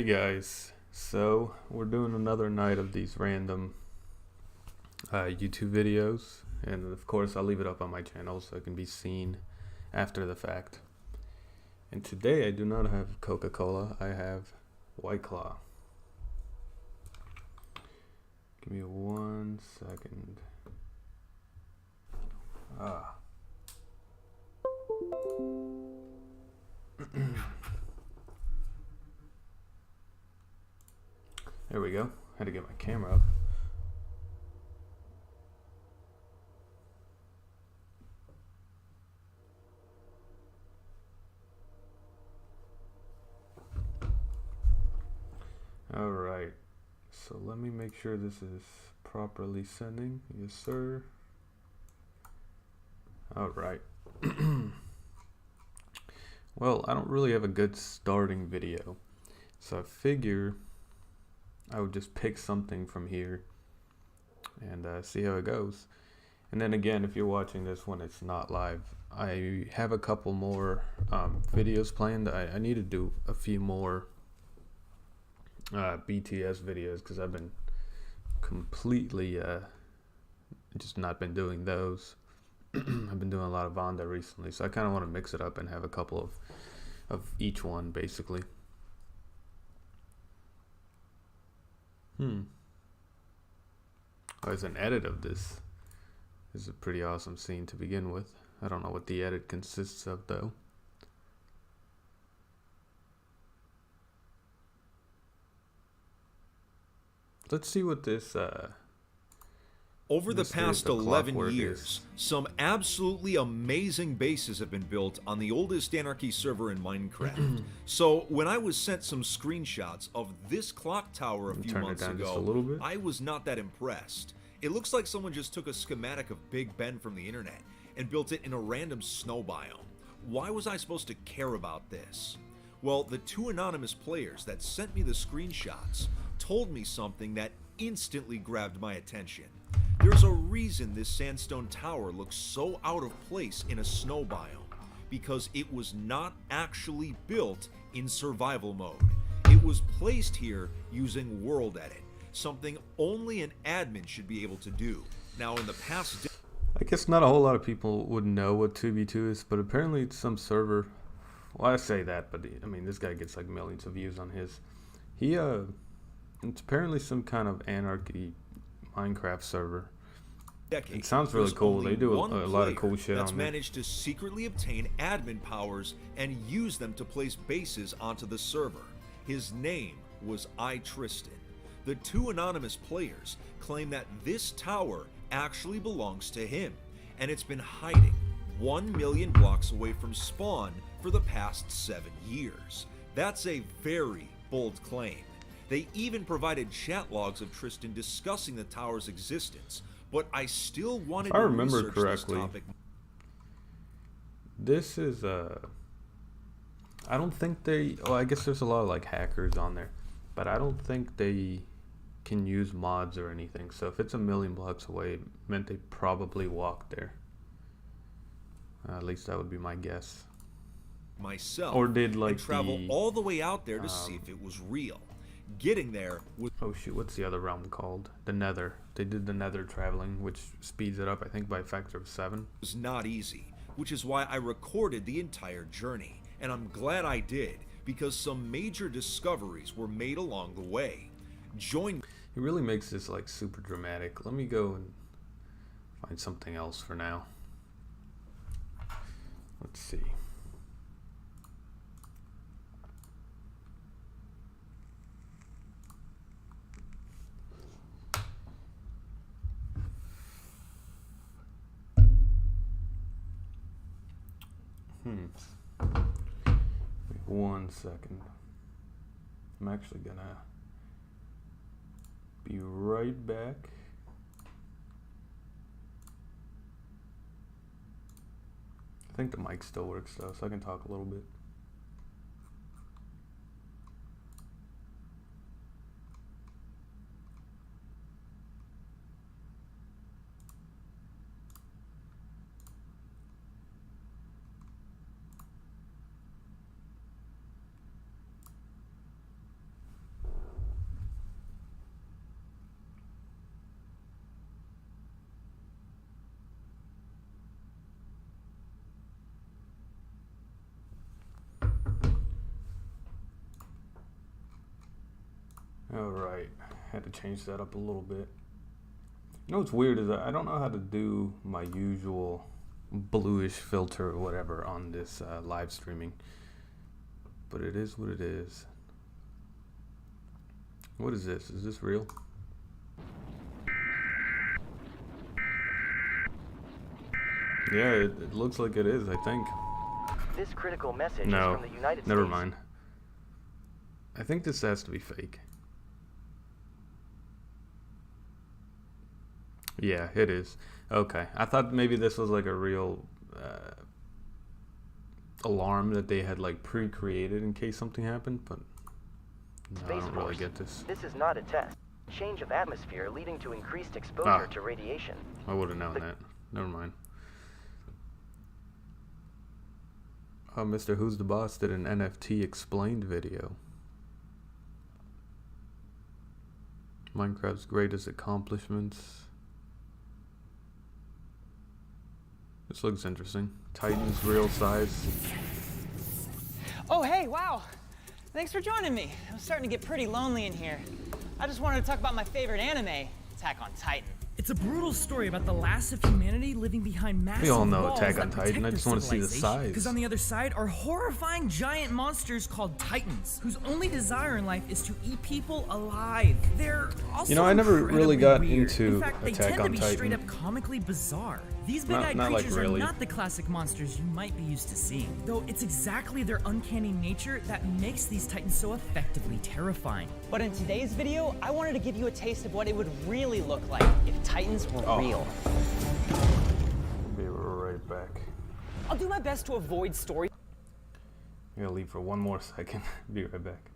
Hey guys, so we're doing another night of these random YouTube videos, and of course I'll leave it up on my channel so it can be seen after the fact. And today I do not have Coca-Cola, I have White Claw. Give me 1 second. There we go. Had to get my camera up. Alright, so let me make sure this is properly sending. Yes, sir. Alright. Well, I don't really have a good starting video, so I figure I would just pick something from here and see how it goes. And then again, if you're watching this when it's not live, I have a couple more videos planned. I need to do a few more BTS videos because I've been completely just not been doing those. I've been doing a lot of Vonda recently, so I kind of want to mix it up and have a couple of each one basically. As an edit of this is a pretty awesome scene to begin with. I don't know what the edit consists of though. Let's see what this over the past 11 years, some absolutely amazing bases have been built on the oldest Anarchy server in Minecraft. So when I was sent some screenshots of this clock tower a few months ago, I was not that impressed. It looks like someone just took a schematic of Big Ben from the internet and built it in a random snow biome. Why was I supposed to care about this? Well, the two anonymous players that sent me the screenshots told me something that instantly grabbed my attention. There's a reason this sandstone tower looks so out of place in a snow biome, because it was not actually built in survival mode. It was placed here using World Edit, something only an admin should be able to do. Now in the past... I guess not a whole lot of people would know what 2v2 is, but apparently it's some server... Well, I say that, but I mean, this guy gets like millions of views on his. It's apparently some kind of anarchy Minecraft server. It sounds really cool. They do a lot of cool shit on that's managed to secretly obtain admin powers and use them to place bases onto the server. His name was Tristan. The two anonymous players claim that this tower actually belongs to him, and it's been hiding 1 million blocks away from spawn for the past 7 years. That's a very bold claim. They even provided chat logs of Tristan discussing the tower's existence, but I still wanted to research this topic. This is I don't think they... Oh, I guess there's a lot of like hackers on there, but I don't think they can use mods or anything. So if it's 1 million blocks away, it meant they probably walked there. At least that would be my guess. Myself, or did like and travel all the way out there to see if it was real. Getting there was... Oh shoot, what's the other realm called? The Nether. They did the Nether traveling, which speeds it up, I think, by a factor of 7. Was not easy, which is why I recorded the entire journey. And I'm glad I did, because some major discoveries were made along the way. It really makes this like super dramatic. Let me go and find something else for now. Let's see. Wait 1 second. I'm actually gonna be right back. I think the mic still works though, so I can talk a little bit. Alright, had to change that up a little bit. You know what's weird is that I don't know how to do my usual bluish filter or whatever on this live streaming. But it is what it is. What is this? Is this real? Yeah, it looks like it is, I think. This critical message is from the United States. Never mind. I think this has to be fake. Yeah, it is. Okay. I thought maybe this was like a real alarm that they had like pre-created in case something happened, but no, I don't really get this. This is not a test. Change of atmosphere leading to increased exposure to radiation. I would have known that. Never mind. Oh, Mr. Who's the Boss did an NFT explained video. Minecraft's greatest accomplishments. This looks interesting. Titan's real size. Oh, hey, wow. Thanks for joining me. I'm starting to get pretty lonely in here. I just wanted to talk about my favorite anime, Attack on Titan. It's a brutal story about the last of humanity living behind massive We all know walls Attack on that Titan. I protect just their want to see the civilization. size. Because on the other side are horrifying giant monsters called Titans, whose only desire in life is to eat people alive. They're also You know, I never really incredibly got weird. into in fact, they Attack tend on to be Titan. straight up comically bizarre. These big-eyed Not like creatures really. are not the classic monsters you might be used to seeing, though it's exactly their uncanny nature that makes these Titans so effectively terrifying. But in today's video, I wanted to give you a taste of what it would really look like if Titans were real. Be right back. I'll do my best to avoid stories. I'm gonna leave for one more second. Be right back.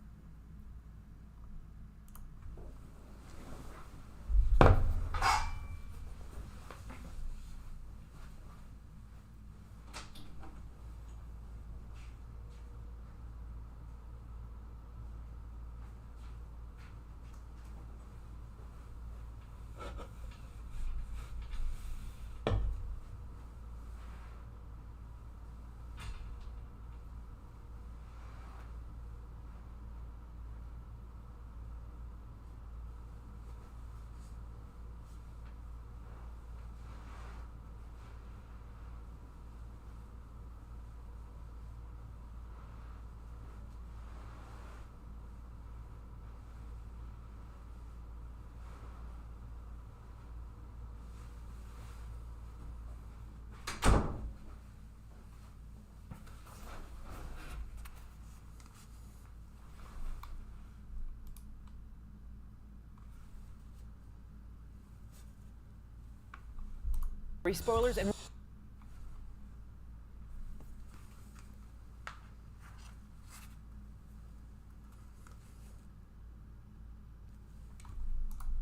spoilers and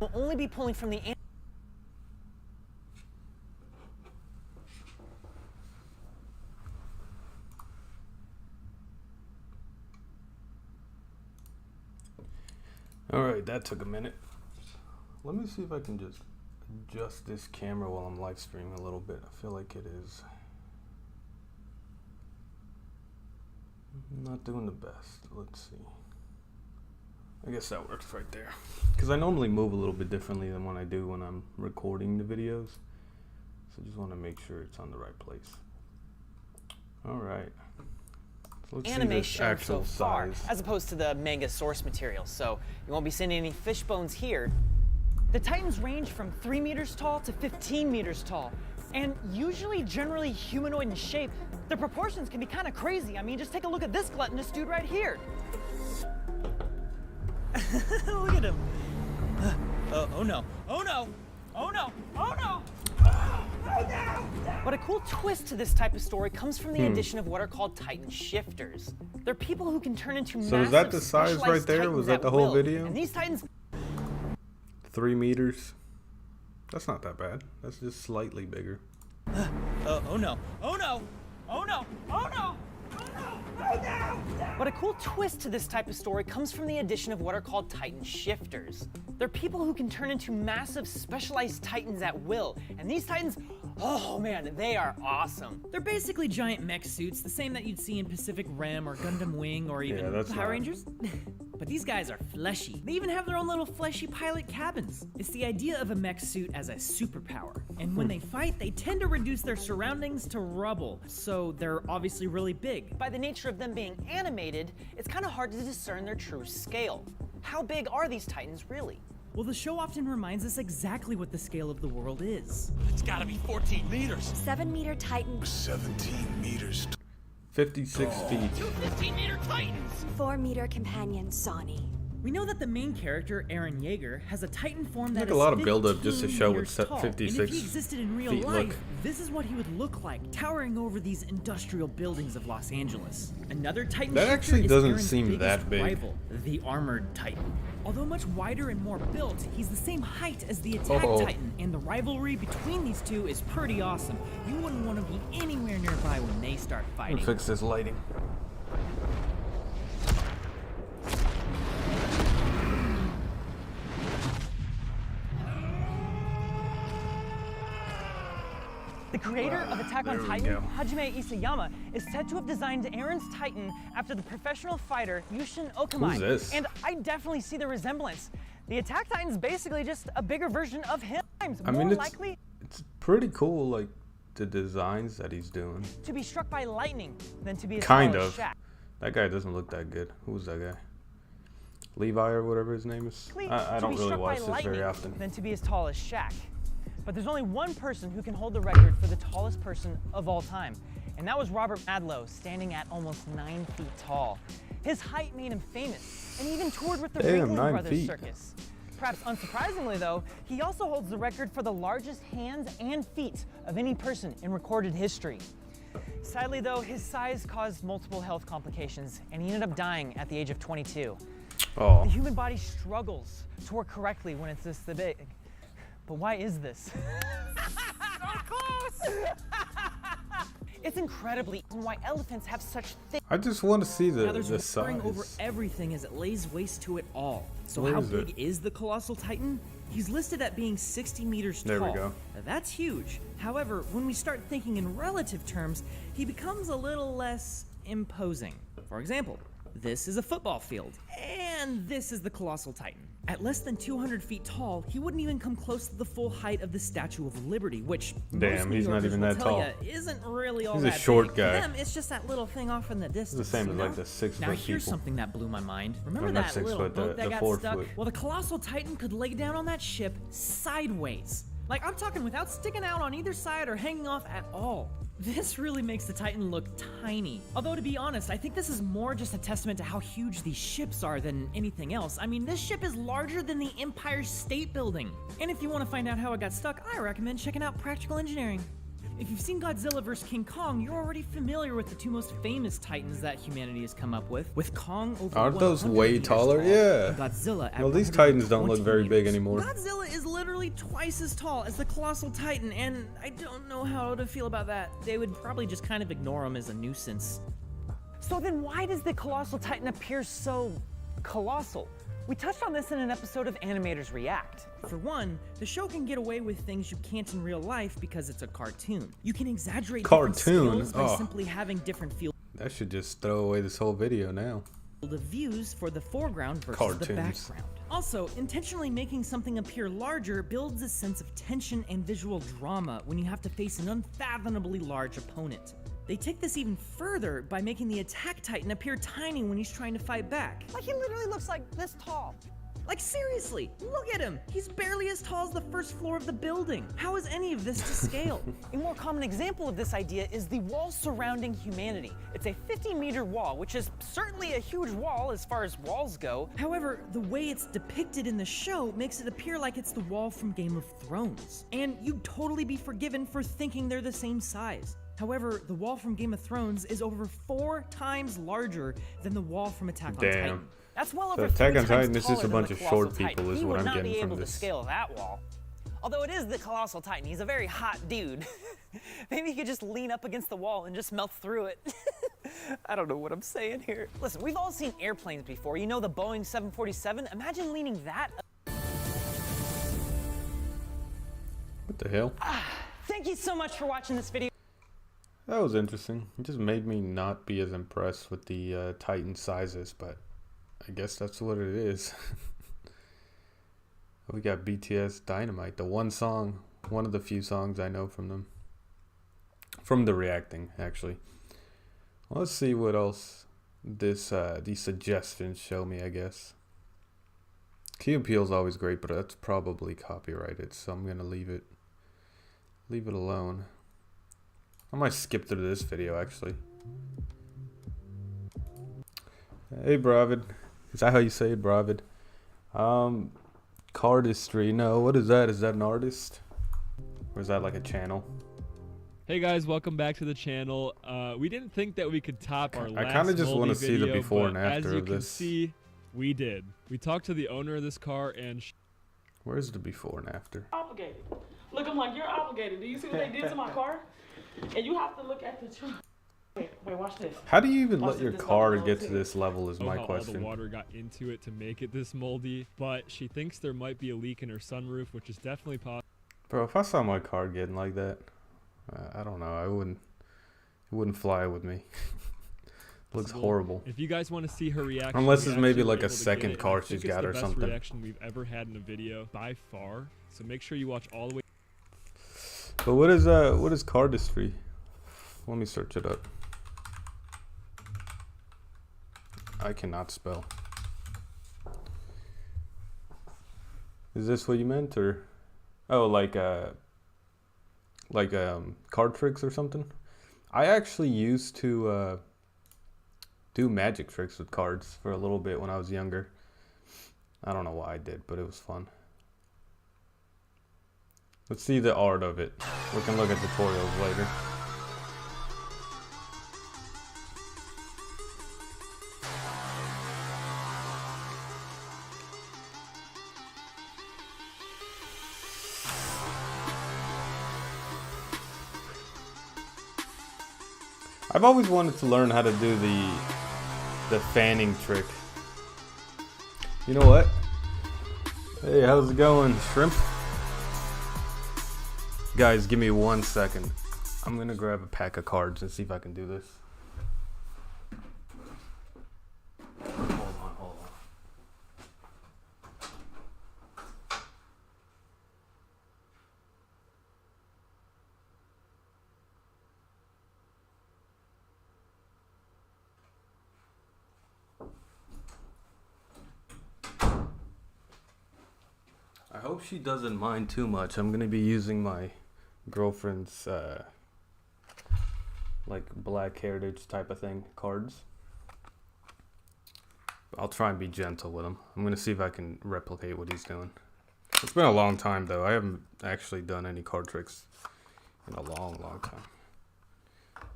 we'll only be pulling from the Alright, that took a minute. Let me see if I can just adjust this camera while I'm live streaming a little bit. I feel like it is not doing the best. Let's see. I guess that works right there. Because I normally move a little bit differently than when I do when I'm recording the videos. So I just want to make sure it's on the right place. Alright. So let's see anime this shown actual so far, size. as opposed to the manga source material, so you won't be seeing any fish bones here. The Titans range from 3 meters tall to 15 meters tall, and usually generally humanoid in shape. The proportions can be kind of crazy. I mean, just take a look at this gluttonous dude right here. Look at him. Oh no, oh no, oh no, oh no! But a cool twist to this type of story comes from the addition of what are called Titan shifters. They're people who can turn into So massive is that the size right specialized there? Titans Was that at the whole will. video? And these Titans 3 meters. That's not that bad. That's just slightly bigger. oh no, oh no, oh no, oh no! But a cool twist to this type of story comes from the addition of what are called Titan shifters. They're people who can turn into massive specialized Titans at will. And these Titans, oh man, they are awesome. They're basically giant mech suits, the same that you'd see in Pacific Rim or Gundam Wing or even that's Power not- Rangers. But these guys are fleshy. They even have their own little fleshy pilot cabins. It's the idea of a mech suit as a superpower. And when they fight, they tend to reduce their surroundings to rubble. So they're obviously really big. By the nature of them being animated, it's kind of hard to discern their true scale. How big are these Titans really? Well, the show often reminds us exactly what the scale of the world is. It's gotta be 14 meters. 7-meter Titan. 17 meters. 56 feet. Two 15-meter Titans. 4-meter companion Sonny. We know that the main character, Eren Yeager, has a Titan form that Like is a lot of build-up just to 15 show what meters tall. 56 And if he existed in real feet life, look. this is what he would look like, towering over these industrial buildings of Los Angeles. Another Titan That shifter actually is doesn't Eren's seem biggest that big. rival, the Armored Titan. Although much wider and more built, he's the same height as the Attack Titan, and the rivalry between these two is pretty awesome. You wouldn't want to be anywhere nearby when they start fighting. Fix this lighting. The creator of Attack on There we Titan, go. Hajime Isayama, is said to have designed Eren's Titan after the professional fighter Yushin Okamai. Who's this? And I definitely see the resemblance. The Attack Titan's basically just a bigger version of him. I More mean, likely it's pretty cool, like the designs that he's doing. to be struck by lightning than to be as Kind tall as of. Shaq. That guy doesn't look that good. Who's that guy? Levi or whatever his name is. I To don't be really struck by watch this lightning very often. than to be as tall as Shaq. But there's only one person who can hold the record for the tallest person of all time, and that was Robert Madlow, standing at almost 9 feet tall. His height made him famous, and he even toured with the Damn, Ringling 9 Brothers feet. Circus. Perhaps unsurprisingly though, he also holds the record for the largest hands and feet of any person in recorded history. Sadly though, his size caused multiple health complications, and he ended up dying at the age of 22. Oh, The human body struggles to work correctly when it's this big. But why is this? So close! It's incredibly why elephants have such thick. I just want to see Now there's the whispering over size. everything as it lays waste to it all. So Where how is big it? is the Colossal Titan? He's listed at being 60 meters There we tall. go. Now, that's huge. However, when we start thinking in relative terms, he becomes a little less imposing. For example, this is a football field, and this is the Colossal Titan. At less than 200 feet tall, he wouldn't even come close to the full height of the Statue of Liberty, which Damn, most New he's not Yorkers even will that tell tall. ya isn't really all He's a that short big. guy. For them, it's just that little thing off in the distance. same you as, like, know? the 6 Now foot here's people. something that blew my mind. Remember Or not that 6 little foot, boat that the got 4 stuck? foot. Well, the Colossal Titan could lay down on that ship sideways. Like, I'm talking without sticking out on either side or hanging off at all. This really makes the Titan look tiny. Although, to be honest, I think this is more just a testament to how huge these ships are than anything else. I mean, this ship is larger than the Empire State Building. And if you want to find out how it got stuck, I recommend checking out Practical Engineering. If you've seen Godzilla vs. King Kong, you're already familiar with the two most famous Titans that humanity has come up with Kong over Aren't those 100 way meters taller? tall, Yeah. and Godzilla at Well, these 120 Titans don't look very big meters. anymore. Godzilla is literally twice as tall as the Colossal Titan, and I don't know how to feel about that. They would probably just kind of ignore him as a nuisance. So then why does the Colossal Titan appear so colossal? We touched on this in an episode of Animators React. For one, the show can get away with things you can't in real life because it's a cartoon. You can exaggerate different Cartoon? skills by Oh. simply having different field That should just throw away this whole video now. of views for the foreground versus the Cartoons. background. Also, intentionally making something appear larger builds a sense of tension and visual drama when you have to face an unfathomably large opponent. They take this even further by making the Attack Titan appear tiny when he's trying to fight back. Like he literally looks like this tall. Like seriously, look at him! He's barely as tall as the first floor of the building. How is any of this to scale? A more common example of this idea is the wall surrounding humanity. It's a 50-meter wall, which is certainly a huge wall as far as walls go. However, the way it's depicted in the show makes it appear like it's the wall from Game of Thrones. And you'd totally be forgiven for thinking they're the same size. However, the wall from Game of Thrones is over 4 times larger than the wall from Attack on Damn. Titan. That's well So over Attack 3 on Titan times is just a taller than bunch the of Colossal short Titan. people is He what would I'm not getting be from able this. to scale that wall. Although it is the Colossal Titan, he's a very hot dude. Maybe he could just lean up against the wall and just melt through it. I don't know what I'm saying here. Listen, we've all seen airplanes before. You know the Boeing 747? Imagine leaning that up. What the hell? Thank you so much for watching this video. That was interesting. It just made me not be as impressed with the Titan sizes, but I guess that's what it is. We got BTS Dynamite, the one of the few songs I know from them. From the reacting, actually. Well, let's see what else these suggestions show me, I guess. Key appeal is always great, but that's probably copyrighted, so I'm gonna leave it alone. I might skip through this video, actually. Hey, Bravid. Is that how you say it, Bravid? Cardistry. No, what is that? Is that an artist? Or is that like a channel? Hey guys, welcome back to the channel. We didn't think that we could top our last I kind of just want to see the video, before and but after as you of can this. see, we did. We talked to the owner of this car and Where's the before and after? Obligated. Look, I'm like, you're obligated. Do you see what they did to my car? And you have to look at the truth. Wait, watch this. How do you even Watch let your this car level get to too. this level is my how all question. the water got into it to make it this moldy, but she thinks there might be a leak in her sunroof, which is definitely possible. Bro, if I saw my car getting like that, I don't know. It wouldn't fly with me. Looks horrible. If you guys want to see her reaction, Unless it's we maybe actually like were a able to second get it, car and I think she's it's got the or best something. reaction we've ever had in a video by far. So make sure you watch all the way. But what is cardistry? Let me search it up. I cannot spell. Is this what you meant, or oh, like card tricks or something? I actually used to do magic tricks with cards for a little bit when I was younger. I don't know why I did, but it was fun. Let's see the art of it. We can look at tutorials later. I've always wanted to learn how to do the fanning trick. You know what? Hey, how's it going, shrimp? Guys, give me 1 second. I'm gonna grab a pack of cards and see if I can do this. Hold on. I hope she doesn't mind too much. I'm gonna be using my girlfriend's like Black Heritage type of thing cards. I'll try and be gentle with him. I'm gonna see if I can replicate what he's doing. It's been a long time though. I haven't actually done any card tricks in a long time.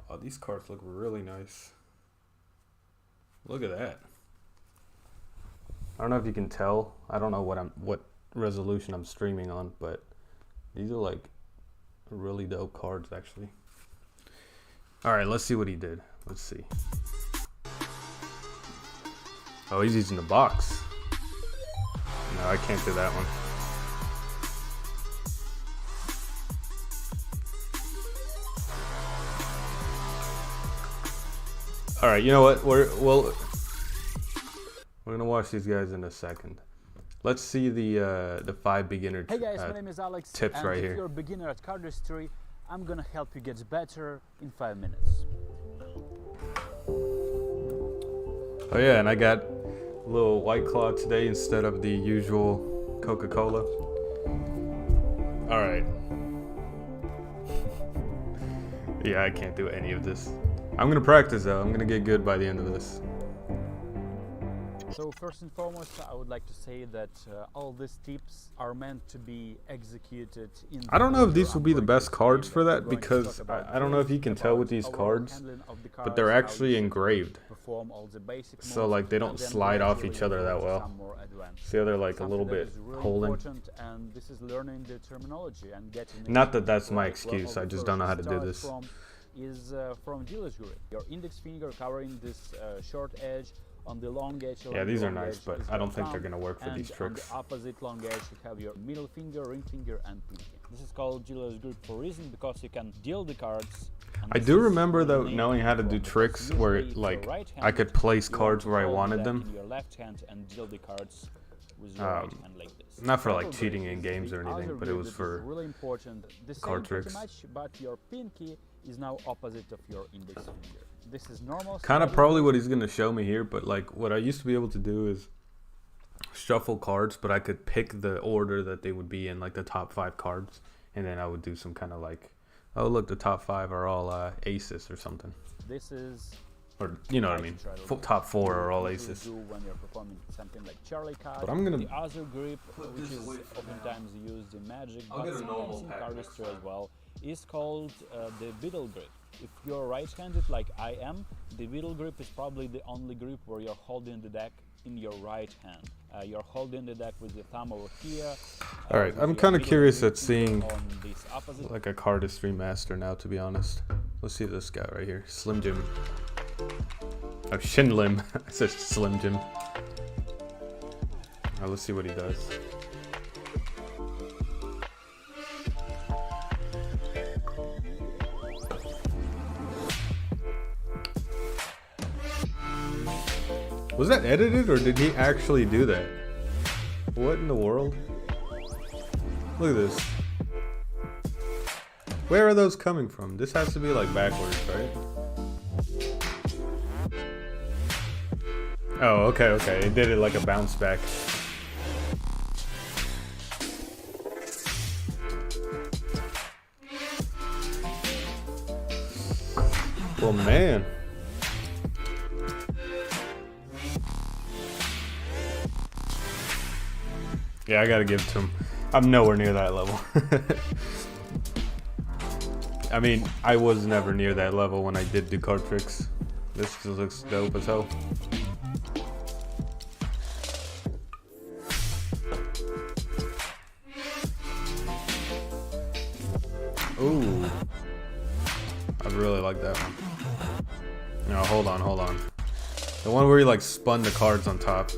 Oh, these cards look really nice. Look at that. I don't know if you can tell. I don't know what resolution I'm streaming on, but these are like really dope cards actually. All right, let's see what he did. Let's see. Oh, he's using the box. No, I can't do that one. All right, you know what? We're gonna watch these guys in a second. Let's see the 5 beginner Hey guys, my name is Alex, tips and right if here. you're a beginner at cardistry, I'm gonna help you get better in 5 minutes. Oh yeah, and I got a little White Claw today instead of the usual Coca-Cola. All right. Yeah, I can't do any of this. I'm gonna practice though. I'm gonna get good by the end of this. So first and foremost, I would like to say that all these tips are meant to be executed in the I don't know if order these will I'm be the going to best cards for explain. that We're going to because talk about I don't know if you can drills, tell with these about cards, handling of the but they're cards, actually how you engraved. perform all the basic So moves, like they don't and then slide off gradually each other go that into well. some more advanced. See how they're like a Something little that bit is really holding. important, and this is learning the terminology and getting Not that it that's my right. excuse, Well, I just the don't know how first to do start this. Is from Seedless Grip. Your index finger covering this short edge. On the long edge, Yeah, these are long nice, edge but is I don't your think they're thumb, gonna work for and these tricks. on the opposite long edge, you have your middle finger, ring finger, and pinky. This is called Seedless Grip for a reason, because you can deal the cards I do remember though knowing how to do tricks where like I could place cards where I wanted them. In your left hand and deal the cards with your right hand like this. Not for like cheating in games or anything, but it was for really important. The card same pretty tricks. much, but your pinky is now opposite of your index finger. This is normal. Kind of probably what he's gonna show me here, but like what I used to be able to do is shuffle cards, but I could pick the order that they would be in, like the top 5 cards, and then I would do some kind of like, oh look, the top 5 are all aces or something. This is, or you know what I mean. Top 4 are all aces. Do when you're performing something like Charlie card. But I'm gonna. The other grip, which is oftentimes used in Magic, but sometimes in Cardistry as well, is called the Beetle Grip. If you're right-handed like I am, the Beetle Grip is probably the only grip where you're holding the deck in your right hand. You're holding the deck with your thumb over here. Alright, I'm kind of curious at seeing like a Cardistry master now, to be honest. Let's see this guy right here, Slim Jim. Oh, Shin Lim. I said Slim Jim. Now let's see what he does. Was that edited or did he actually do that? What in the world? Look at this. Where are those coming from? This has to be like backwards, right? Oh, okay, okay. It did it like a bounce back. Well, man. Yeah, I gotta give it to him. I'm nowhere near that level. I mean, I was never near that level when I did do card tricks. This just looks dope as hell. Ooh. I really like that one. No, hold on, hold on. The one where you like spun the cards on top.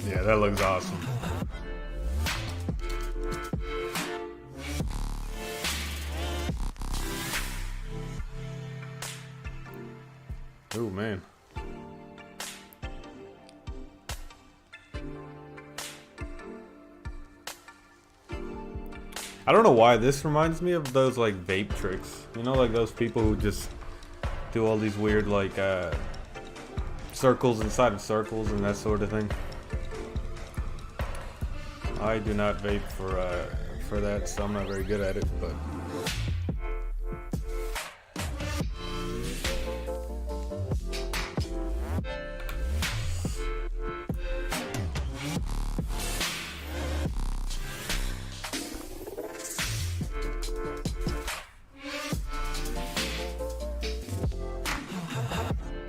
Yeah, that looks awesome. Oh man. I don't know why this reminds me of those like vape tricks. You know, like those people who just do all these weird like circles inside of circles and that sort of thing. I do not vape for that, so I'm not very good at it, but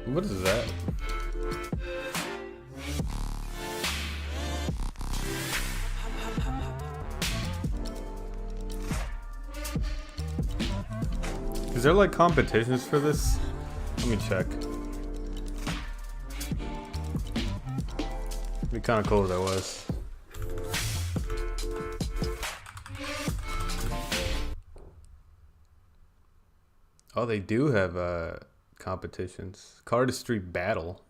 what is that? Is there like competitions for this? Let me check. It'd be kind of cool if there was. Oh, they do have competitions. Cardistry battle.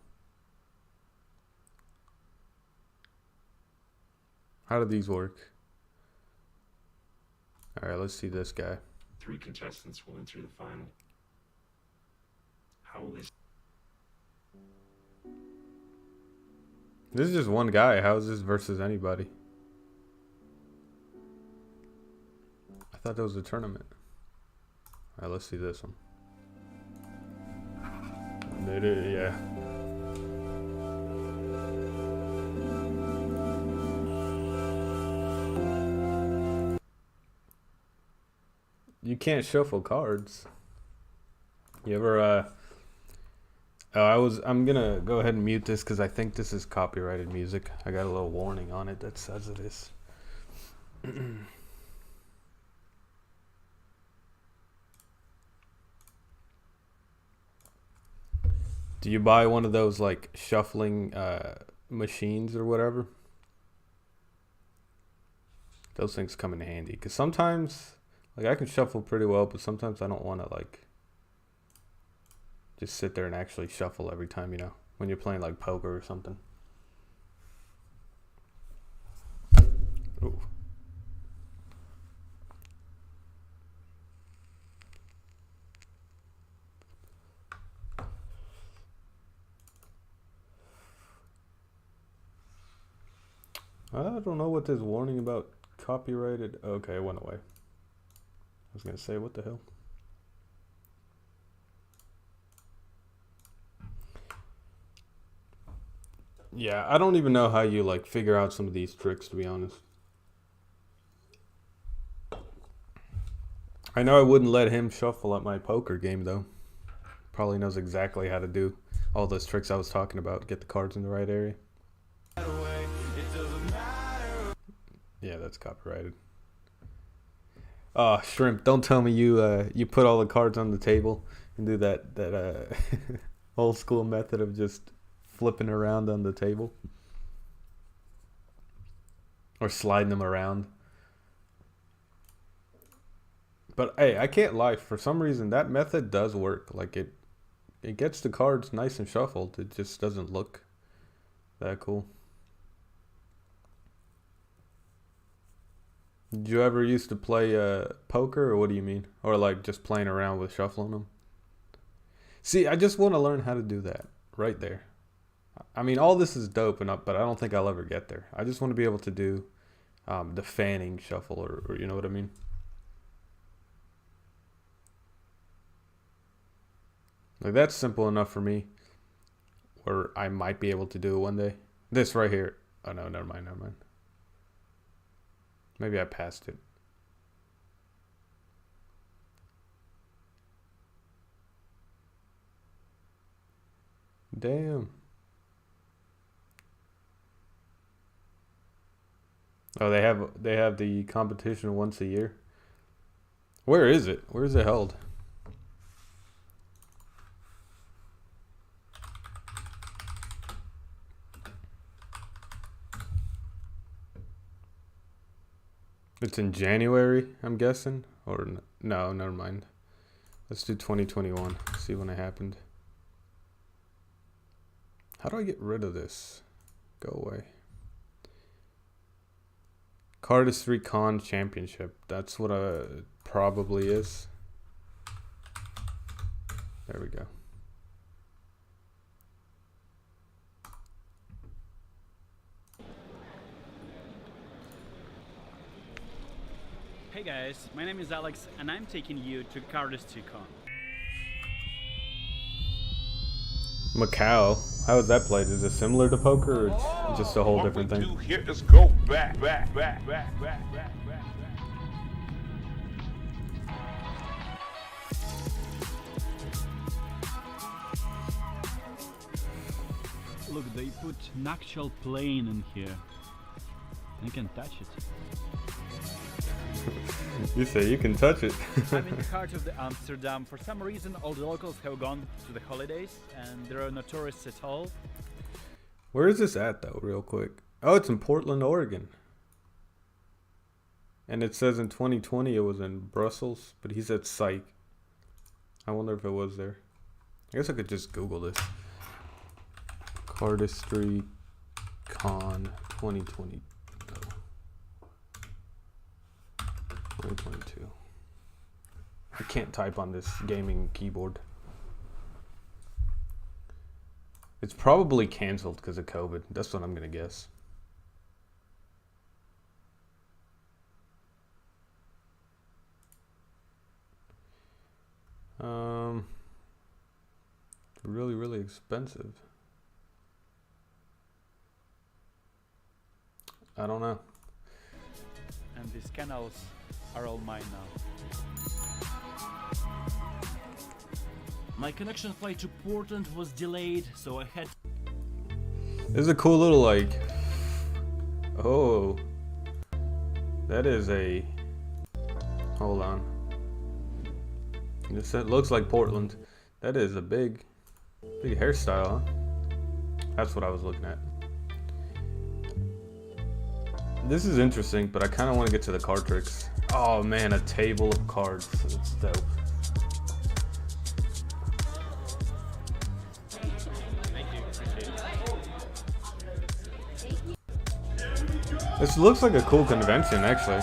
How do these work? All right, let's see this guy. 3 contestants will enter the final. How will they? This is just one guy. How is this versus anybody? I thought that was a tournament. All right, let's see this one. Yeah. You can't shuffle cards. You ever I'm gonna go ahead and mute this because I think this is copyrighted music. I got a little warning on it that says it is. Do you buy one of those like shuffling machines or whatever? Those things come in handy because sometimes Like, I can shuffle pretty well, but sometimes I don't want to, like, just sit there and actually shuffle every time, you know, when you're playing, like, poker or something. Ooh. I don't know what this warning about copyrighted. Okay, it went away. I was gonna say, what the hell? Yeah, I don't even know how you like figure out some of these tricks, to be honest. I know I wouldn't let him shuffle at my poker game though. Probably knows exactly how to do all those tricks I was talking about, get the cards in the right area. Yeah, that's copyrighted. Oh, Shrimp, don't tell me you put all the cards on the table and do that old school method of just flipping around on the table. Or sliding them around. But hey, I can't lie, for some reason that method does work. Like it gets the cards nice and shuffled. It just doesn't look that cool. Did you ever used to play poker, or what do you mean? Or like just playing around with shuffling them? See, I just want to learn how to do that right there. I mean, all this is dope, but I don't think I'll ever get there. I just want to be able to do the fanning shuffle, or you know what I mean? Like, that's simple enough for me, or I might be able to do it one day. This right here. Oh, no, never mind. Maybe I passed it. Damn. Oh, they have the competition once a year. Where is it? Where is it held? It's in January, I'm guessing. Or no, never mind. Let's do 2021. See when it happened. How do I get rid of this? Go away. Cardistry Con Championship. That's what it probably is. There we go. Hey guys, my name is Alex and I'm taking you to Cardistry Con. Macau. How is that played? Is it similar to poker, or it's just a whole different thing? What we do here is go back. Look, they put an actual plane in here. You can touch it. You say you can touch it. I'm in the heart of the Amsterdam. For some reason, all the locals have gone to the holidays, and there are no tourists at all. Where is this at, though, real quick? Oh, it's in Portland, Oregon. And it says in 2020 it was in Brussels, but he said Psych. I wonder if it was there. I guess I could just Google this. Cardistry Con 2020. 2022. I can't type on this gaming keyboard. It's probably canceled because of COVID. That's what I'm gonna guess. Really, really expensive. I don't know. And these canals are all mine now. My connection flight to Portland was delayed, so I had... This is a cool little, like... Oh. That is a... Hold on. This looks like Portland. That is a big hairstyle, huh? That's what I was looking at. This is interesting, but I kind of want to get to the card tricks. Oh man, a table of cards. That's dope. This looks like a cool convention, actually.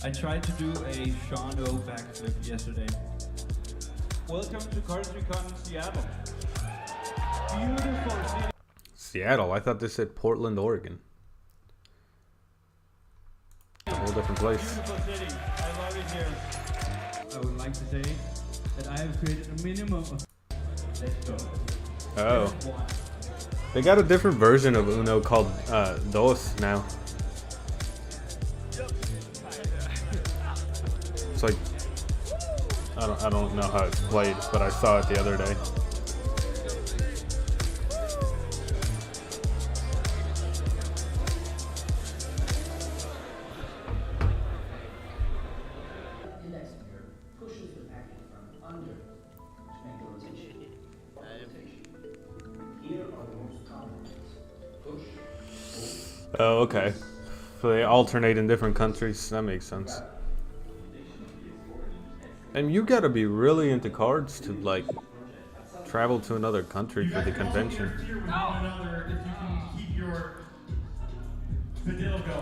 I tried to do a Shondo backflip yesterday. Welcome to CardistryCon Seattle. Beautiful city. Seattle? I thought this said Portland, Oregon. A whole different place. Beautiful city. I love it here. I would like to say that I have created a minimum of... Let's go. Oh. They got a different version of Uno called Dos now. It's like I don't know how it's played, but I saw it the other day. Oh, okay. So they alternate in different countries. That makes sense. And you gotta be really into cards to like travel to another country for the convention.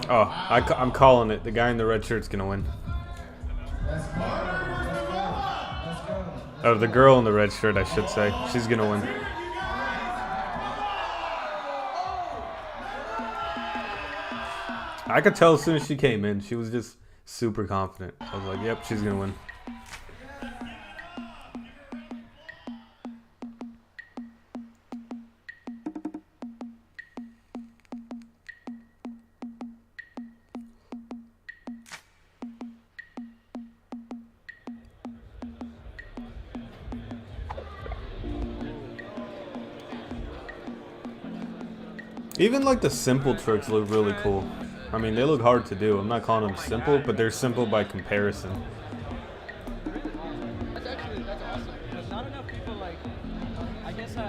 Oh, I'm calling it. The guy in the red shirt's gonna win. Oh, the girl in the red shirt, I should say. She's gonna win. I could tell as soon as she came in. She was just super confident. I was like, yep, she's gonna win. Even like the simple tricks look really cool. I mean, they look hard to do. I'm not calling them simple, but they're simple by comparison. That's awesome. Because not enough people like, I guess the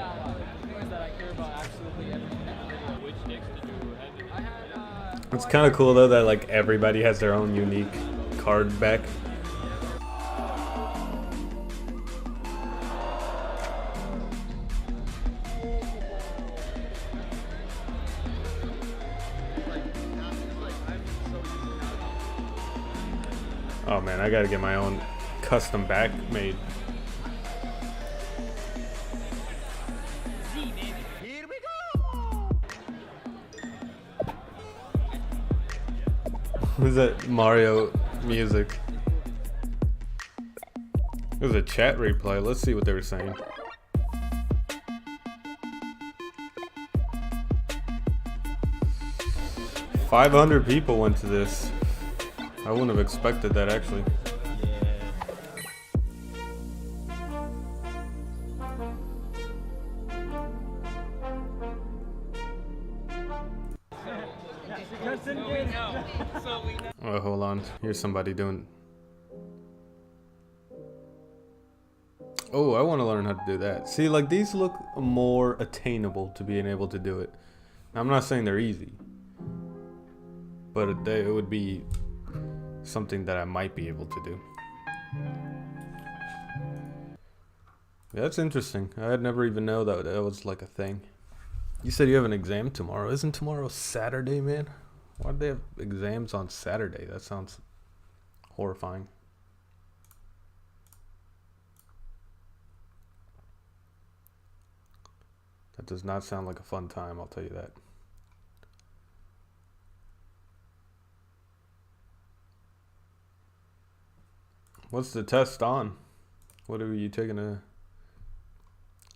thing is that I care about absolutely everything in the video. Which decks did you have? It's kind of cool though that like everybody has their own unique card back. Oh man, I gotta get my own custom back made. Here we go! Who's that Mario music? It was a chat replay. Let's see what they were saying. $500 people went to this. I wouldn't have expected that, actually. Oh, hold on. Here's somebody doing... Oh, I want to learn how to do that. See, like, these look more attainable to being able to do it. Now, I'm not saying they're easy. But it would be... something that I might be able to do. Yeah, that's interesting. I'd never even know that was like a thing. You said you have an exam tomorrow. Isn't tomorrow Saturday, man? Why do they have exams on Saturday? That sounds horrifying. That does not sound like a fun time, I'll tell you that. What's the test on? What are you taking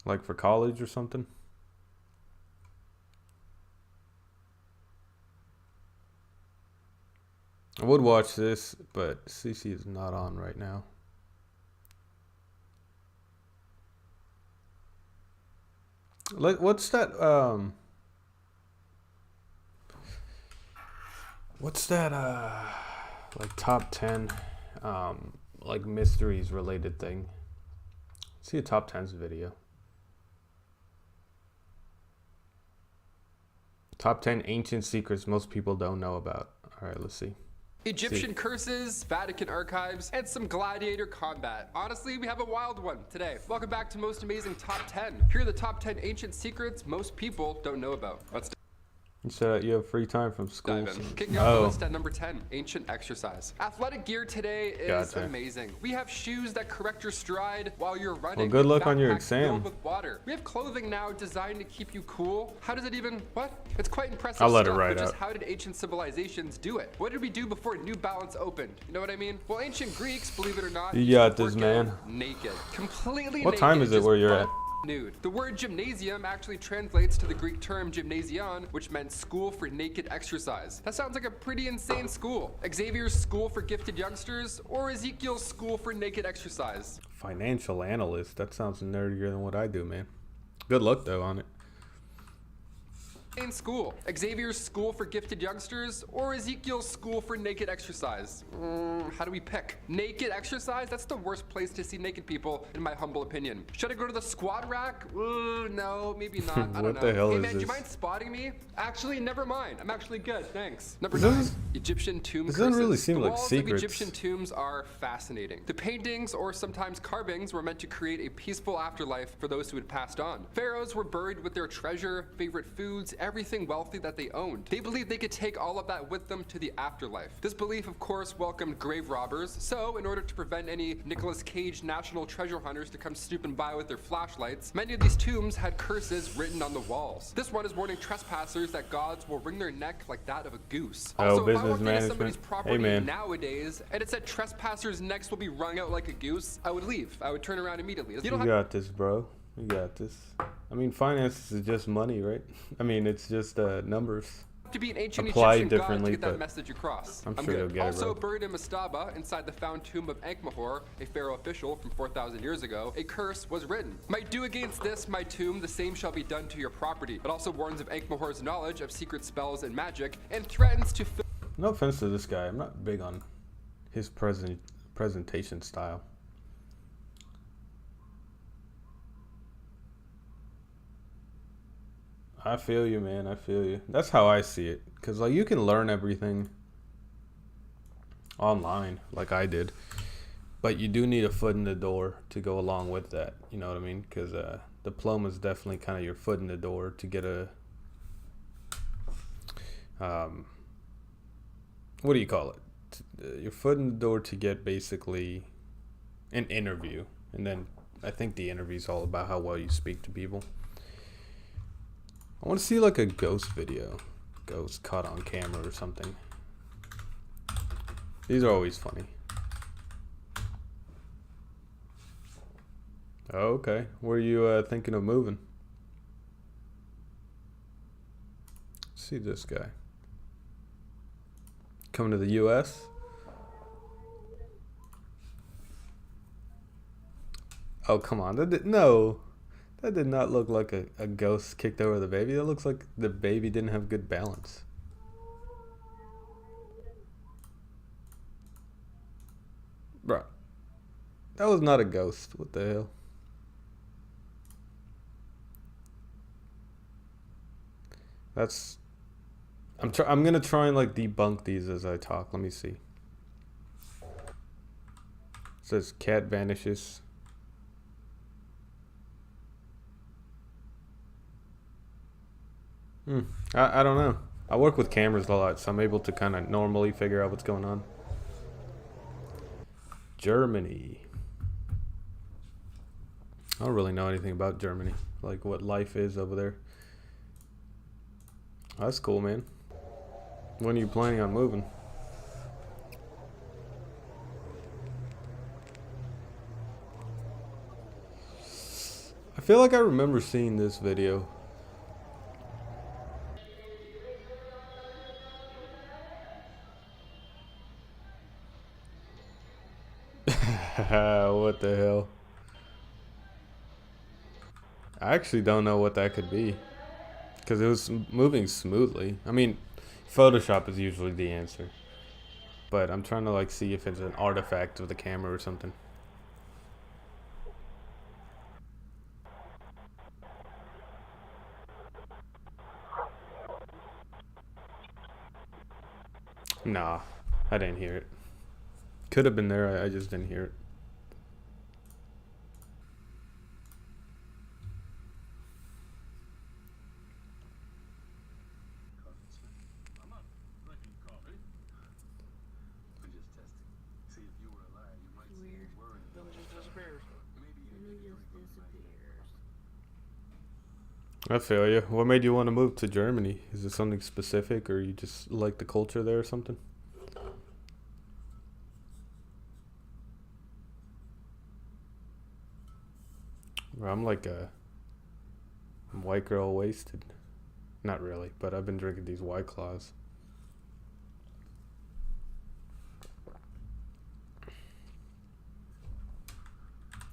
like for college or something? I would watch this, but CC is not on right now. What's that like top 10 like mysteries related thing? See a top 10s video. Top 10 ancient secrets most people don't know about. All right, let's see. Egyptian curses, Vatican archives, and some gladiator combat. Honestly, we have a wild one today. Welcome back to Most Amazing Top 10. Here are the top 10 ancient secrets most people don't know about. Let's You said you have free time from school. dive in. Kicking off the list at number 10, ancient exercise. Athletic gear today is amazing. We have shoes that correct your stride while you're running. Well, good luck on your backpacks exam. filled with water. We have clothing now designed to keep you cool. How does it even, what? It's quite impressive I'll let it stuff, ride but just out. how did ancient civilizations do it? What did we do before New Balance opened? You know what I mean? Well, ancient Greeks, believe it or not, You got this, man. naked. Completely What naked. time is it just where you're at? nude. The word gymnasium actually translates to the Greek term gymnasion, which meant school for naked exercise. That sounds like a pretty insane school. Xavier's school for gifted youngsters, or Ezekiel's school for naked exercise. Financial analyst. That sounds nerdier than what I do, man. Good luck though on it. In school, Xavier's school for gifted youngsters, or Ezekiel's school for naked exercise? How do we pick? Naked exercise? That's the worst place to see naked people, in my humble opinion. Should I go to the squat rack? No, maybe not. I don't know. What the hell hey is man, do you this? mind spotting me? Actually, never mind. I'm actually good, thanks. Number This 9, is- Egyptian tomb this curses. doesn't really seem the like walls secrets. of Egyptian tombs are fascinating. The paintings, or sometimes carvings, were meant to create a peaceful afterlife for those who had passed on. Pharaohs were buried with their treasure, favorite foods, everything wealthy that they owned. They believed they could take all of that with them to the afterlife. This belief, of course, welcomed grave robbers, so in order to prevent any Nicolas Cage national treasure hunters to come snooping by with their flashlights, many of these tombs had curses written on the walls. This one is warning trespassers that gods will wring their neck like that of a goose. Oh, Also, if I business walked into management. somebody's property Hey, man. nowadays and it said trespassers' necks will be wrung out like a goose, I would leave. I would turn around immediately. You You don't have got this, bro. You got this. I mean, finances is just money, right? I mean, it's just numbers. to be an ancient Applied Egyptian god to differently, get that but message across. I'm sure good. you'll get it, Also bro. buried in Mastaba, inside the found tomb of Ankh-Mahor, a pharaoh official from 4,000 years ago, a curse was written. Might do against this, my tomb, the same shall be done to your property. It also warns of Ankh-Mahor's knowledge of secret spells and magic, and threatens to fill No offense to this guy. I'm not big on his presentation style. I feel you, man. I feel you. That's how I see it. Because, like, you can learn everything online, like I did. But you do need a foot in the door to go along with that. You know what I mean? Because diploma is definitely kind of your foot in the door to get a... what do you call it? Your foot in the door to get basically an interview. And then I think the interview is all about how well you speak to people. I want to see like a ghost video. Ghost caught on camera or something. These are always funny. Oh, okay. Where are you thinking of moving? See this guy. Coming to the US? Oh, come on. No. That did not look like a ghost kicked over the baby. That looks like the baby didn't have good balance. Bruh. That was not a ghost. What the hell? That's... I'm gonna try and like debunk these as I talk. Let me see. It says cat vanishes. I don't know. I work with cameras a lot, so I'm able to kind of normally figure out what's going on. Germany. I don't really know anything about Germany, like what life is over there. That's cool, man. When are you planning on moving? I feel like I remember seeing this video. What the hell? I actually don't know what that could be. Because it was moving smoothly. I mean, Photoshop is usually the answer. But I'm trying to like see if it's an artifact of the camera or something. Nah, I didn't hear it. Could have been there, I just didn't hear it. I feel you. What made you want to move to Germany? Is it something specific, or you just like the culture there or something? Well, I'm like I'm white girl wasted. Not really, but I've been drinking these White Claws.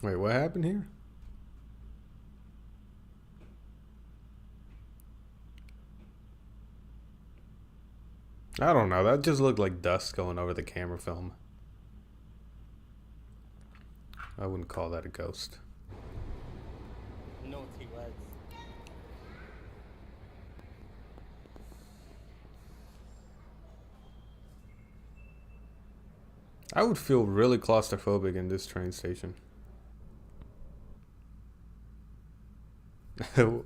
Wait, what happened here? I don't know. That just looked like dust going over the camera film. I wouldn't call that a ghost. Naughty words. I would feel really claustrophobic in this train station.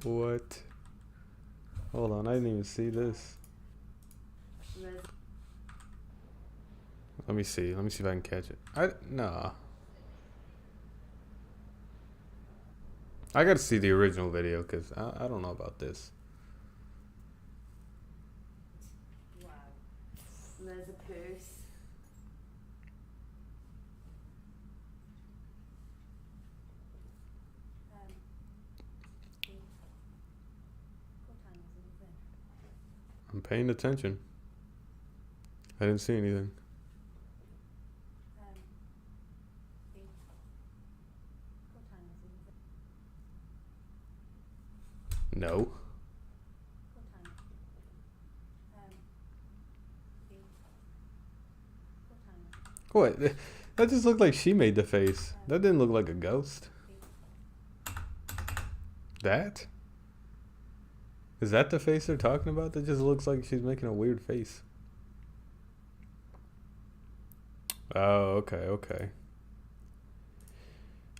What? Hold on, I didn't even see this. Let me see if I can catch it. Nah. I gotta see the original video, because I don't know about this. Wow. There's a purse. I'm paying attention. I didn't see anything. No. What? That just looked like she made the face. That didn't look like a ghost. That? Is that the face they're talking about? That just looks like she's making a weird face. Oh, okay.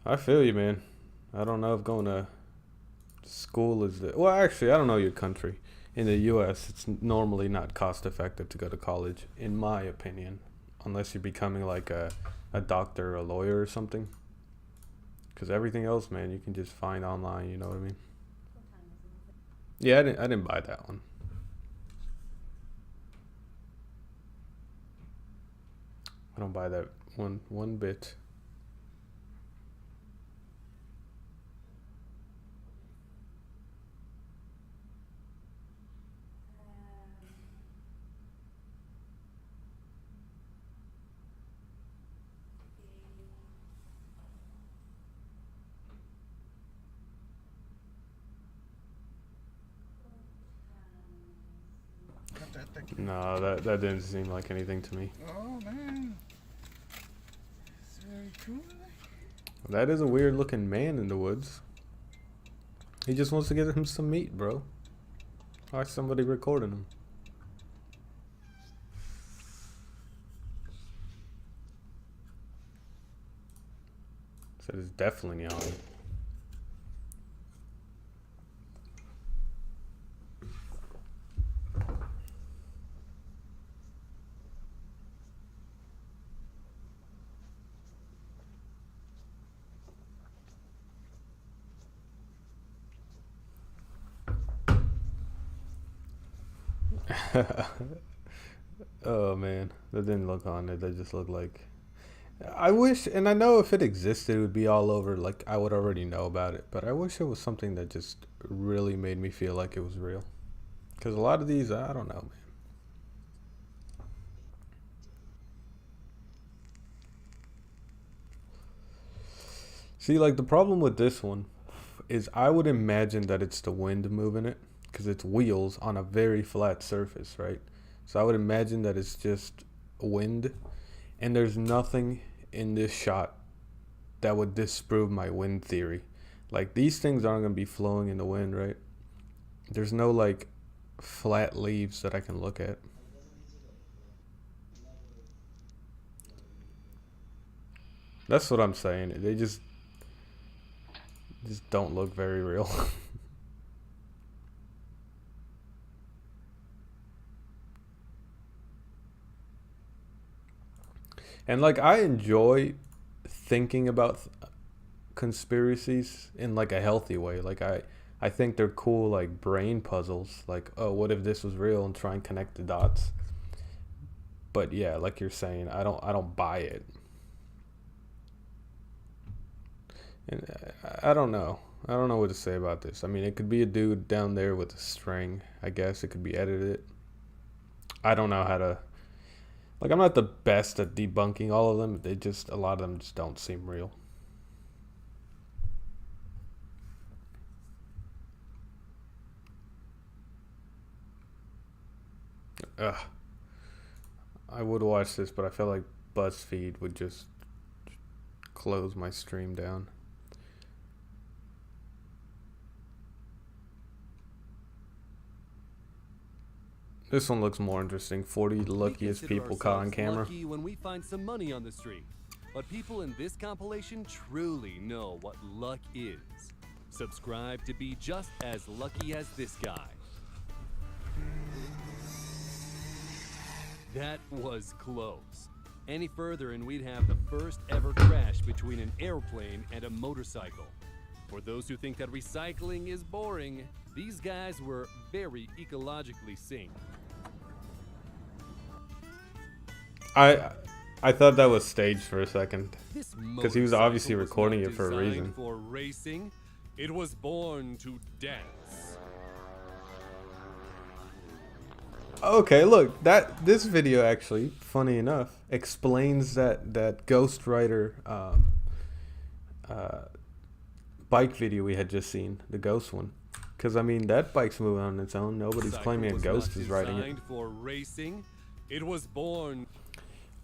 I feel you, man. I don't know if going to school is the... Well, actually, I don't know your country. In the U.S., it's normally not cost effective to go to college, in my opinion. Unless you're becoming like a doctor or a lawyer or something. Because everything else, man, you can just find online, you know what I mean? Yeah, I didn't buy that one. I don't buy that one bit. No, that didn't seem like anything to me. Oh man, it's very cool. That is a weird looking man in the woods. He just wants to get him some meat, bro. Why is somebody recording him? Said it's definitely on. Oh man, that didn't look on it. That just looked like... I wish, and I know if it existed, it would be all over. Like, I would already know about it. But I wish it was something that just really made me feel like it was real. Because a lot of these, I don't know, man. See, like, the problem with this one is I would imagine that it's the wind moving it. Because it's wheels on a very flat surface, right? So I would imagine that it's just wind. And there's nothing in this shot that would disprove my wind theory. Like, these things aren't going to be flowing in the wind, right? There's no, like, flat leaves that I can look at. That's what I'm saying. They just don't look very real. And like, I enjoy thinking about conspiracies in like a healthy way. Like I think they're cool, like brain puzzles. Like, oh, what if this was real, and try and connect the dots. But yeah, like you're saying, I don't buy it. And I don't know. I don't know what to say about this. I mean, it could be a dude down there with a string. I guess it could be edited. I don't know how to. Like, I'm not the best at debunking all of them. A lot of them just don't seem real. Ugh. I would watch this, but I felt like BuzzFeed would just close my stream down. This one looks more interesting. 40 luckiest people caught on camera. Lucky when we find some money on the street. But people in this compilation truly know what luck is. Subscribe to be just as lucky as this guy. That was close. Any further and we'd have the first ever crash between an airplane and a motorcycle. For those who think that recycling is boring, these guys were very ecologically sane. I thought that was staged for a second, because he was obviously recording it for a reason. For racing, it was born to dance. Okay, look, this video actually, funny enough, explains that Ghost Rider bike video we had just seen, the ghost one. Because I mean, that bike's moving on its own. Nobody's claiming a ghost is riding it. For racing, it was born.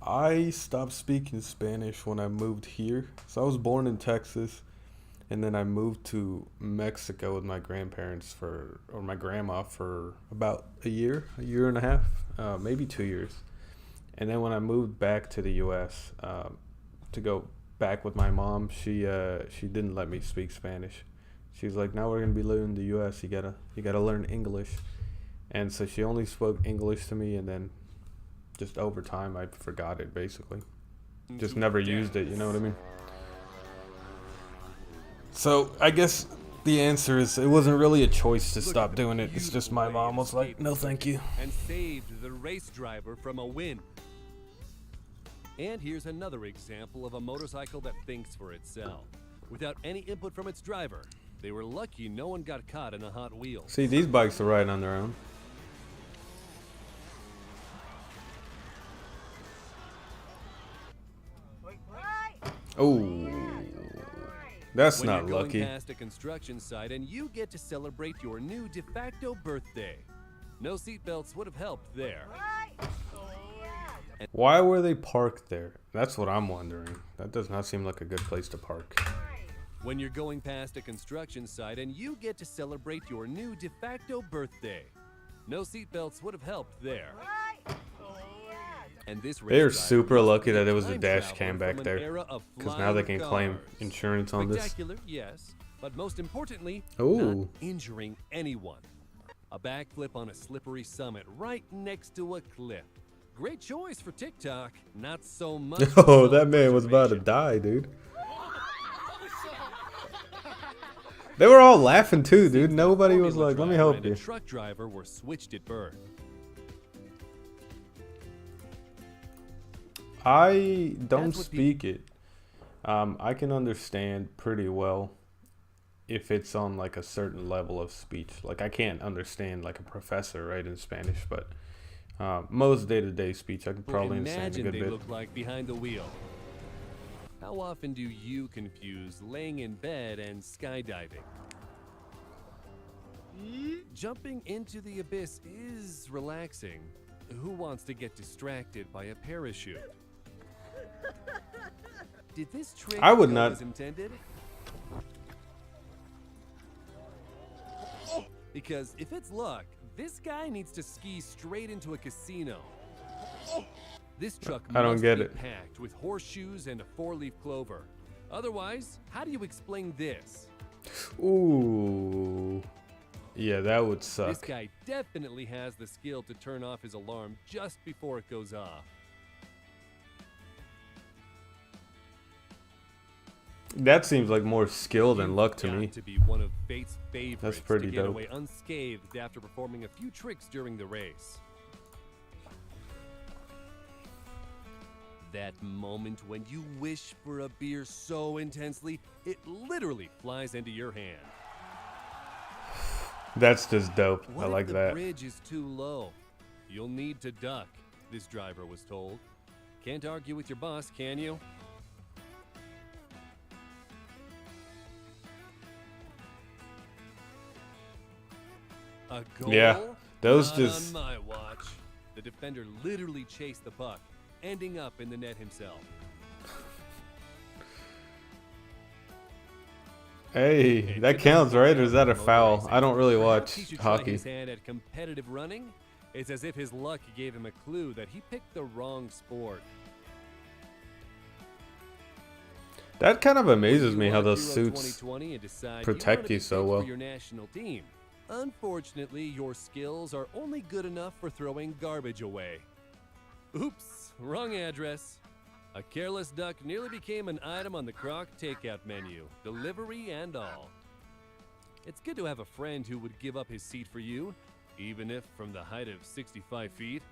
I stopped speaking Spanish when I moved here. So I was born in Texas, and then I moved to Mexico with my grandparents or my grandma for about a year and a half, maybe 2 years. And then when I moved back to the U.S. To go back with my mom, she didn't let me speak Spanish. She's like, now we're gonna be living in the U.S. You gotta learn English. And so she only spoke English to me, and then just over time I forgot it basically. Just never used it, you know what I mean? So I guess the answer is it wasn't really a choice to stop doing it. It's just my mom was like, no thank you. And saved the race driver from a win. And here's another example of a motorcycle that thinks for itself. Without any input from its driver, they were lucky no one got caught in a Hot Wheels. See, these bikes are riding on their own. Oh, that's when not you're lucky. Going past a construction site and you get to celebrate your new de facto birthday. No seatbelts would have helped there. Why were they parked there? That's what I'm wondering. That does not seem like a good place to park. When you're going past a construction site and you get to celebrate your new de facto birthday. No seatbelts would have helped there. And this They're super lucky that there was a dash cam back there, because now they can claim insurance on this. Spectacular, yes, but most importantly, Ooh. not injuring anyone. A backflip on a slippery summit right next to a cliff. Great choice for TikTok, not so much. Oh, that man was about to die, dude. They were all laughing too, dude. Nobody was like, let me help you. The truck driver were switched at birth. I don't speak it. I can understand pretty well if it's on like a certain level of speech. Like I can't understand like a professor, right, in Spanish, but most day-to-day speech I can probably understand a good they bit. Look like behind the wheel. How often do you confuse laying in bed and skydiving? Jumping into the abyss is relaxing. Who wants to get distracted by a parachute? Did this trick I would go not. as intended? Because if it's luck, this guy needs to ski straight into a casino. This truck I don't must get be it. packed with horseshoes and a 4-leaf clover. Otherwise, how do you explain this? Ooh. Yeah, that would This suck. guy definitely has the skill to turn off his alarm just before it goes off. That seems like more skill than You've luck to got me. to be one of Fate's favorites That's pretty to get dope. away unscathed after performing a few tricks during the race. That moment when you wish for a beer so intensely, it literally flies into your hand. That's just dope. What I if like the that. bridge is too low? You'll need to duck, this driver was told. Can't argue with your boss, can you? A goal? Yeah, those Not just- on my watch. The defender literally chased the puck, ending up in the net himself. Hey, that counts, right? Or is that a foul? I don't really Perhaps he watch should try hockey. his hand at competitive running. It's as if his luck gave him a clue that he picked the wrong sport. That kind of amazes me how are those Hero suits 2020 and decide protect wanna be you so picked well. for your national team. Unfortunately, your skills are only good enough for throwing garbage away. Oops, wrong address. A careless duck nearly became an item on the Croc takeout menu, delivery and all. It's good to have a friend who would give up his seat for you, even if from the height of 65 feet.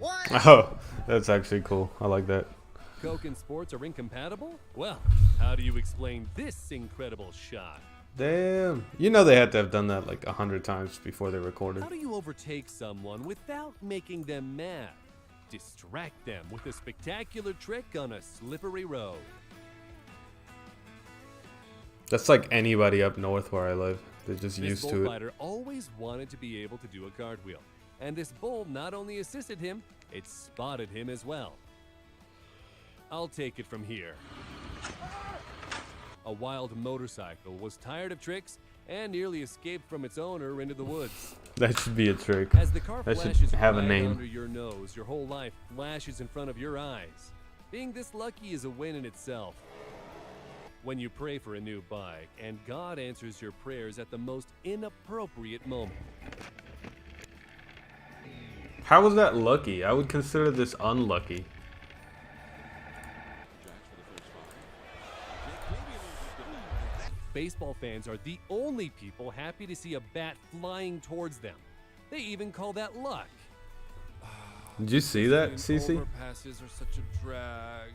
Oh, that's actually cool. I like that. Coke and sports are incompatible? Well, how do you explain this incredible shot? Damn. You know they had to have done that like 100 times before they recorded. How do you overtake someone without making them mad? Distract them with a spectacular trick on a slippery road. That's like anybody up north where I live. They're just This used to it. bullfighter always wanted to be able to do a cartwheel, and this bull not only assisted him, it spotted him as well. I'll take it from here. A wild motorcycle was tired of tricks and nearly escaped from its owner into the woods. That should be a trick. As the car That should flashes have a right name. under your nose, your whole life flashes in front of your eyes. Being this lucky is a win in itself. When you pray for a new bike, and God answers your prayers at the most inappropriate moment. How was that lucky? I would consider this unlucky. Baseball fans are the only people happy to see a bat flying towards them. They even call that luck. Did you see that, Cece? Overpasses are such a drag.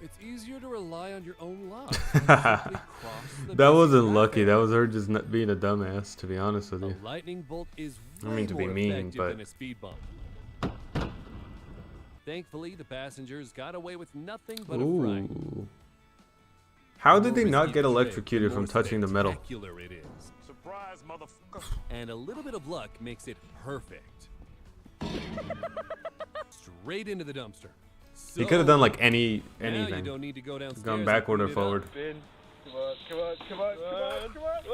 It's easier to rely on your own luck. Simply cross the That wasn't busy lucky. traffic. That was her just not being a dumbass, to be honest with A you. lightning bolt is I way mean to be more mean, effective but than a speed bump. Thankfully, the passengers got away with nothing but a fright. Ooh. How did they The more not risky get the trick, electrocuted the from more touching the metal? spectacular it is. Surprise, motherfucker. And a little bit of luck makes it perfect. Straight into the dumpster. He could have done like Now you anything. don't need to go downstairs Gone and backward or clean it up. forward. Come on, come on, come on, come on, come on, come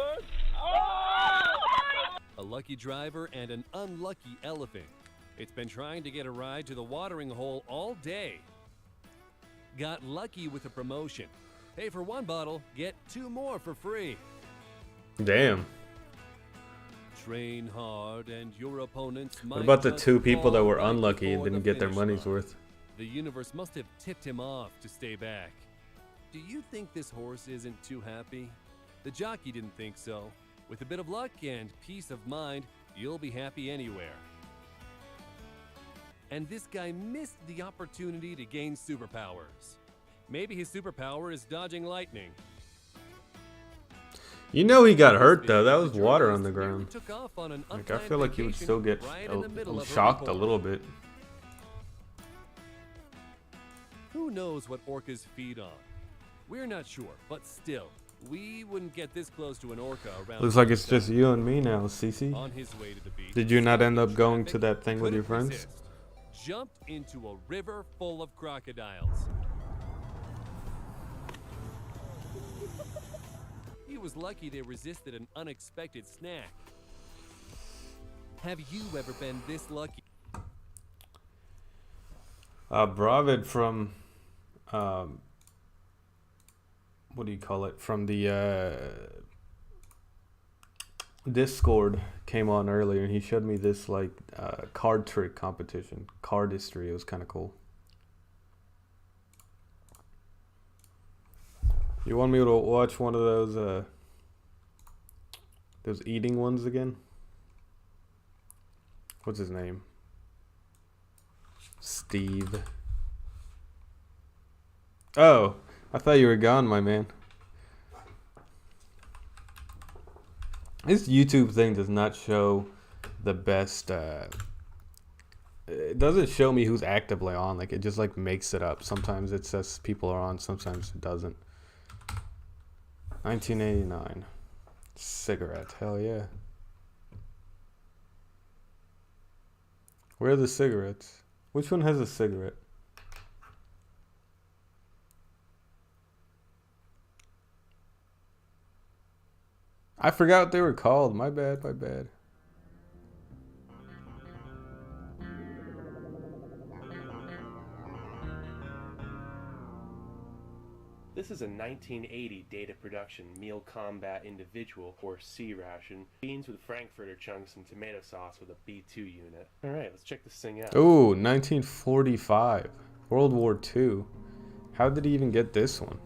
on. A lucky driver and an unlucky elephant. It's been trying to get a ride to the watering hole all day. Got lucky with a promotion. Pay for one bottle, get 2 more for free. Damn. Train hard and your opponents might What about the just 2 people that fall were right unlucky and before didn't the get their finish money's line. worth? The universe must have tipped him off to stay back. Do you think this horse isn't too happy? The jockey didn't think so. With a bit of luck and peace of mind, you'll be happy anywhere. And this guy missed the opportunity to gain superpowers. Maybe his superpower is dodging lightning. You know he got hurt though. That was water on the Nearly ground. took off on an Like I unplanned feel like he would vacation still get right in the middle of a shocked a report. little bit. Who knows what orcas feed on? We're not sure, but still, we wouldn't get this close to an orca around. Looks like it's sunset. just you and me now, Cece. On his way to the beach, Did you not end up going to traffic, that thing with your couldn't friends? resist. Jumped into a river full of crocodiles. He was lucky they resisted an unexpected snack. Have you ever been this lucky? Bravid from, what do you call it? From the Discord came on earlier, and he showed me this like card trick competition, Cardistry. It was kind of cool. You want me to watch one of those eating ones again? What's his name? Steve. Oh, I thought you were gone, my man. This YouTube thing does not show the best. It doesn't show me who's actively on. Like, it just like makes it up. Sometimes it says people are on, sometimes it doesn't. 1989. Cigarette. Hell yeah. Where are the cigarettes? Which one has a cigarette? I forgot what they were called. My bad, my bad. This is a 1980 data production meal combat individual or C ration. Beans with frankfurter chunks and tomato sauce with a B2 unit. Alright, let's check this thing out. Ooh, 1945. World War II. How did he even get this one?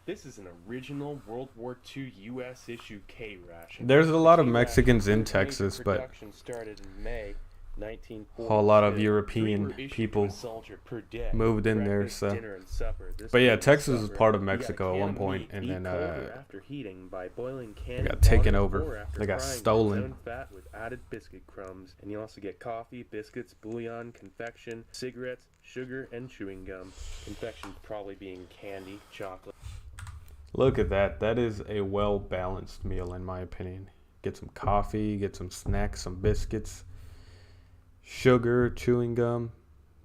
This is an original World War II U.S. issue K ration. There's a lot of Mexicans in Texas, but production started in May a whole lot of European people moved in there. So, but yeah, Texas was part of Mexico at one point, and then they got taken over. They got stolen. Fat with added biscuit crumbs, and you also get coffee, biscuits, bouillon, confection, cigarettes, sugar, and chewing gum. Confection probably being candy, chocolate. Look at that. That is a well-balanced meal, in my opinion. Get some coffee, get some snacks, some biscuits, sugar, chewing gum.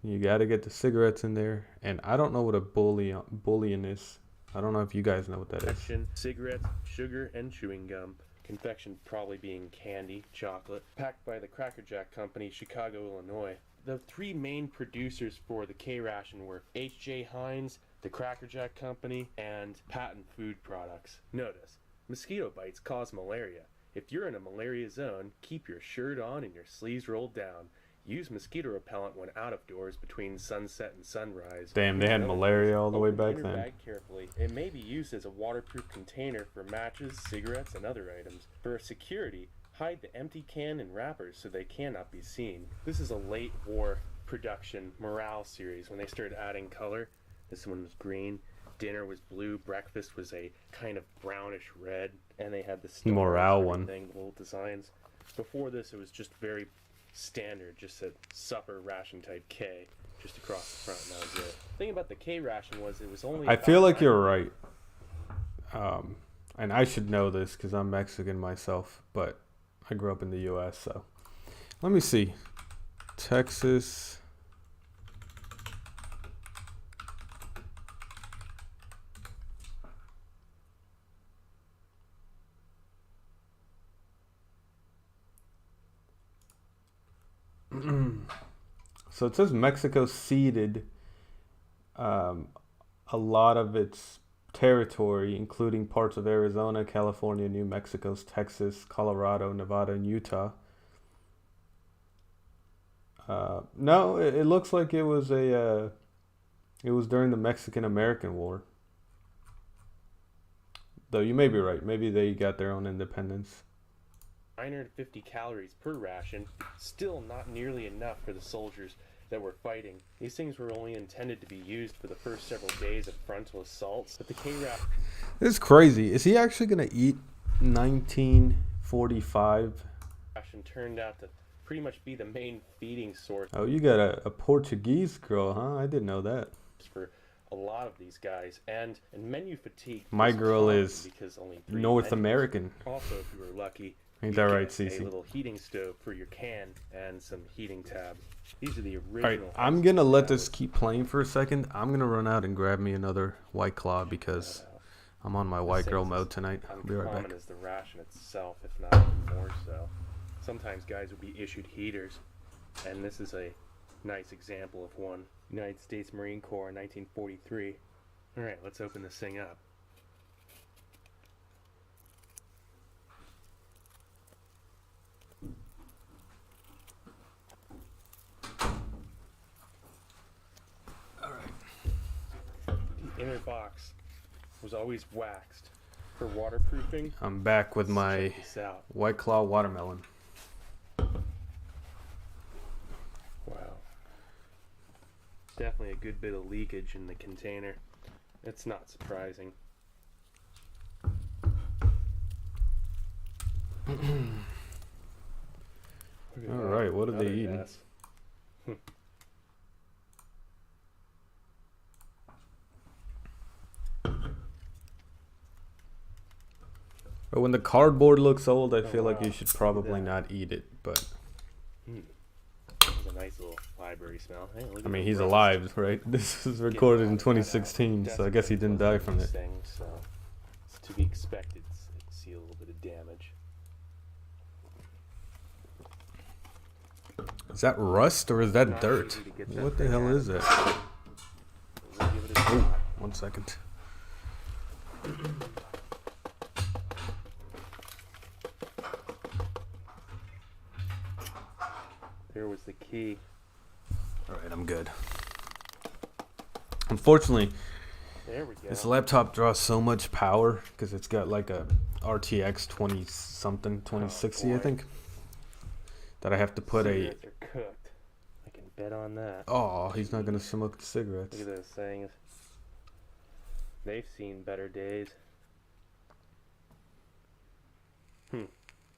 You got to get the cigarettes in there. And I don't know what a bouillon is. I don't know if you guys know what that is. Cigarettes, sugar, and chewing gum. Confection probably being candy, chocolate. Packed by the Cracker Jack Company, Chicago, Illinois. The three main producers for the K-Ration were H.J. Heinz, the Cracker Jack Company, and Patent Food Products. Notice, mosquito bites cause malaria. If you're in a malaria zone, keep your shirt on and your sleeves rolled down. Use mosquito repellent when out of doors between sunset and sunrise. Damn, they had malaria all the way back Open then. your bag carefully. It may be used as a waterproof container for matches, cigarettes, and other items. For security, hide the empty can in wrappers so they cannot be seen. This is a late war production morale series when they started adding color. This one was green, dinner was blue, breakfast was a kind of brownish red, and they had the morale one. Little designs. Before this, it was just very standard, just a supper ration type K, just across the front, and that was it. The thing about the K ration was it was only. I feel like you're right, and I should know this because I'm Mexican myself, but I grew up in the U.S. So let me see, Texas. So it says Mexico ceded a lot of its territory, including parts of Arizona, California, New Mexico, Texas, Colorado, Nevada, and Utah. No, it looks like it was it was during the Mexican-American War. Though you may be right. Maybe they got their own independence. 950 calories per ration, still not nearly enough for the soldiers that were fighting. These things were only intended to be used for the first several days of frontal assaults, but the K-Rap... This is crazy. Is he actually going to eat 1945? ration turned out to pretty much be the main feeding source. Oh, you got a Portuguese girl, huh? I didn't know that. For a lot of these guys, and menu fatigue. My girl is because only North American. Also, if you were lucky, ain't that right, Cece? A Cece? little heating stove for your can and some heating tabs. These are the original. All right, I'm gonna let this keep playing for a second. I'm gonna run out and grab me another White Claw because I'm on my white girl mode tonight. I'll be right back. As the ration itself, if not more so. sometimes guys would be issued heaters, and this is a nice example of one. United States Marine Corps, 1943. All right, let's open this thing up. The inner box was always waxed for waterproofing. I'm back with my White Claw watermelon. Wow. Definitely a good bit of leakage in the container. It's not surprising. Alright, what are they eating? But when the cardboard looks old, I feel like you should probably not eat it, but... It's a nice little library smell. Hey, I mean, he's alive, right? This was recorded in 2016, so I guess he didn't die from it. So it's to be expected to see a little bit of damage. Is that rust or is that dirt? What the hell is that? Oh, 1 second. There was the key. Alright, I'm good. Unfortunately, there we go. This laptop draws so much power because it's got like a RTX 2060, I think, that I have to put Cigarettes are cooked. I can bet on that. Oh, he's not gonna smoke the cigarettes. Look at those things. They've seen better days.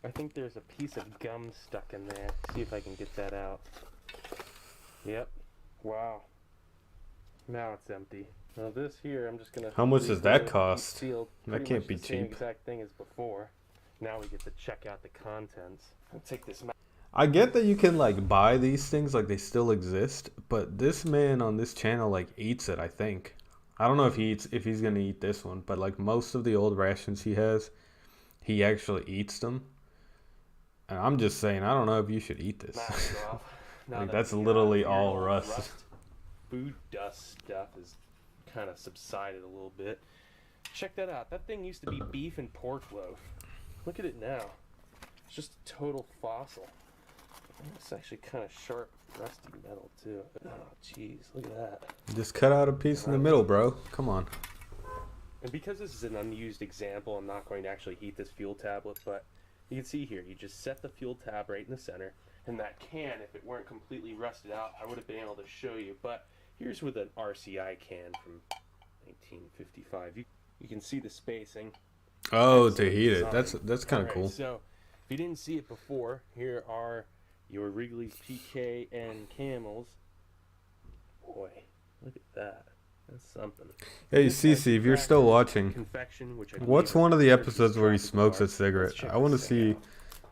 I think there's a piece of gum stuck in there. See if I can get that out. Yep. Wow. Now it's empty. Now this here, I'm just gonna. How much does that cost? Sealed. That can't be the same cheap. Exact thing as before. Now we get to check out the contents. I'll take this. I get that you can like buy these things, like they still exist, but this man on this channel like eats it, I think. I don't know if he's gonna eat this one, but like most of the old rations he has, he actually eats them. And I'm just saying, I don't know if you should eat this. Like that's literally all rust. Food dust stuff is kind of subsided a little bit. Check that out. That thing used to be beef and pork loaf. Look at it now. It's just a total fossil. It's actually kind of sharp, rusty metal too. Oh, jeez, look at that. Just cut out a piece in the middle, bro. Come on. And because this is an unused example, I'm not going to actually heat this fuel tablet, but you can see here, you just set the fuel tab right in the center, and that can, if it weren't completely rusted out, I would have been able to show you, but here's with an RCI can from 1955. You can see the spacing. Oh, to heat it. That's kind of cool. So, if you didn't see it before, here are your Wrigley's PK and Camels. Boy, look at that. That's something. Hey, Cece, if you're still watching, what's one of the episodes where he smokes a cigarette? I want to see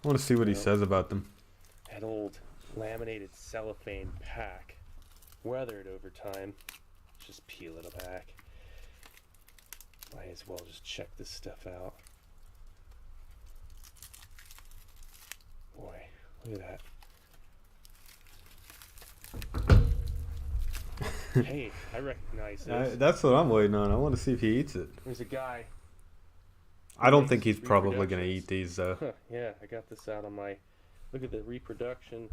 what he says about them. That old laminated cellophane pack, weathered over time. Just peel it back. Might as well just check this stuff out. Boy, look at that. Hey, I recognize this. That's what I'm waiting on. I want to see if he eats it. There's a guy. I don't think he's probably going to eat these, though. Yeah, I got this out on my... Look at the reproduction.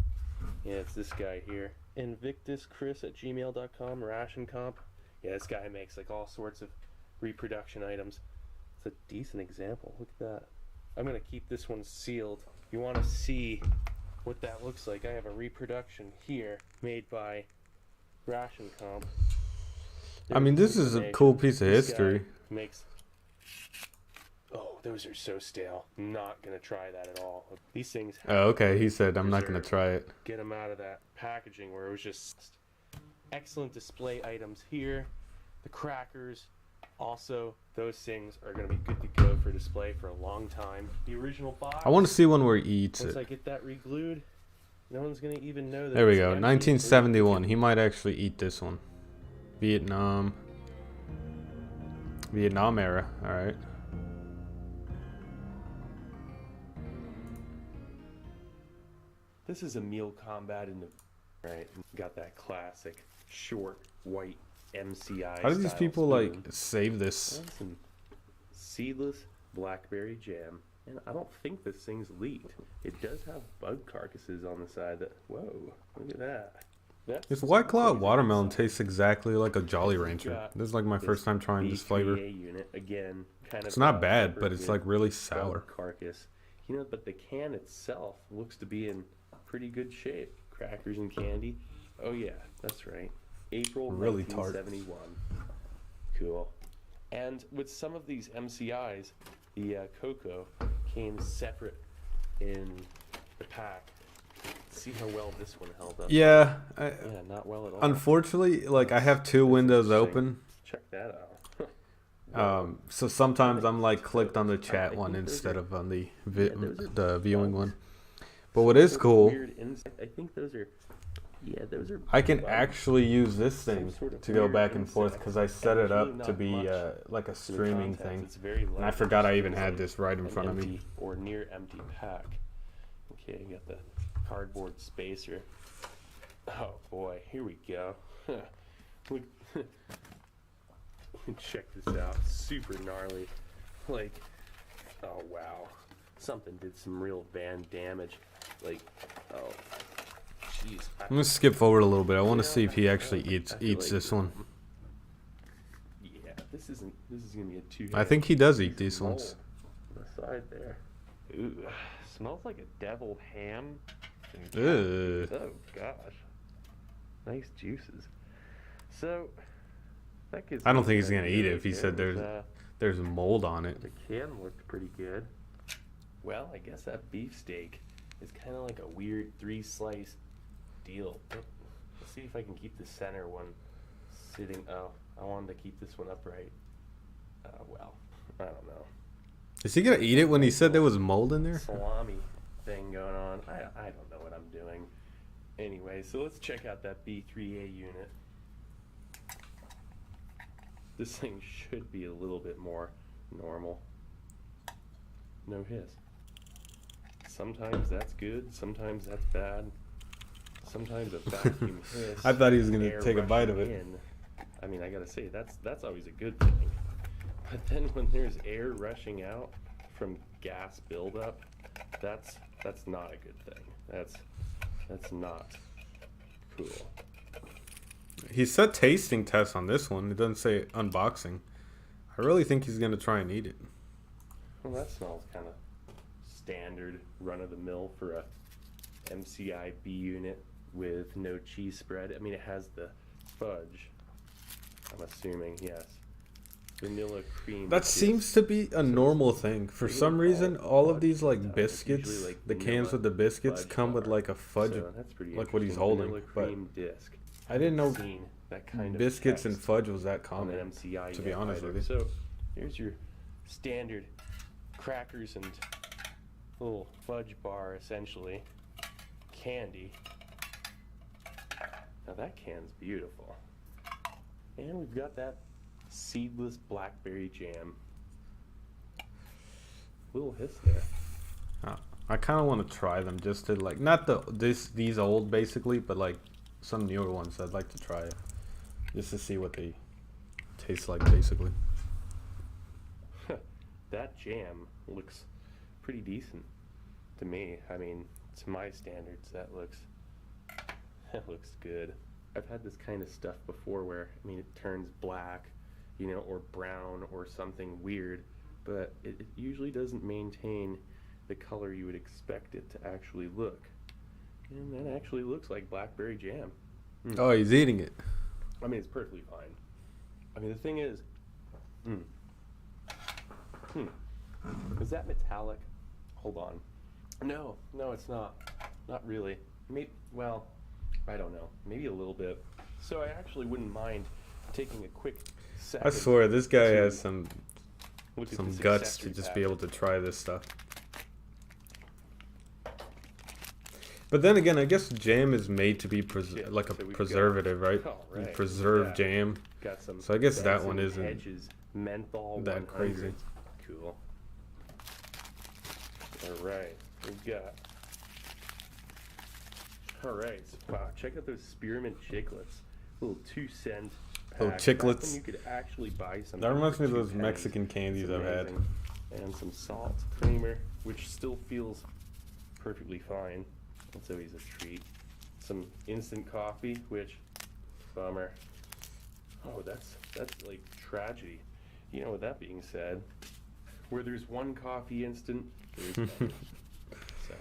Yeah, it's this guy here. InvictusChris@gmail.com, Ration Comp. Yeah, this guy makes like all sorts of reproduction items. It's a decent example. Look at that. I'm going to keep this one sealed. If you want to see what that looks like, I have a reproduction here made by Ration Comp. I mean, this is a cool piece of history. Makes... Oh, those are so stale. Not gonna try that at all. These things. Oh, okay. He said I'm not gonna try it. Get them out of that packaging where it was just excellent display items here. The crackers, also, those things are gonna be good to go for display for a long time. The original box. I want to see one where he eats once it. I get that re-glued, no one's gonna even know that. There we go. 1971. He might actually eat this one. Vietnam era. All right. This is a meal combat in the right. Got that classic short white MCI. How do these style people spoon. like save this? And some Seedless Blackberry Jam. And I don't think this thing's leaked. It does have bug carcasses on the side that, whoa, look at that. This White Claw watermelon tastes exactly like a Jolly Rancher. This is like my first time trying this flavor. Unit. Again, kind It's of not bad, but it's like really bug sour. Carcass. You know, but the can itself looks to be in pretty good shape. Crackers and candy. Oh yeah, that's right. April Really tart. 1971. Cool. And with some of these MCIs, the cocoa came separate in the pack. See how well this one held up. Yeah, yeah, not well at all. Unfortunately, like I have two windows open. Check that out. So sometimes I'm like clicked on the chat one instead of on the viewing one. But what is cool, I think those are, yeah, those are. I can actually use this thing to go back and forth because I set it up to be like a streaming thing. And I forgot I even had this right in front of me. Or near empty pack. Okay, I got the cardboard spacer. Oh boy, here we go. Check this out. Super gnarly. Like, oh wow. Something did some real Van damage. Like, oh, jeez. I'm gonna skip forward a little bit. I want to see if he actually eats like this one. Yeah, this is gonna be a two. I think he does eat these ones. On the side there. Ooh, smells like a deviled ham. Ugh. Oh gosh, nice juices. So that gives. I don't think he's gonna eat it if he said there's mold on it. The can looked pretty good. Well, I guess that beefsteak is kind of like a weird 3-slice deal. Let's see if I can keep the center one sitting. Oh, I wanted to keep this one upright. Well, I don't know. Is he gonna eat it when he said there was mold in there? Salami thing going on. I don't know what I'm doing. Anyway, so let's check out that B3A unit. This thing should be a little bit more normal. No hiss. Sometimes that's good, sometimes that's bad. Sometimes a vacuum hiss. I thought he was gonna air take a bite of rushing it. in. I mean, I gotta say, that's always a good thing. But then when there's air rushing out from gas buildup, that's not a good thing. That's not cool. He said tasting test on this one. It doesn't say unboxing. I really think he's gonna try and eat it. Well, that smells kind of standard, run-of-the-mill for a MCI B unit with no cheese spread. I mean, it has the fudge. I'm assuming, yes. Vanilla cream. That seems to be a normal thing. For some reason, all of these like biscuits, the cans with the biscuits come with like a fudge, like what he's holding. But disc. I didn't know that kind biscuits of and fudge was that on common. an MCI To be honest with you. So here's your standard crackers and little fudge bar, essentially. Candy. Now that can's beautiful. And we've got that Seedless Blackberry Jam. Little hiss there. I kind of want to try them just to like not these old basically, but like some newer ones. I'd like to try it just to see what they taste like basically. That jam looks pretty decent to me. I mean, to my standards, that looks good. I've had this kind of stuff before where, I mean, it turns black, you know, or brown or something weird, but it usually doesn't maintain the color you would expect it to actually look. And that actually looks like blackberry jam. Oh, he's eating it. I mean, it's perfectly fine. I mean, the thing is, is that metallic? Hold on. No, it's not. Not really. Maybe, well, I don't know. Maybe a little bit. So I actually wouldn't mind taking a quick second. I swear, this guy to has some look at this guts to accessory just pack. be able to try this stuff. But then again, I guess jam is made to be like a so we've preservative, got- right? oh, You right. preserve Yeah. jam. Got some So I guess that Benson one isn't Hedges menthol that 100s. crazy. Cool. All right, we've got Alright, so wow, check out those spearmint chiclets. Little 2-cent Little pack. chiclets. Back when you could actually buy some. That reminds me of for those 2 pennies. Mexican candies It's I've had. amazing. And some salt, creamer, which still feels perfectly fine. It's always a treat. Some instant coffee, which, bummer. Oh, that's like tragedy. You know, with that being said, where there's one coffee instant, there's many. So.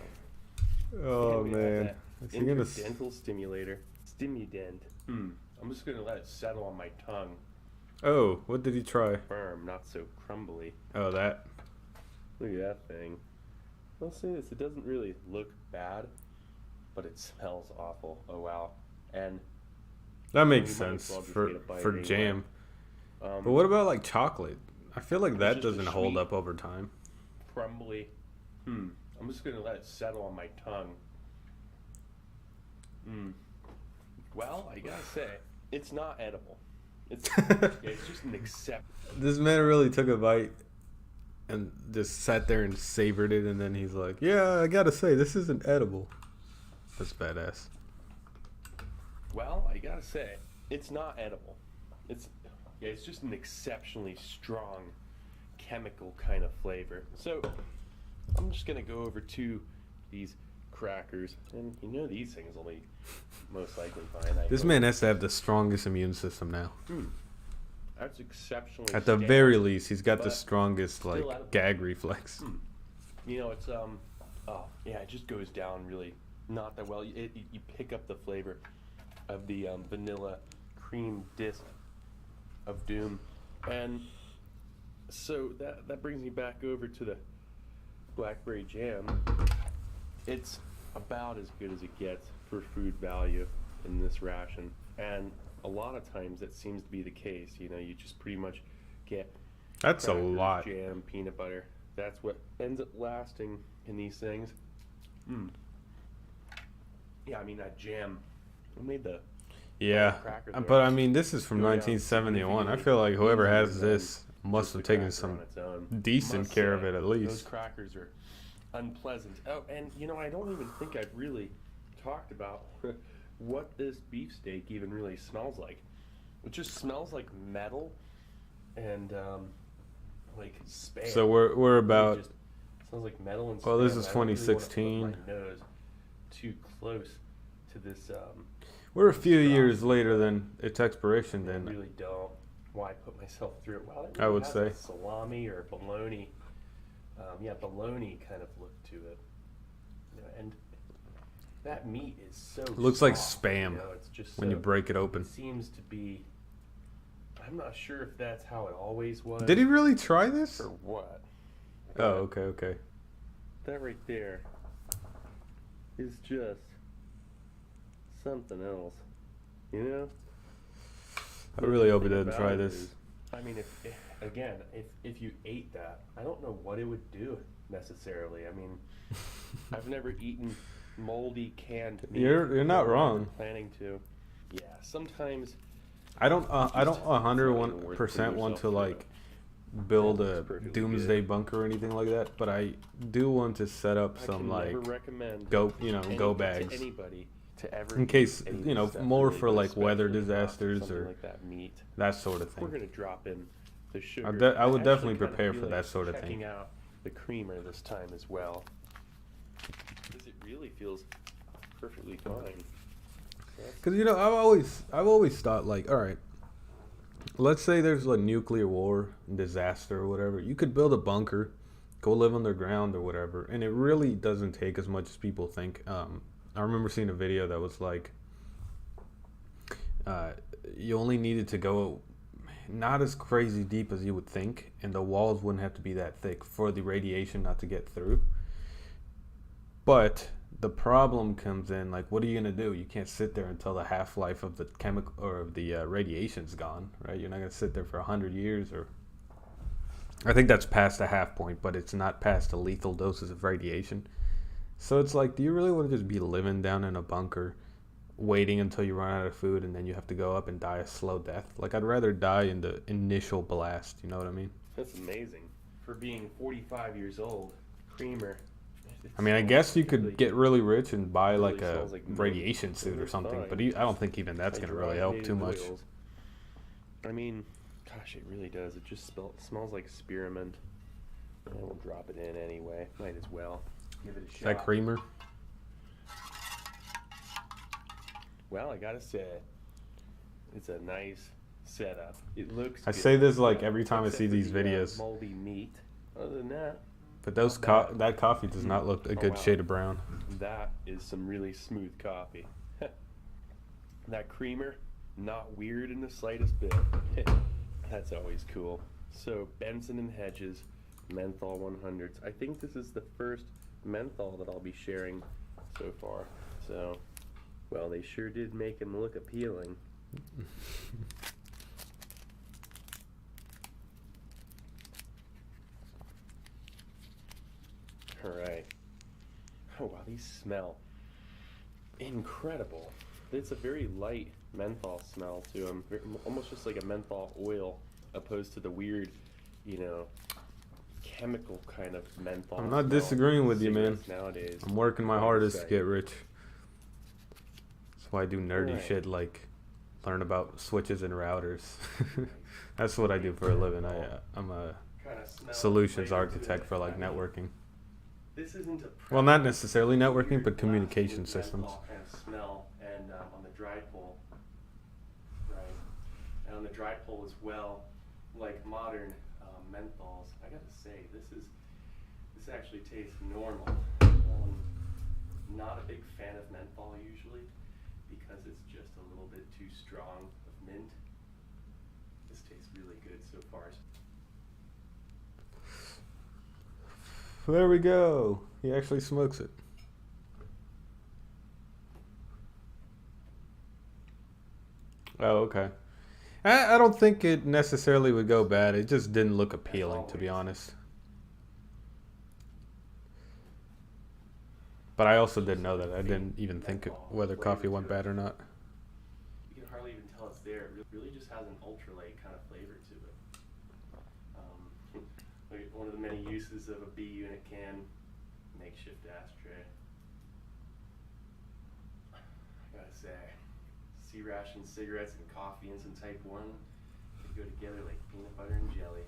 Oh we have man. that Is he gonna Dental stimulator. Stimudent. I'm just gonna let it settle on my tongue. Oh, what did he try? Firm, not so crumbly. Oh, that. Look at that thing. I'll say this, it doesn't really look bad, but it smells awful. Oh wow. And That makes you might as sense well just for get a bite anyway. jam. But what about like chocolate? I feel like that just a doesn't hold sweet- up over time. Crumbly. I'm just gonna let it settle on my tongue. Well, I gotta say, it's not edible. It's it's just an accept. This man really took a bite and just sat there and savored it, and then he's like, "Yeah, I gotta say, this isn't edible." That's badass. Well, I gotta say, it's not edible. It's just an exceptionally strong chemical kind of flavor. So I'm just gonna go over to these crackers, and you know these things will be most likely fine. I This hope. man has to have the strongest immune system now. That's exceptionally. At the stale, very least, he's got the but strongest still like edible. gag reflex. You know, it's oh yeah, it just goes down really not that well. You pick up the flavor of the vanilla cream disc of doom, and so that brings me back over to the blackberry jam. It's about as good as it gets for food value in this ration, and a lot of times that seems to be the case. You know, you just pretty much get That's a crackers, lot. jam, peanut butter. That's what ends up lasting in these things. Yeah, I mean that jam. Who made the Yeah, crackers but I are mean, this is from go down 1971. I significantly feel like whoever easier has than this must just have the taken cracker some on its own. decent Must care of say, it at Those least. crackers are unpleasant. Oh, and you know, I don't even think I've really talked about what this beefsteak even really smells like. It just smells like metal and like spam. So we're about. It just smells like metal and Well, this spam. is I don't really wanna put 2016. my nose too close to this. We're a few years later than its expiration. I Then really don't. Why put myself through it? Well, it I really would has say. a salami or bologna. Yeah, bologna kind of look to it. You know, and that meat is so. Looks like soft, spam you know, it's just when you break it open. It seems to be. I'm not sure if that's how it always was. Did he really try this? Or what? Oh, okay. That right there is just something else. You know? I really hope he The thing doesn't about try it this. is, I mean, if you ate that, I don't know what it would do necessarily. I mean, I've never eaten moldy canned meat. You're not wrong. Planning to. Yeah, sometimes. I don't It's just not even worth 101% putting want yourself to through like it. build It's a perfectly doomsday good. bunker or anything like that, but I do want to set up I some can like never recommend go anything go to bags anybody to ever in case eat any of this stuff, more really, for but like weather especially not disasters something or like that meat. that sort of We're thing. gonna drop in the sugar. I would actually definitely kinda prepare feel for like that sort of checking thing. out the creamer this time as well, because it really feels perfectly fine. Because I've always thought like, all right, let's say there's a nuclear war, disaster or whatever. You could build a bunker, go live underground or whatever, and it really doesn't take as much as people think. I remember seeing a video that was like, you only needed to go not as crazy deep as you would think, and the walls wouldn't have to be that thick for the radiation not to get through. But the problem comes in, like, what are you gonna do? You can't sit there until the half-life of the chemical or of the radiation's gone, right? You're not gonna sit there for 100 years, or I think that's past the half point, but it's not past the lethal doses of radiation. So it's like, do you really want to just be living down in a bunker, waiting until you run out of food, and then you have to go up and die a slow death? Like, I'd rather die in the initial blast. You know what I mean? That's amazing. For being 45 years old, creamer, I mean, I guess you could get really rich and buy Really like a smells like milk. radiation suit or something, Fine. but I don't think even that's gonna really help too much. Oils. I mean, gosh, it really does. It just smells like spearmint. And we'll drop it in anyway. Might as well. Give it a shot. Is that creamer? Well, I gotta say, it's a nice setup. It looks I good. say this like every time I Except see for these the, videos. moldy meat. Other than that, But those that coffee does not look a good wow. shade of brown. that is some really smooth coffee. That creamer, not weird in the slightest bit. That's always cool. So Benson and Hedges menthol 100s. I think this is the first menthol that I'll be sharing so far. So, well, they sure did make him look appealing. All right. Oh wow, these smell incredible. It's a very light menthol smell to them, almost just like a menthol oil, opposed to the weird, you know, chemical kind of menthol. I'm not smell disagreeing with you, man. cigarettes nowadays. I'm working my Like I hardest say. to get rich. That's why I do nerdy Right. shit like learn about switches and routers. That's what I do for a living. I'm a Kinda smell solutions flavor to architect it. for like networking. This isn't a Well, not necessarily networking, but communication systems. menthol kind of smell, and on the dry pole, right? And on the dry pole as well, like modern menthols. I gotta say, this actually tastes normal. Not a big fan of menthol usually because it's just a little bit too strong of mint. This tastes really good so far. There we go. He actually smokes it. Oh, okay. I don't think it necessarily would go bad. It just didn't look appealing, to be honest. But I also didn't know that. I didn't even think whether coffee went bad or not. You can hardly even tell it's there. It really just has an ultralight kind of flavor to it. Like one of the many uses of a B unit can, makeshift ashtray. I gotta say, sea ration cigarettes and coffee and some type 1, they go together like peanut butter and jelly.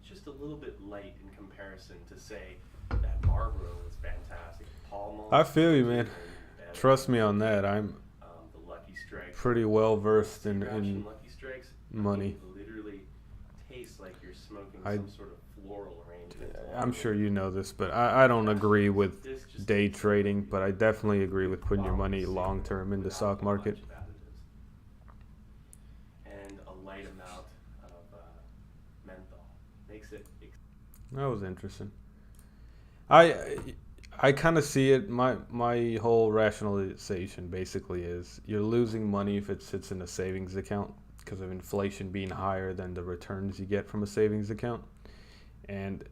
It's just a little bit light in comparison to, say, that Marlboro was fantastic. Pall Mall. I feel you, man. Trust me on that. I'm the Lucky Strike. pretty well versed in Lucky Strikes, money. literally tastes like you're smoking I- some sort of floral arrangement. I'm sure you know this, but I don't agree with day trading, but I definitely agree with putting your money long term in the stock market. And a light amount of menthol makes it. That was interesting. I kind of see it. My whole rationalization basically is you're losing money if it sits in a savings account because of inflation being higher than the returns you get from a savings account. And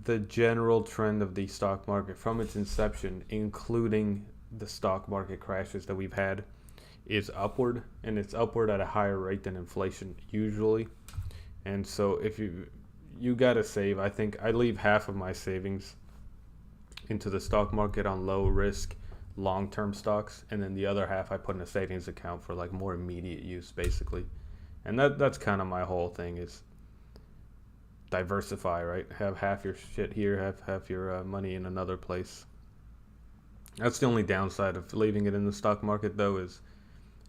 the general trend of the stock market from its inception, including the stock market crashes that we've had, is upward, and it's upward at a higher rate than inflation usually. And so if you got to save, I think I leave half of my savings into the stock market on low risk long-term stocks, and then the other half I put in a savings account for like more immediate use basically. And that's kind of my whole thing is diversify, right? Have half your shit here, have half your money in another place. That's the only downside of leaving it in the stock market though, is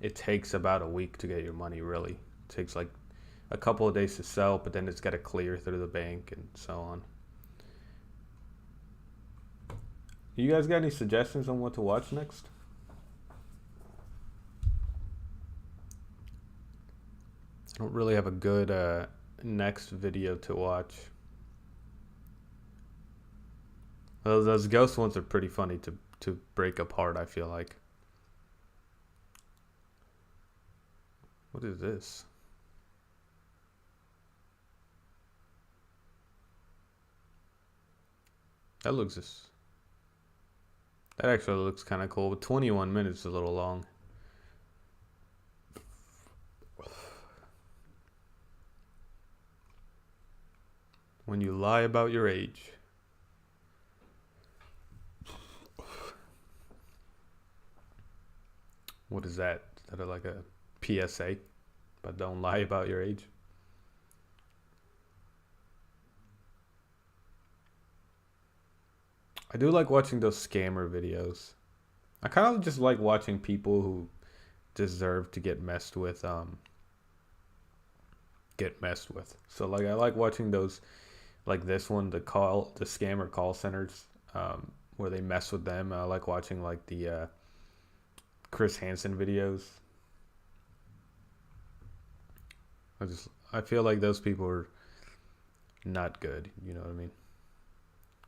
it takes about a week to get your money really. It takes like a couple of days to sell, but then it's got to clear through the bank and so on. You guys got any suggestions on what to watch next? I don't really have a good next video to watch. Well, those ghost ones are pretty funny to break apart, I feel like. What is this? That actually looks kind of cool, but 21 minutes is a little long. When you lie about your age. What is that? Is that like a PSA? But don't lie about your age. I do like watching those scammer videos. I kind of just like watching people who deserve to get messed with. So like I like watching those, like this one, the scammer call centers, where they mess with them. I like watching like the Chris Hansen videos. I feel like those people are not good. You know what I mean?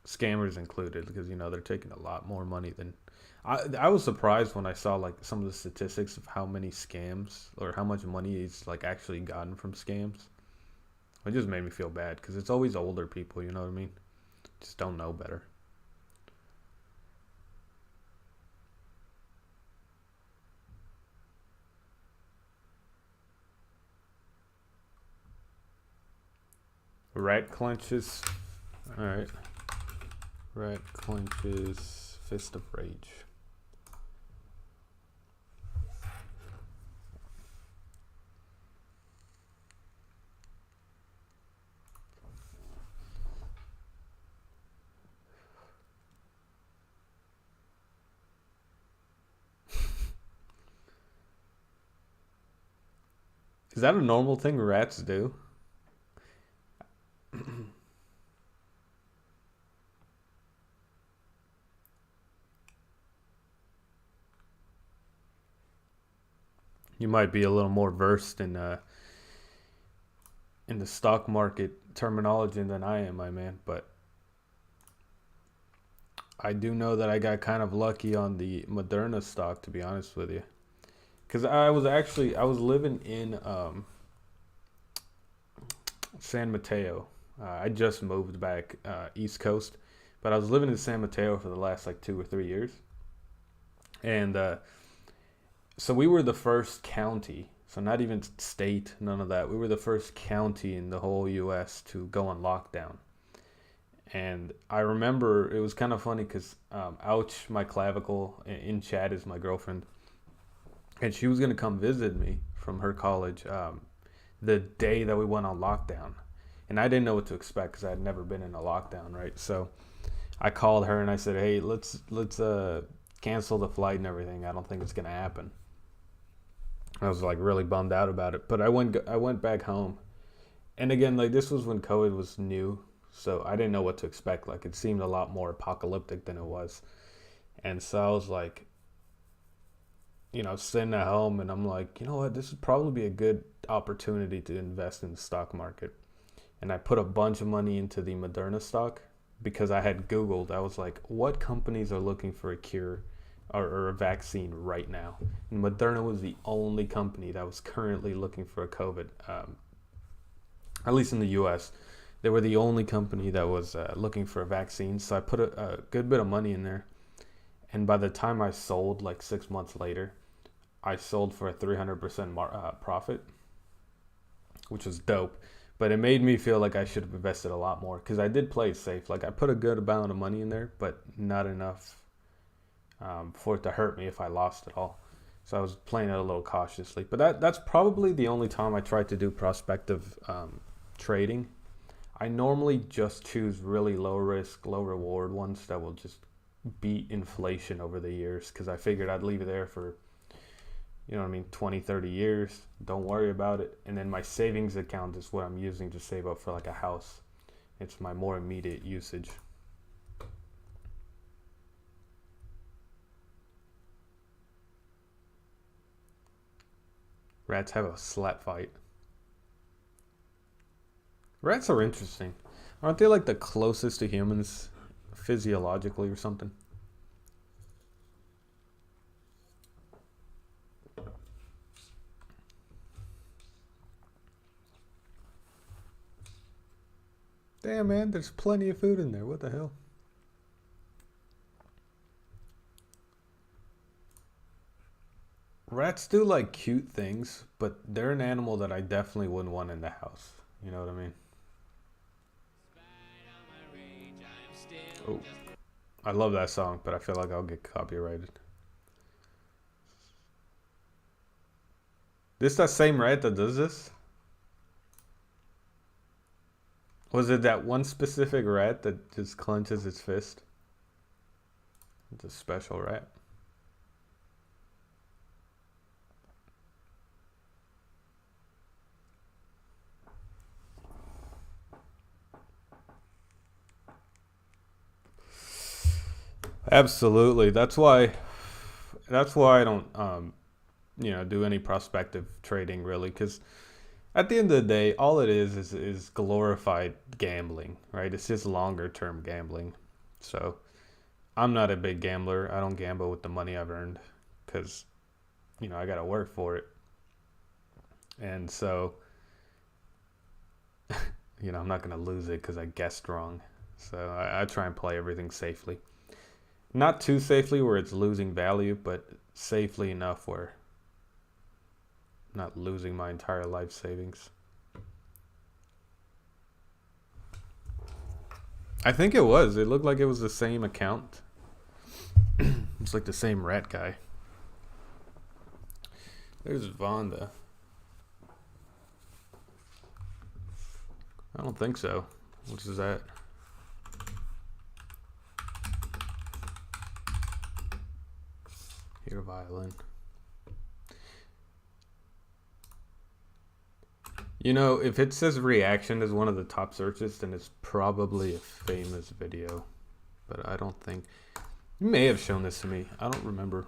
Scammers included, because you know they're taking a lot more money than. I was surprised when I saw like some of the statistics of how many scams or how much money he's like actually gotten from scams. It just made me feel bad because it's always older people, you know what I mean? Just don't know better. Rat clenches. Alright. Rat clenches Fist of Rage. Is that a normal thing rats do? You might be a little more versed in the stock market terminology than I am, my man, but I do know that I got kind of lucky on the Moderna stock, to be honest with you. Because I was living in San Mateo. I just moved back East Coast, but I was living in San Mateo for the last like 2 or 3 years. And so we were the first county, so not even state, none of that. We were the first county in the whole U.S. to go on lockdown. And I remember it was kind of funny because Ouch, my clavicle, in chat is my girlfriend. And she was going to come visit me from her college the day that we went on lockdown. And I didn't know what to expect because I had never been in a lockdown, right? So I called her and I said, hey, let's cancel the flight and everything. I don't think it's going to happen. I was like really bummed out about it. But I went back home. And again, like this was when COVID was new. So I didn't know what to expect. Like it seemed a lot more apocalyptic than it was. And so I was like, you know, sitting at home and I'm like, you know what, this would probably be a good opportunity to invest in the stock market. And I put a bunch of money into the Moderna stock because I had Googled, I was like, what companies are looking for a cure or a vaccine right now? And Moderna was the only company that was currently looking for a COVID, at least in the US. They were the only company that was looking for a vaccine. So I put a good bit of money in there. And by the time I sold, like 6 months later, I sold for a 300% profit, which was dope. But it made me feel like I should have invested a lot more because I did play it safe. Like I put a good amount of money in there, but not enough for it to hurt me if I lost it all. So I was playing it a little cautiously. But that's probably the only time I tried to do prospective trading. I normally just choose really low risk, low reward ones that will just beat inflation over the years because I figured I'd leave it there for, you know what I mean, 20, 30 years. Don't worry about it. And then my savings account is what I'm using to save up for like a house. It's my more immediate usage. Rats have a slap fight. Rats are interesting. Aren't they like the closest to humans physiologically or something? Damn, man, there's plenty of food in there. What the hell? Rats do like cute things, but they're an animal that I definitely wouldn't want in the house. You know what I mean? Oh, I love that song, but I feel like I'll get copyrighted. This that same rat that does this? Was it that one specific rat that just clenches its fist? It's a special rat. Absolutely. That's why I don't you know, do any prospective trading really, because at the end of the day, all it is glorified gambling, right? It's just longer term gambling. So I'm not a big gambler. I don't gamble with the money I've earned because, you know, I got to work for it. And so, you know, I'm not going to lose it because I guessed wrong. So I try and play everything safely. Not too safely where it's losing value, but safely enough where I'm not losing my entire life savings. I think it was. It looked like it was the same account. It's like the same rat guy. There's Vonda. I don't think so. What is that? Hear a violin. You know, if it says reaction as one of the top searches, then it's probably a famous video. But I don't think... You may have shown this to me. I don't remember.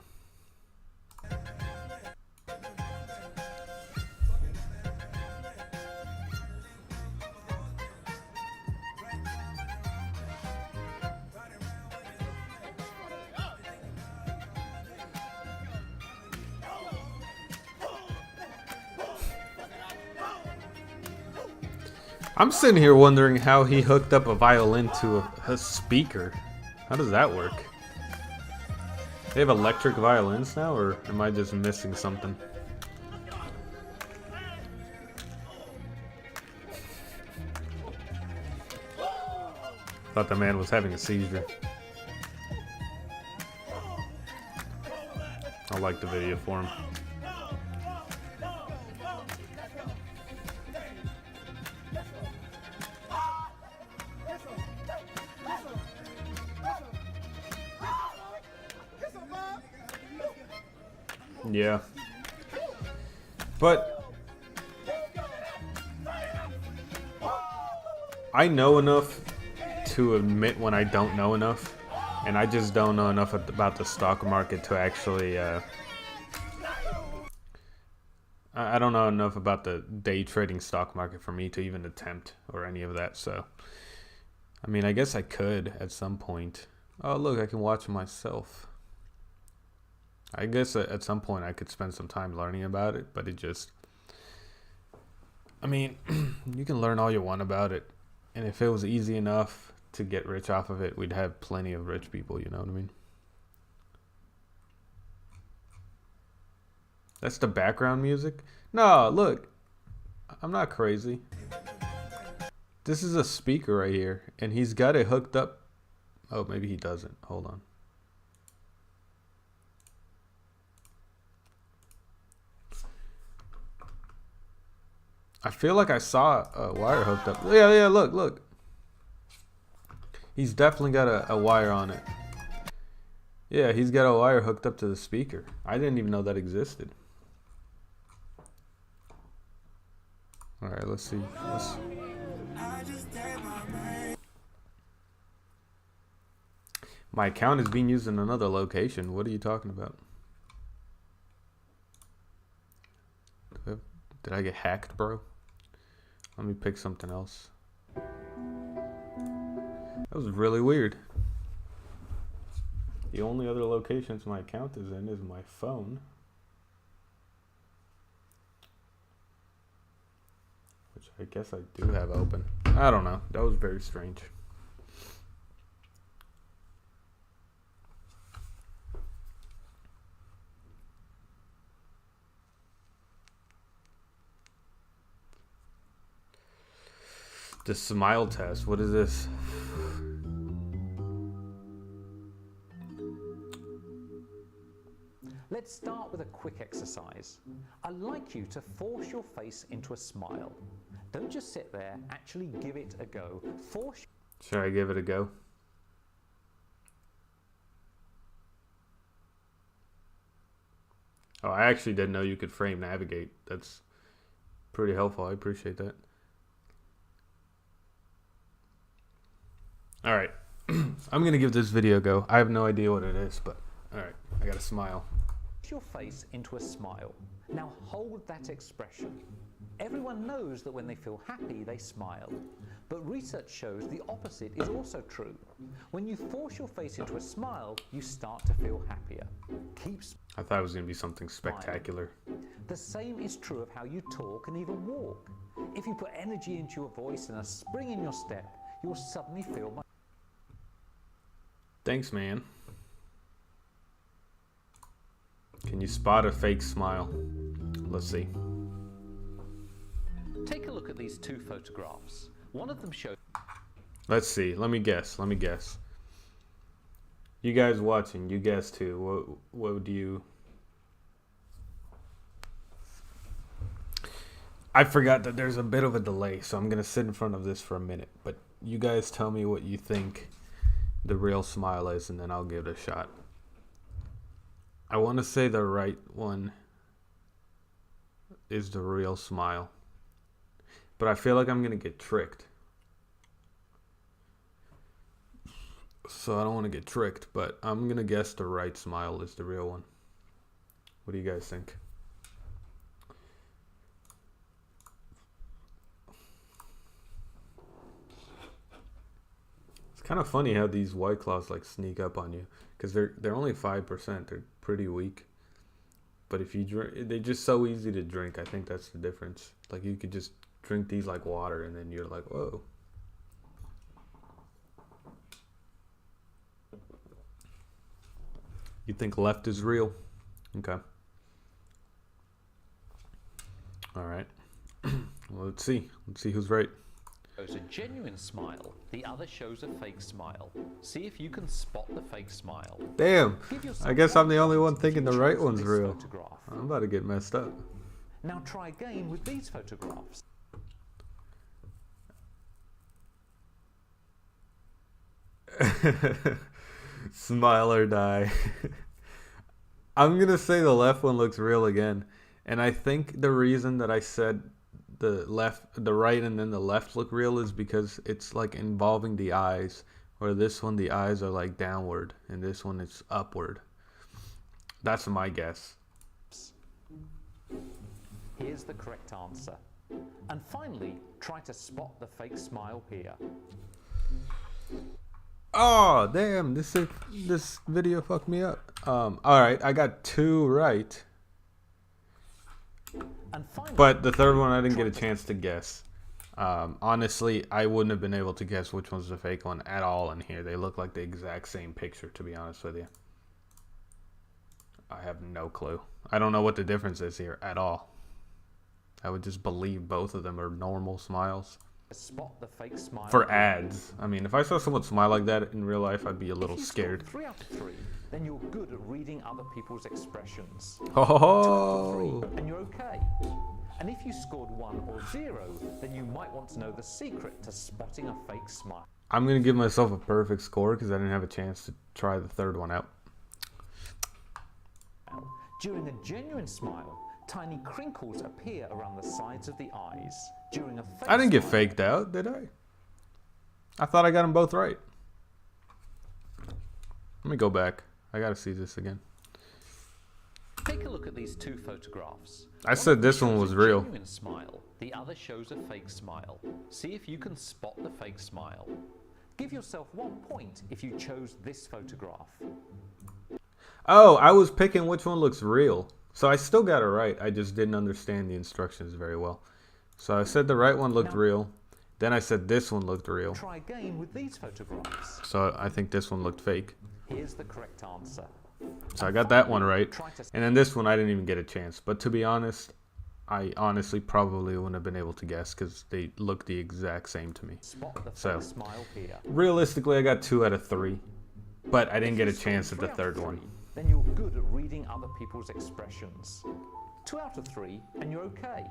I'm sitting here wondering how he hooked up a violin to a speaker. How does that work? They have electric violins now, or am I just missing something? Thought the man was having a seizure. I like the video for him. Yeah. But I know enough to admit when I don't know enough, and I just don't know enough about the stock market to actually I don't know enough about the day trading stock market for me to even attempt or any of that. So I mean, I guess I could at some point. Oh look, I can watch myself. I guess at some point I could spend some time learning about it, but it just... I mean, you can learn all you want about it, and if it was easy enough to get rich off of it, we'd have plenty of rich people, you know what I mean? That's the background music? No, look, I'm not crazy. This is a speaker right here, and he's got it hooked up. Oh, maybe he doesn't. Hold on. I feel like I saw a wire hooked up. Yeah, look. He's definitely got a wire on it. Yeah, he's got a wire hooked up to the speaker. I didn't even know that existed. Alright, let's see. My account is being used in another location. What are you talking about? Did I get hacked, bro? Let me pick something else. That was really weird. The only other locations my account is in is my phone. Which I guess I do have open. I don't know. That was very strange. The smile test. What is this? Let's start with a quick exercise. I'd like you to force your face into a smile. Don't just sit there, actually give it a go. Should I give it a go? Oh, I actually didn't know you could frame navigate. That's pretty helpful. I appreciate that. Alright. I'm going to give this video a go. I have no idea what it is, but alright. I got to smile. Push your face into a smile. Now hold that expression. Everyone knows that when they feel happy, they smile. But research shows the opposite is also true. When you force your face into a smile, you start to feel happier. I thought it was going to be something spectacular. The same is true of how you talk and even walk. If you put energy into your voice and a spring in your step, you'll suddenly feel much. Thanks, man. Can you spot a fake smile? Let's see. Take a look at these two photographs. One of them shows... Let's see. Let me guess. Let me guess. You guys watching, you guess too. What do you... I forgot that there's a bit of a delay, so I'm going to sit in front of this for a minute. But you guys tell me what you think the real smile is, and then I'll give it a shot. I want to say the right one is the real smile. But I feel like I'm going to get tricked. So I don't want to get tricked, but I'm going to guess the right smile is the real one. What do you guys think? It's kind of funny how these White Claws like sneak up on you, because they're only 5%. They're pretty weak. But if you drink, they're just so easy to drink. I think that's the difference. Like you could just drink these like water, and then you're like, whoa. You think left is real? Okay. All right. Well, let's see. Let's see who's right. Shows a genuine smile. The other shows a fake smile. See if you can spot the fake smile. Damn. I guess I'm the only one thinking the right one's real. I'm about to get messed up. Now try again with these photographs. Smile or die. I'm gonna say the left one looks real again, and I think the reason that I said the right and then the left look real is because it's like involving the eyes, where this one the eyes are like downward and this one is upward. That's my guess. Here's the correct answer. And finally, try to spot the fake smile here. Oh, damn, this video fucked me up. Alright, I got 2 right. But the third one I didn't get a chance to guess. Honestly, I wouldn't have been able to guess which one's the fake one at all in here. They look like the exact same picture, to be honest with you. I have no clue. I don't know what the difference is here at all. I would just believe both of them are normal smiles. Spot the fake smile for ads. I mean, if I saw someone smile like that in real life, I'd be a little scared. 3 out of 3, then you're good at reading other people's expressions. Oh! 2 out of 3, and you're okay. And if you scored 1 or 0, then you might want to know the secret to spotting a fake smile. I'm going to give myself a perfect score because I didn't have a chance to try the third one out. During a genuine smile, tiny crinkles appear around the sides of the eyes. During a fake I didn't get faked out, did I? I thought I got them both right. Let me go back. I got to see this again. Take a look at these 2 photographs. I said this one was real. Genuine smile. The other shows a fake smile. See if you can spot the fake smile. Give yourself 1 point if you chose this photograph. Oh, I was picking which one looks real. So I still got it right. I just didn't understand the instructions very well. So I said the right one looked real. Then I said this one looked real. Try again with these photographs. So I think this one looked fake. Here's the correct answer. So I got that one right. And then this one I didn't even get a chance. But to be honest, I honestly probably wouldn't have been able to guess because they look the exact same to me. So realistically, I got 2 out of 3. But I didn't get a chance at the third one. Then you're good at reading reading other people's expressions. 2 out of 3 and you're okay.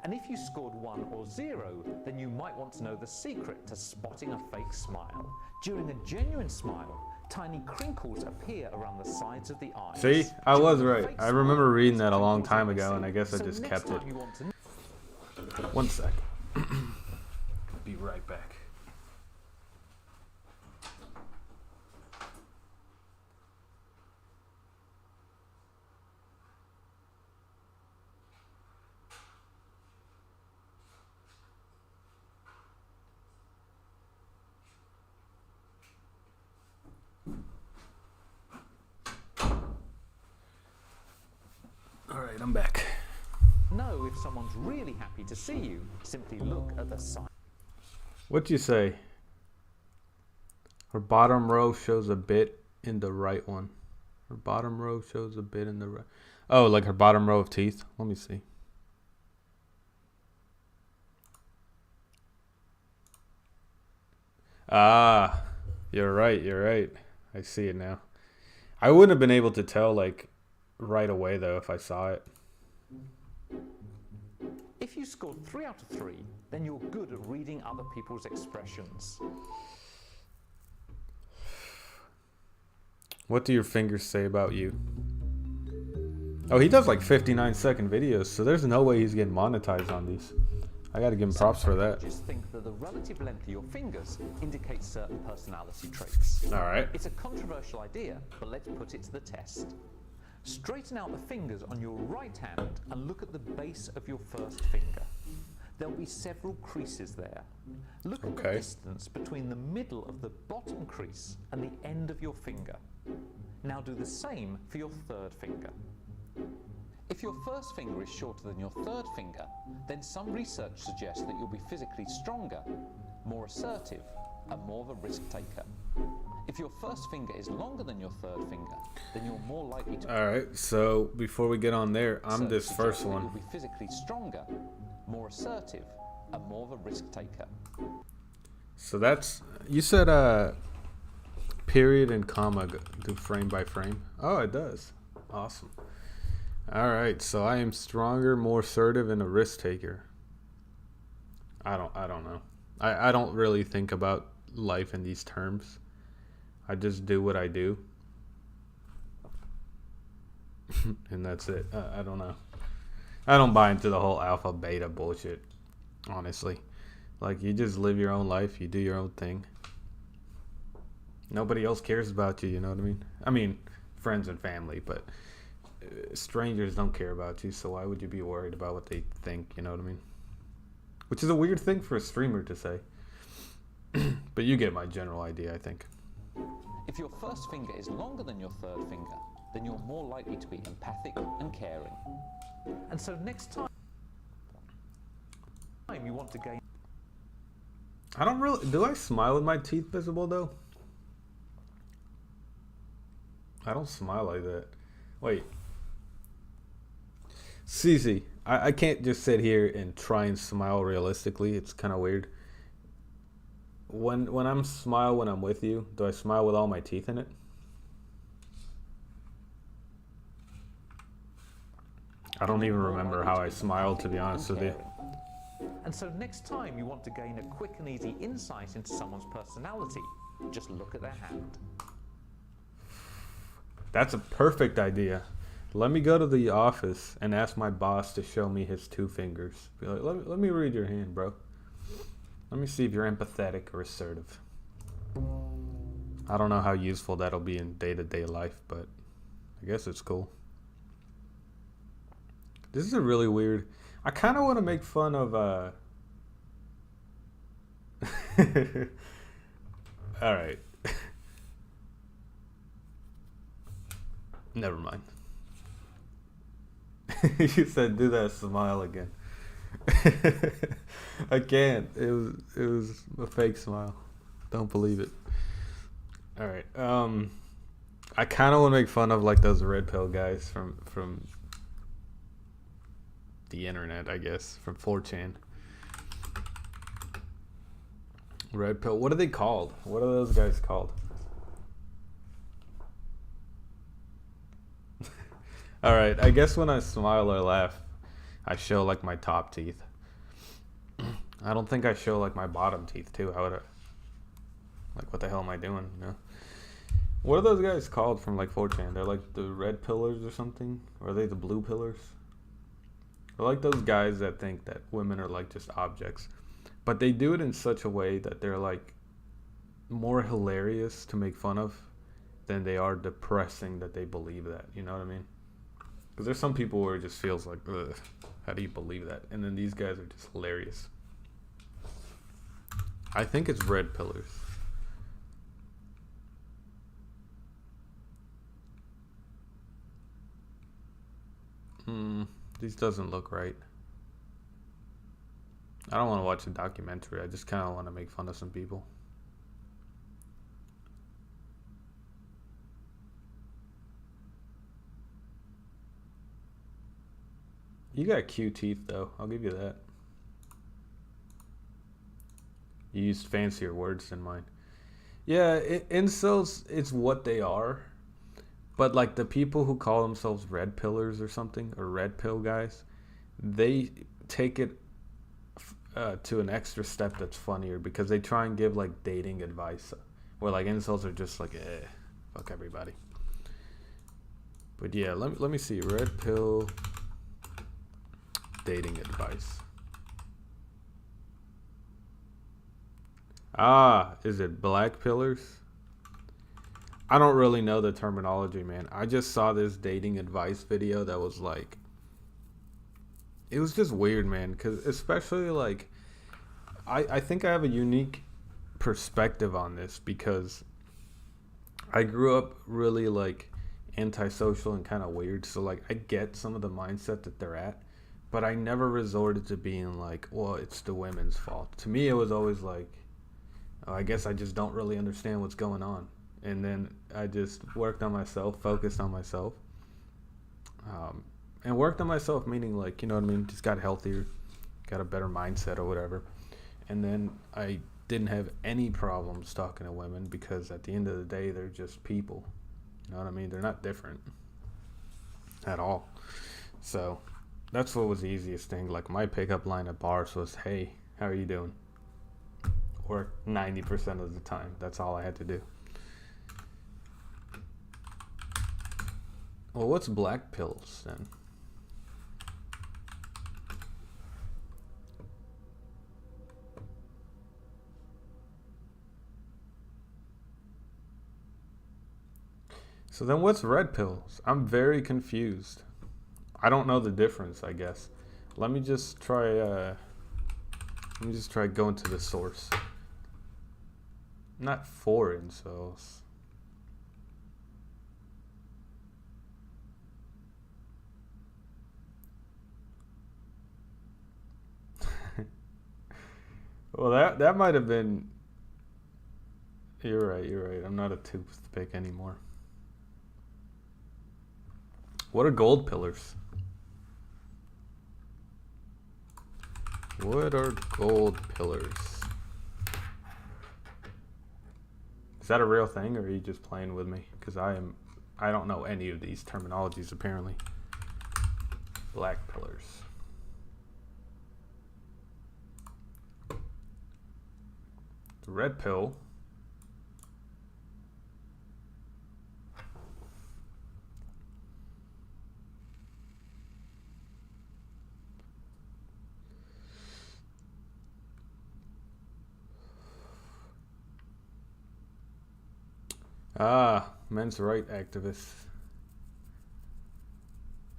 And if you scored 1 or 0, then you might want to know the secret to spotting a fake smile. During a genuine smile, tiny crinkles appear around the sides of the eyes. See, I was right. Fake I remember smile, reading that a long crinkles time are ago, and I missing. guess I So just next kept it. time you want to 1 sec. Be right back. Alright, I'm back. know if someone's really happy to see you. Simply look at the sign. What'd you say? Her bottom row shows a bit in the right one. Her bottom row shows a bit in the right. Oh, like her bottom row of teeth? Let me see. Ah, you're right, you're right. I see it now. I wouldn't have been able to tell, like, right away, though, if I saw it. If you scored 3 out of 3, then you're good at reading other people's expressions. What do your fingers say about you? Oh, he does like 59-second videos, so there's no way he's getting monetized on these. I gotta give him props for that. Just think that the relative length of your fingers indicates certain personality traits. Alright. It's a controversial idea, but let's put it to the test. Straighten out the fingers on your right hand and look at the base of your first finger. There'll be several creases there. Look at the distance between the middle of the bottom crease and the end of your finger. Now do the same for your third finger. If your first finger is shorter than your third finger, then some research suggests that you'll be physically stronger, more assertive, and more of a risk taker. If your first finger is longer than your third finger, then you're more likely to... Alright, so before we get on there, I'm this first one. You'll be physically stronger, more assertive, and more of a risk taker. So that's... You said period and comma do frame by frame. Oh, it does. Awesome. Alright, so I am stronger, more assertive, and a risk taker. I don't know. I don't really think about life in these terms. I just do what I do. And that's it. I don't know. I don't buy into the whole alpha beta bullshit, honestly. Like, you just live your own life, you do your own thing. Nobody else cares about you, you know what I mean? I mean, friends and family, but strangers don't care about you, so why would you be worried about what they think, you know what I mean? Which is a weird thing for a streamer to say. But you get my general idea, I think. If your first finger is longer than your third finger, then you're more likely to be empathic and caring. And so next time you want to gain... I don't really... Do I smile with my teeth visible, though? I don't smile like that. Wait. Cece, I can't just sit here and try and smile realistically. It's kind of weird. When I'm smile when I'm with you, do I smile with all my teeth in it? I don't even remember how I smiled, to be honest with you. And so next time you want to gain a quick and easy insight into someone's personality, just look at their hand. That's a perfect idea. Let me go to the office and ask my boss to show me his 2 fingers. Be like, let me read your hand, bro. Let me see if you're empathetic or assertive. I don't know how useful that'll be in day-to-day life, but I guess it's cool. This is a really weird... I kind of want to make fun of... Alright. Never mind. You said do that smile again. I can't. It was a fake smile. Don't believe it. All right. I kind of want to make fun of like those red pill guys from the internet, I guess, from 4chan. Red pill. What are they called? What are those guys called? Alright, I guess when I smile or laugh, I show like my top teeth. I don't think I show like my bottom teeth too. How would I? Like, what the hell am I doing? You know? What are those guys called from like 4chan? They're like the red pillars or something? Or are they the blue pillars? I like those guys that think that women are like just objects. But they do it in such a way that they're like more hilarious to make fun of than they are depressing that they believe that. You know what I mean? Because there's some people where it just feels like, ugh, how do you believe that? And then these guys are just hilarious. I think it's red pillars. This doesn't look right. I don't want to watch a documentary. I just kind of want to make fun of some people. You got cute teeth, though. I'll give you that. You used fancier words than mine. Yeah, incels, it's what they are. But like the people who call themselves red pillars or something, or red pill guys, they take it to an extra step that's funnier because they try and give like dating advice, where like incels are just like, fuck everybody. But yeah, let me see, red pill dating advice. Is it black pillars? I don't really know the terminology, man. I just saw this dating advice video that was like, it was just weird, man. Because especially like, I think I have a unique perspective on this because I grew up really like antisocial and kind of weird. So like, I get some of the mindset that they're at, but I never resorted to being like, well, it's the women's fault. To me, it was always like, oh, I guess I just don't really understand what's going on. And then I just worked on myself, focused on myself. And worked on myself, meaning like, you know what I mean? Just got healthier, got a better mindset or whatever. And then I didn't have any problems talking to women because at the end of the day, they're just people. You know what I mean? They're not different at all. So that's what was the easiest thing. Like my pickup line at bars was, hey, how are you doing? Or 90% of the time. That's all I had to do. Well, what's black pills then? So then what's red pills? I'm very confused. I don't know the difference, I guess. Let me just try going to the source. Not for incels. Well, that might have been. You're right. I'm not a toothpick anymore. What are gold pillars? What are gold pillars? Is that a real thing, or are you just playing with me? Because I don't know any of these terminologies apparently. Black pillars. The red pill. Men's rights activists.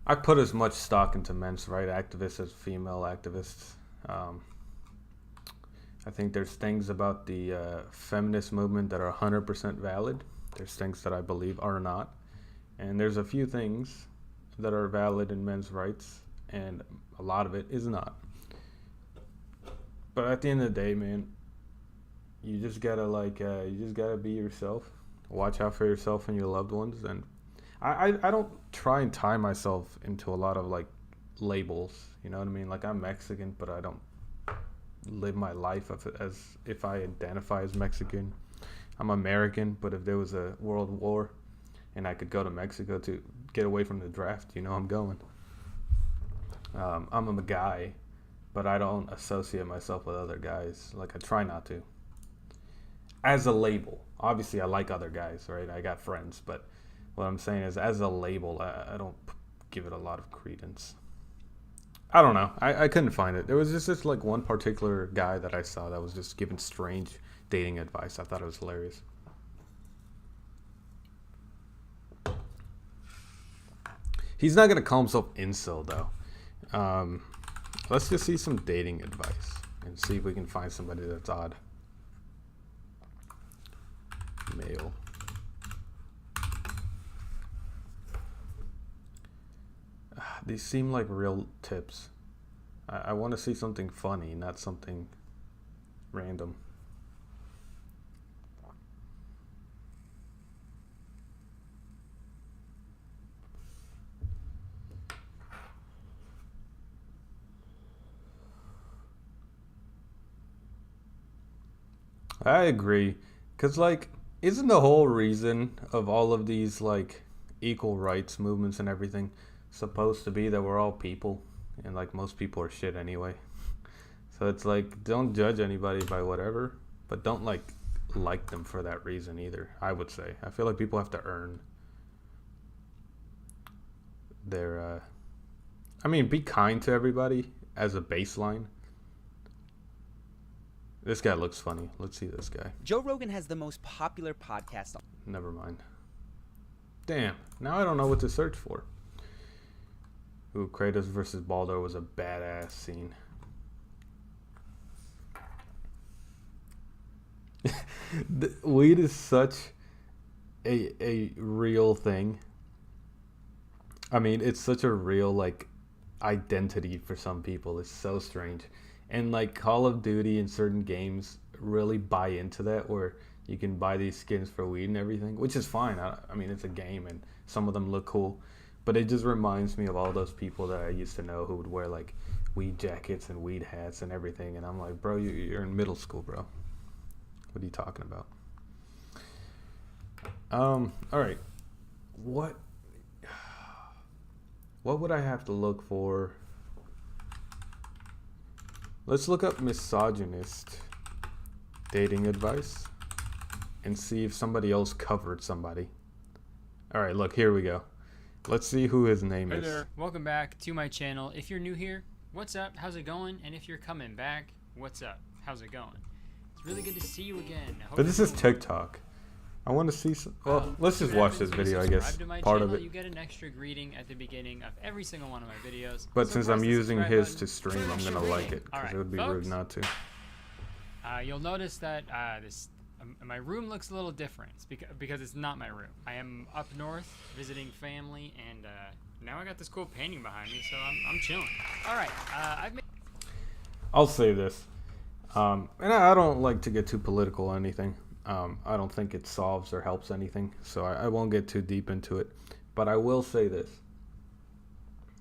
I put as much stock into men's rights activists as female activists. I think there's things about the feminist movement that are 100% valid. There's things that I believe are not. And there's a few things that are valid in men's rights, and a lot of it is not. But at the end of the day, man, you just gotta be yourself. Watch out for yourself and your loved ones. And I don't try and tie myself into a lot of like labels. You know what I mean? Like I'm Mexican, but I don't live my life as if I identify as Mexican. I'm American, but if there was a world war and I could go to Mexico to get away from the draft, you know I'm going. I'm a guy, but I don't associate myself with other guys. Like, I try not to. As a label. Obviously, I like other guys, right? I got friends, but what I'm saying is, as a label, I don't give it a lot of credence. I don't know. I couldn't find it. There was just this, like, one particular guy that I saw that was just giving strange dating advice. I thought it was hilarious. He's not going to call himself incel, though. Let's just see some dating advice and see if we can find somebody that's odd. Male. These seem like real tips. I want to see something funny, not something random. I agree. Because, like, isn't the whole reason of all of these, like, equal rights movements and everything supposed to be that we're all people? And, like, most people are shit anyway. So it's like, don't judge anybody by whatever, but don't, like them for that reason either, I would say. I feel like people have to earn their, I mean, be kind to everybody as a baseline. This guy looks funny. Let's see this guy. Joe Rogan has the most popular podcast. Never mind. Damn. Now I don't know what to search for. Ooh, Kratos versus Baldur was a badass scene. Weed is such a real thing. I mean, it's such a real, like, identity for some people. It's so strange. And, like, Call of Duty and certain games really buy into that, where you can buy these skins for weed and everything, which is fine. I mean, it's a game, and some of them look cool. But it just reminds me of all those people that I used to know who would wear, like, weed jackets and weed hats and everything. And I'm like, bro, you're in middle school, bro. What are you talking about? All right. What would I have to look for? Let's look up misogynist dating advice and see if somebody else covered somebody. All right, look, here we go. Let's see who his name is. Hey there, welcome back to my channel. If you're new here, what's up? How's it going? And if you're coming back, what's up? How's it going? It's really good to see you again. But this is TikTok. I want to see some. Well, let's just watch this video, I guess. Part of it. You get an extra greeting at the beginning of every single one of my videos. But since I'm using his to stream, I'm gonna like it because it would be rude not to. You'll notice that my room looks a little different. It's because it's not my room. I am up north visiting family, and now I got this cool painting behind me, so I'm chilling. All right, I'll say this, and I don't like to get too political or anything. I don't think it solves or helps anything, so I won't get too deep into it. But I will say this.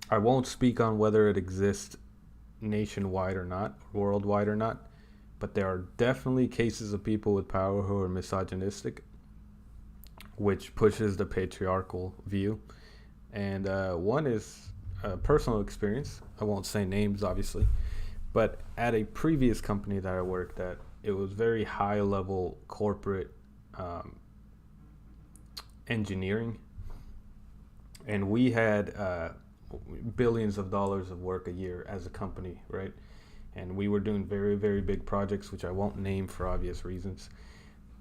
I won't speak on whether it exists nationwide or not, worldwide or not, but there are definitely cases of people with power who are misogynistic, which pushes the patriarchal view. And one is a personal experience. I won't say names, obviously, but at a previous company that I worked at, it was very high level corporate engineering, and we had billions of dollars of work a year as a company, right? And we were doing very, very big projects, which I won't name for obvious reasons.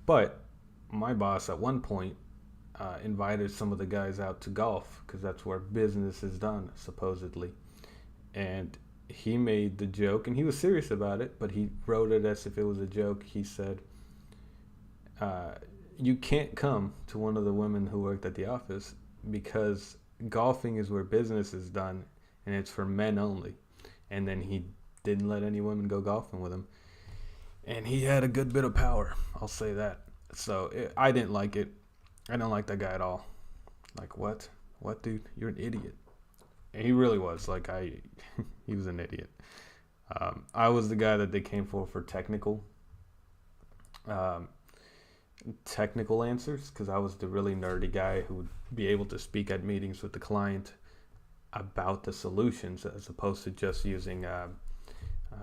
But my boss at one point invited some of the guys out to golf, because that's where business is done, supposedly. And he made the joke, and he was serious about it, but he wrote it as if it was a joke. He said, you can't come to one of the women who worked at the office because golfing is where business is done, and it's for men only. And then he didn't let any women go golfing with him. And he had a good bit of power, I'll say that. So I didn't like it. I didn't like that guy at all. Like, what? What, dude? You're an idiot. And he really was. Like, he was an idiot. I was the guy that they came for technical. technical answers because I was the really nerdy guy who would be able to speak at meetings with the client about the solutions as opposed to just using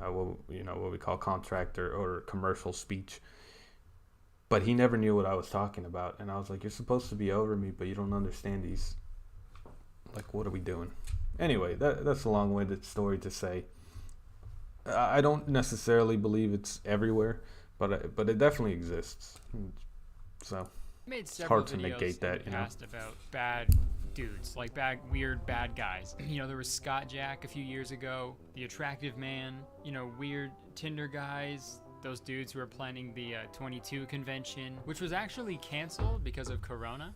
what we call contractor or commercial speech. But he never knew what I was talking about, and I was like, you're supposed to be over me, but you don't understand these. Like, what are we doing? Anyway, that's a long-winded story to say. I don't necessarily believe it's everywhere, but it definitely exists. So Made it's hard to videos negate that, in the past about bad dudes, like weird bad guys. There was Scott Jack a few years ago, the attractive man, weird Tinder guys, those dudes who were planning the 22 convention, which was actually canceled because of Corona.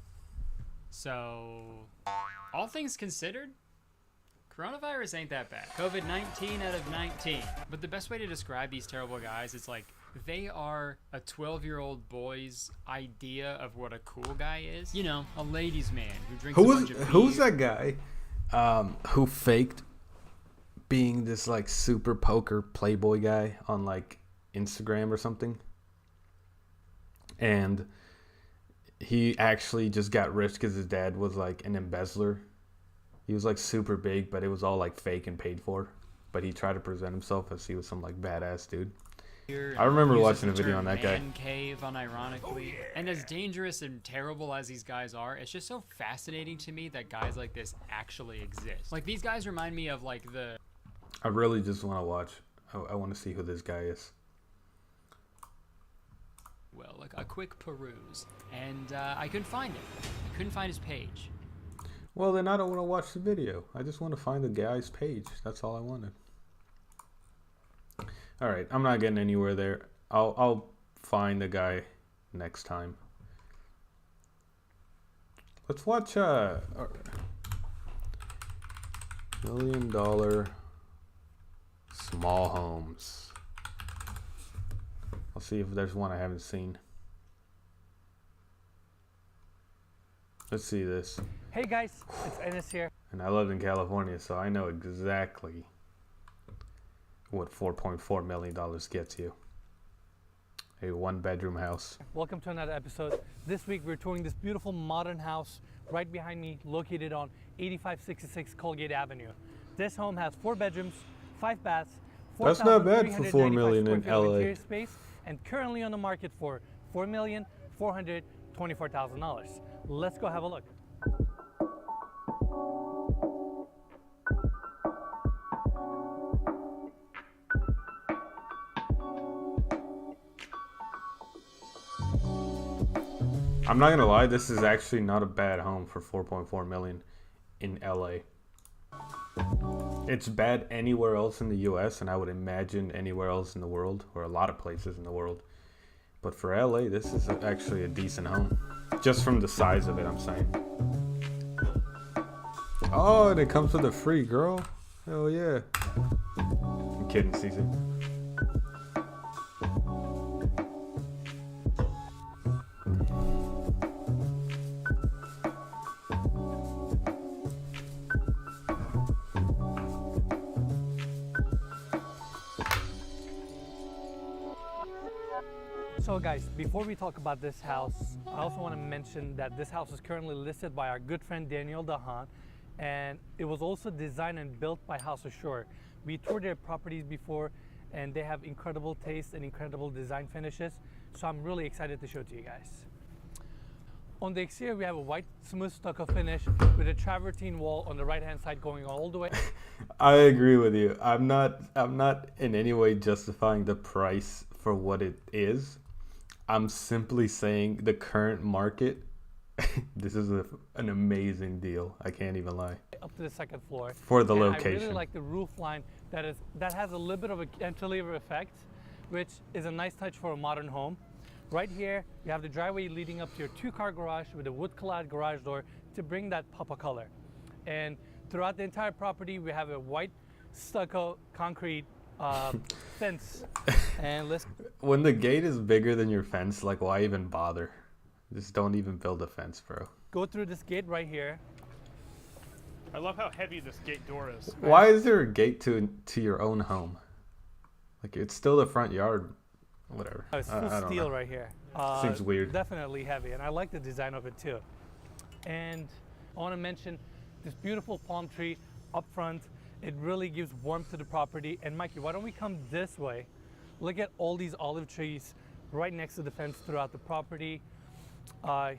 So, all things considered, coronavirus ain't that bad. COVID-19 out of 19. But the best way to describe these terrible guys is like, they are a 12-year-old boy's idea of what a cool guy is. A ladies' man who drinks a bunch of beer. Who's that guy who faked being this like super poker playboy guy on like Instagram or something? And he actually just got rich because his dad was like an embezzler. He was like super big, but it was all like fake and paid for. But he tried to present himself as he was some like badass dude. I remember watching a video on that guy. Cave, unironically. And as dangerous and terrible as these guys are, it's just so fascinating to me that guys like this actually exist. Like, these guys remind me of like the... I really just want to watch. I want to see who this guy is. Well, like a quick peruse. And I couldn't find him. I couldn't find his page. Well, then I don't want to watch the video. I just want to find the guy's page. That's all I wanted. All right, I'm not getting anywhere there. I'll find the guy next time. Let's watch $1 million small homes. I'll see if there's one I haven't seen. Let's see this. Hey guys, it's Ennis here. And I live in California, so I know exactly what $4.4 million gets you. A 1-bedroom house. Welcome to another episode. This week we're touring this beautiful modern house right behind me, located on 8566 Colgate Avenue. This home has 4 bedrooms, 5 baths, That's not bad for $4 million in LA. Interior space, and currently on the market for $4,424,000. Let's go have a look. I'm not gonna lie, this is actually not a bad home for $4.4 million in LA. It's bad anywhere else in the US, and I would imagine anywhere else in the world, or a lot of places in the world. But for LA, this is actually a decent home. Just from the size of it, I'm saying. Oh, and it comes with a free, girl. Hell yeah. I'm kidding, Caesar. So guys, before we talk about this house, I also want to mention that this house is currently listed by our good friend Daniel Dahan, and it was also designed and built by House of Shore. We toured their properties before, and they have incredible taste and incredible design finishes, so I'm really excited to show it to you guys. On the exterior, we have a white smooth stucco finish with a travertine wall on the right hand side going all the way. I agree with you. I'm not in any way justifying the price for what it is. I'm simply saying the current market, this is an amazing deal. I can't even lie. Up to the second floor. For the and location. I really like the roof line that has a little bit of a cantilever effect, which is a nice touch for a modern home. Right here, you have the driveway leading up to your 2-car garage with a wood-clad garage door to bring that pop of color. And throughout the entire property, we have a white stucco concrete fence. And when the gate is bigger than your fence, like, why even bother? Just don't even build a fence, bro. Go through this gate right here. I love how heavy this gate door is. Why is there a gate to your own home? Like, it's still the front yard. whatever. Oh, it's I full don't steel know. right here. Seems weird. Definitely heavy, and I like the design of it too. And I want to mention this beautiful palm tree up front. It really gives warmth to the property. And Mikey, why don't we come this way? Look at all these olive trees right next to the fence throughout the property.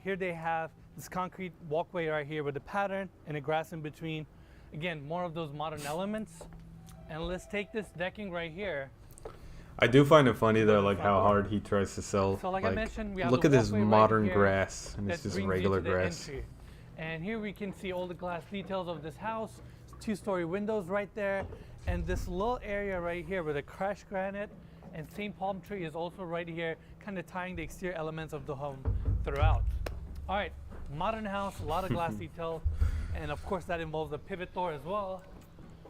Here they have this concrete walkway right here with a pattern and a grass in between. Again, more of those modern elements. And let's take this decking right here. I do find it funny though, like how hard he tries to sell. So like I mentioned, we have look the at this walkway right modern here grass, and it's that just brings you regular to the grass. entry. And here we can see all the glass details of this house, 2-story windows right there, and this little area right here with a crushed granite and same palm tree is also right here, kind of tying the exterior elements of the home throughout. All right, modern house, a lot of glass detail, and of course that involves a pivot door as well.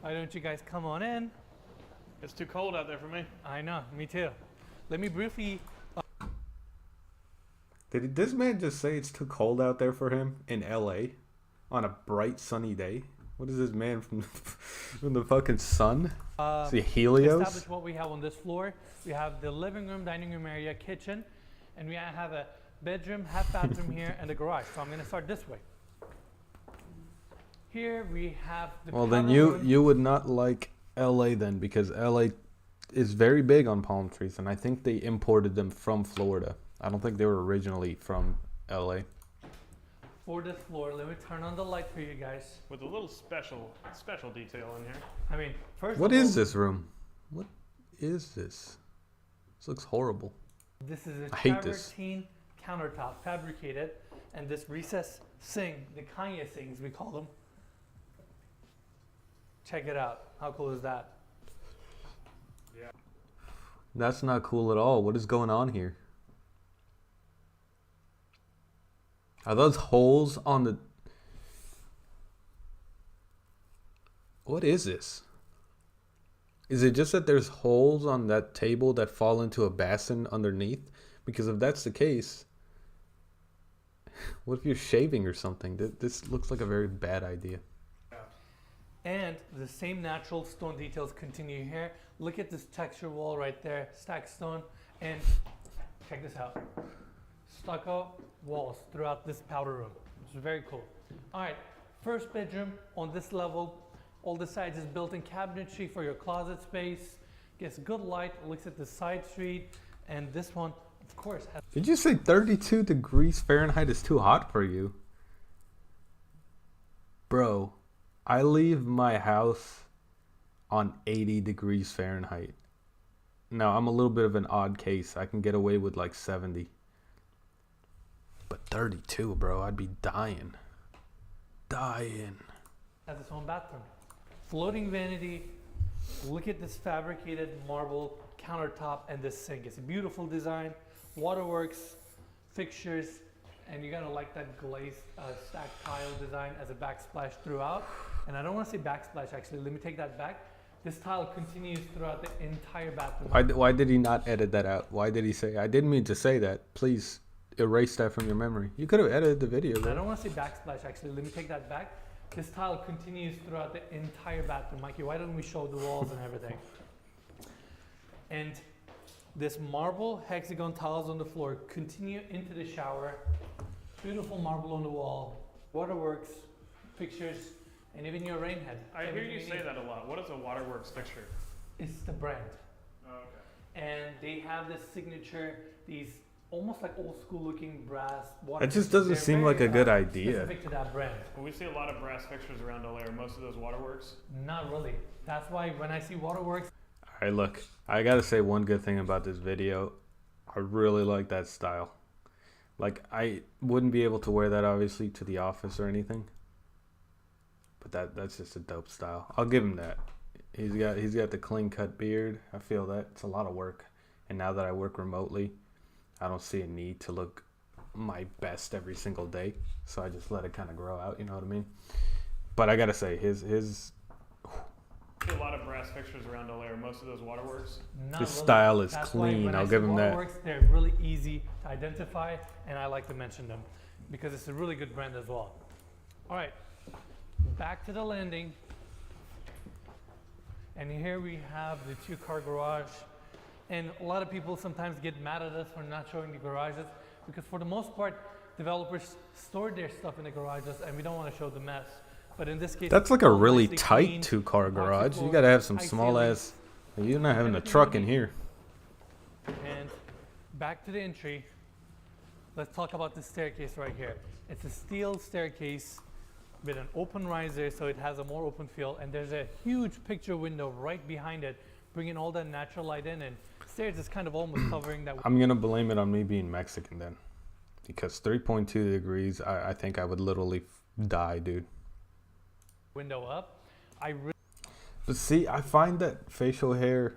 Why don't you guys come on in? It's too cold out there for me. I know, me too. Let me briefly. Did this man just say it's too cold out there for him in LA on a bright sunny day? What is this man from from the fucking sun? Is he Helios? Establish what we have on this floor. We have the living room, dining room area, kitchen, and we have a bedroom, half bathroom here, and a garage. So I'm going to start this way. Here we have the Well, then powder room. you would not like LA then, because LA is very big on palm trees, and I think they imported them from Florida. I don't think they were originally from LA. For this floor, let me turn on the light for you guys. With a little special detail in here. I mean, first What of all, is this room? What is this? This looks horrible. This is a I hate this. travertine countertop, fabricated, and this recessed sink, the Kanye sinks we call them. Check it out. How cool is that? Yeah. That's not cool at all. What is going on here? Are those holes on the... What is this? Is it just that there's holes on that table that fall into a basin underneath? Because if that's the case, what if you're shaving or something? This looks like a very bad idea. And the same natural stone details continue here. Look at this texture wall right there, stacked stone, and check this out. Stucco walls throughout this powder room. It's very cool. All right, first bedroom on this level. All the sides is built-in cabinetry for your closet space. Gets good light, looks at the side street, and this one, of course, has... Did you say 32 degrees Fahrenheit is too hot for you? Bro, I leave my house on 80 degrees Fahrenheit. Now, I'm a little bit of an odd case. I can get away with like 70. But 32, bro, I'd be dying. Dying. Has its own bathroom. Floating vanity. Look at this fabricated marble countertop and this sink. It's a beautiful design. Waterworks, fixtures, and you're gonna like that glazed stacked tile design as a backsplash throughout. And I don't want to say backsplash actually. Let me take that back. This tile continues throughout the entire bathroom. Why did he not edit that out? Why did he say? I didn't mean to say that. Please erase that from your memory. You could have edited the video. I Bro. don't want to say backsplash actually. Let me take that back. This tile continues throughout the entire bathroom. Mikey, why don't we show the walls and everything? And this marble hexagon tiles on the floor continue into the shower. Beautiful marble on the wall. Waterworks, fixtures, and even your rain head. I hear you say that a lot. What is a waterworks fixture? It's the brand. Oh, okay. And they have this signature, these almost like old school looking brass water. That just doesn't They're seem very, like a good idea. Specific to that brand. Well, we see a lot of brass fixtures around LA. Are most of those waterworks? Not really. That's why when I see waterworks. Alright, look. I gotta say one good thing about this video. I really like that style. Like, I wouldn't be able to wear that obviously to the office or anything. But that's just a dope style. I'll give him that. He's got the clean cut beard. I feel that. It's a lot of work. And now that I work remotely, I don't see a need to look my best every single day. So I just let it kind of grow out, you know what I mean? But I gotta say, his A lot of brass fixtures around LA. Are most of those waterworks? Not his really. style is That's why clean. when I'll I give see him that. waterworks, they're really easy to identify, and I like to mention them because it's a really good brand as well. All right, back to the landing. And here we have the 2-car garage. And a lot of people sometimes get mad at us for not showing the garages because for the most part, developers store their stuff in the garages and we don't want to show the mess. But in this case, That's like a really nicely tight cleaned, 2-car garage. You floors, gotta have some high small ceilings, ass. You're not having a truck in here. And back to the entry, let's talk about the staircase right here. It's a steel staircase with an open riser, so it has a more open feel, and there's a huge picture window right behind it, bringing all that natural light in, and stairs is kind of almost covering that. I'm gonna blame it on me being Mexican then, because 3.2 degrees, I think I would literally die, dude. Window up. But see, I find that facial hair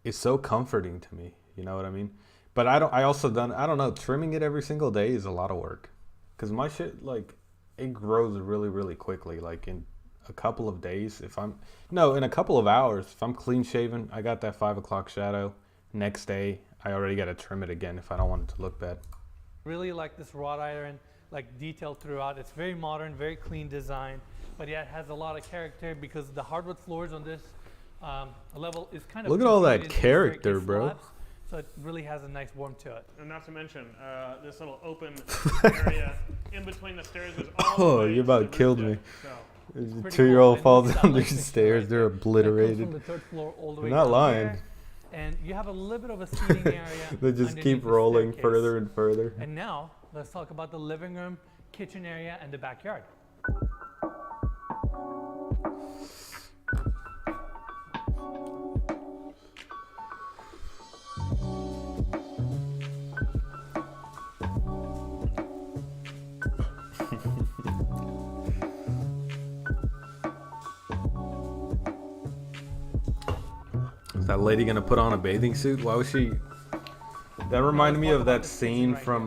is so comforting to me. You know what I mean? But I don't know. Trimming it every single day is a lot of work, cause my shit, like, it grows really, really quickly. Like in a couple of days, in a couple of hours, if I'm clean shaven, I got that 5 o'clock shadow. Next day, I already got to trim it again if I don't want it to look bad. Really like this wrought iron, like detailed throughout. It's very modern, very clean design, but yeah, it has a lot of character because the hardwood floors on this level is kind of. Look at all that character, bro. Slabs, so it really has a nice warmth to it. And not to mention this little open area in between the stairs is all Oh, you about killed me. So. A 2-year-old falls down these stairs. They're obliterated. From the third floor all the way You're not down lying. there. And you have a little bit of a seating area. They just underneath keep the rolling staircase. further and further. And now let's talk about the living room, kitchen area, and the backyard. Is that lady gonna put on a bathing suit? Why was she? That reminded me of that scene from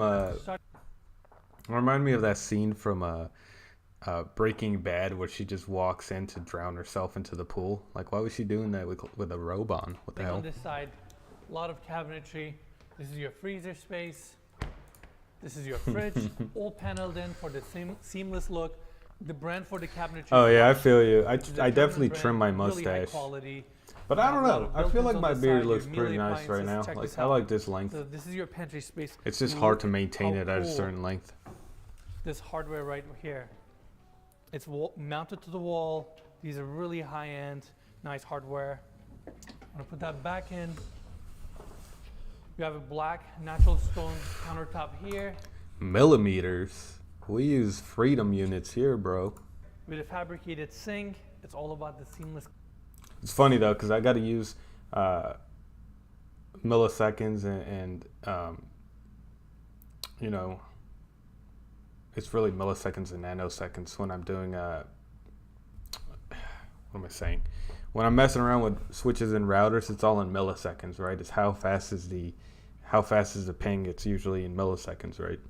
Breaking Bad, where she just walks in to drown herself into the pool. Like, why was she doing that with a robe on? What the hell? On this side, a lot of cabinetry. This is your freezer space. This is your fridge, all paneled in for the seamless look. The brand for the cabinetry. Oh yeah, I feel you. I German definitely brand, trim my really high mustache. quality. But I don't A lot know. of I feel built-ins like on my the beard side, looks your pretty melee nice right now. appliances. Check Like, this I out. like this length. So this is your pantry space. It's just Look hard to at maintain how it at a cool certain length. this hardware right here. It's mounted to the wall. These are really high-end, nice hardware. I'm gonna put that back in. You have a black natural stone countertop here Millimeters. We use freedom units here, bro. with a fabricated sink. It's all about the seamless. It's funny though, because I got to use milliseconds and you know, it's really milliseconds and nanoseconds when I'm doing what am I saying? When I'm messing around with switches and routers, it's all in milliseconds, right? It's how fast is the ping. It's usually in milliseconds, right?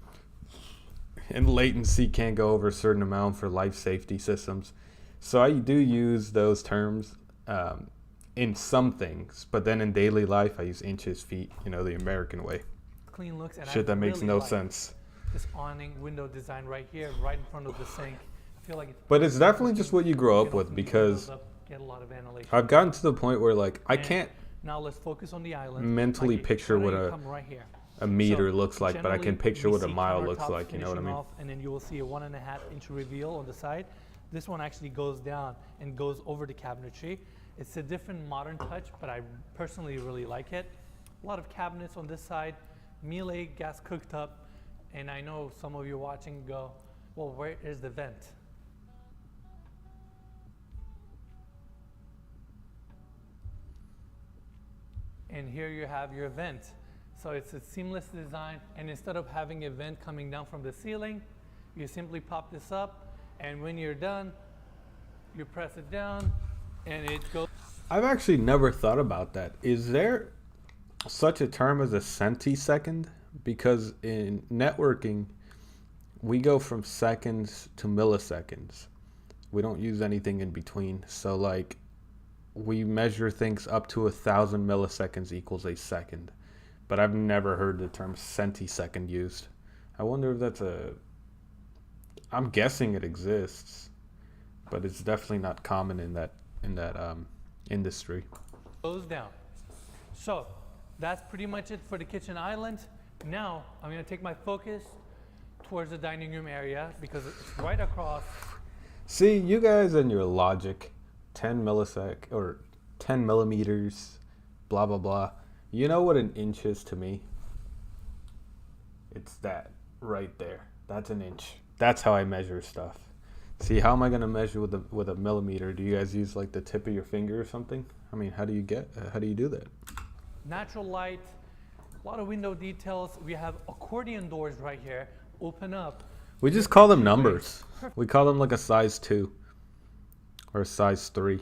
And latency can't go over a certain amount for life safety systems. So I do use those terms in some things, but then in daily life I use inches, feet, you know, the American way. Clean looks. And Shit that makes no sense. This awning window design right here, right in front of the sink. I feel like it's. But it's definitely just what you grow up with, because Get a lot of ventilation. I've gotten to the point where, like, I And can't now let's focus on the island. mentally Like, picture why what don't you come right here? a meter So looks like, but I can generally, picture we what a see mile looks countertops like, you know what I finishing mean? off, and then you will see a 1.5-inch reveal on the side. This one actually goes down and goes over the cabinetry. It's a different modern touch, but I personally really like it. A lot of cabinets on this side, Miele gas cooktop, and I know some of you watching go, well, where is the vent? And here you have your vent. So it's a seamless design, and instead of having a vent coming down from the ceiling, you simply pop this up, and when you're done, you press it down, and it goes. I've actually never thought about that. Is there such a term as a centisecond? Because in networking, we go from seconds to milliseconds. We don't use anything in between. So, like, we measure things up to 1,000 milliseconds equals a second. But I've never heard the term centisecond used. I wonder if that's I'm guessing it exists, but it's definitely not common in that industry. Goes down. So that's pretty much it for the kitchen island. Now I'm gonna take my focus towards the dining room area because it's right across. See, you guys and your logic, 10 millimeters, blah, blah, blah. You know what an inch is to me? It's that right there. That's an inch. That's how I measure stuff. See, how am I gonna measure with a millimeter? Do you guys use like the tip of your finger or something? I mean, how do you do that? Natural light, a lot of window details. We have accordion doors right here. Open up. We just call them numbers. We call them like a size 2 or a size 3.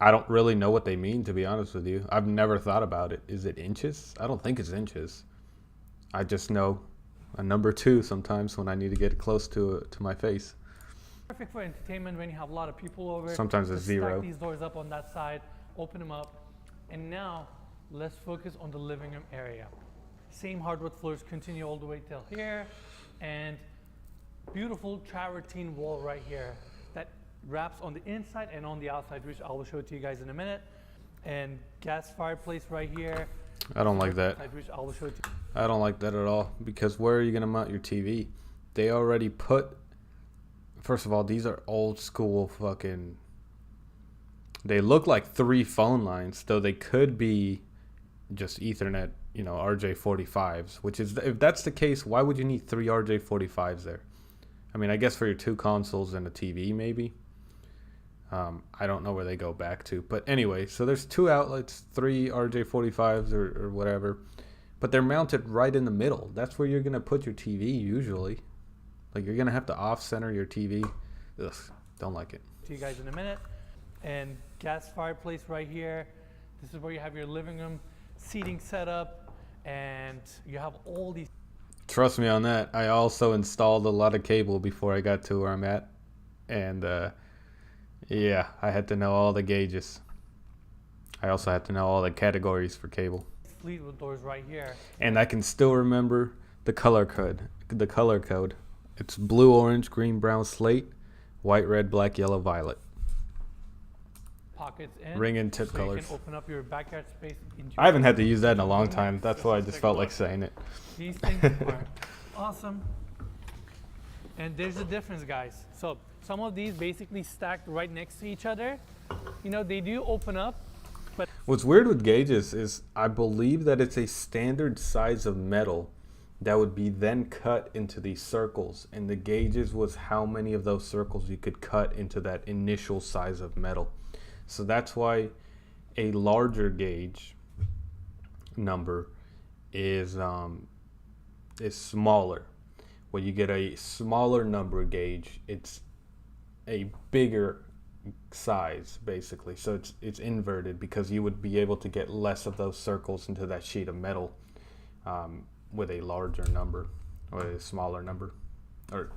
I don't really know what they mean, to be honest with you. I've never thought about it. Is it inches? I don't think it's inches. I just know a number 2 sometimes when I need to get close to my face. Perfect for entertainment when you have a lot of people over. Sometimes it's Just 0. Stack these doors up on that side, open them up, and now let's focus on the living room area. Same hardwood floors continue all the way till here, and beautiful travertine wall right here that wraps on the inside and on the outside, which I will show to you guys in a minute. And gas fireplace right here. I don't like that. Which I will show to you. I don't like that at all, because where are you gonna mount your TV? They already put. First of all, these are old school fucking. They look like 3 phone lines, though they could be just Ethernet, you know, RJ45s. Which is, if that's the case, why would you need 3 RJ45s there? I mean, I guess for your 2 consoles and a TV, maybe. I don't know where they go back to, but anyway, so there's 2 outlets, 3 RJ45s or whatever, but they're mounted right in the middle. That's where you're gonna put your TV usually. Like, you're gonna have to off-center your TV. Ugh, don't like it. To you guys in a minute. And gas fireplace right here. This is where you have your living room seating set up, and you have all these. Trust me on that. I also installed a lot of cable before I got to where I'm at, and yeah, I had to know all the gauges. I also had to know all the categories for cable. Fleetwood doors right here. And I can still remember the color code. The color code. It's blue, orange, green, brown, slate, white, red, black, yellow, violet. Pockets in. Ring and tip so colors. You can open up your backyard space. I haven't had to use that in a long time. That's why I just felt like saying it. These things are awesome. And there's a difference, guys. So some of these basically stacked right next to each other. You know, they do open up, but what's weird with gauges is I believe that it's a standard size of metal that would be then cut into these circles, and the gauges was how many of those circles you could cut into that initial size of metal. So that's why a larger gauge number is smaller. When you get a smaller number gauge, it's a bigger size basically. So it's inverted, because you would be able to get less of those circles into that sheet of metal with a larger number or a smaller number. Or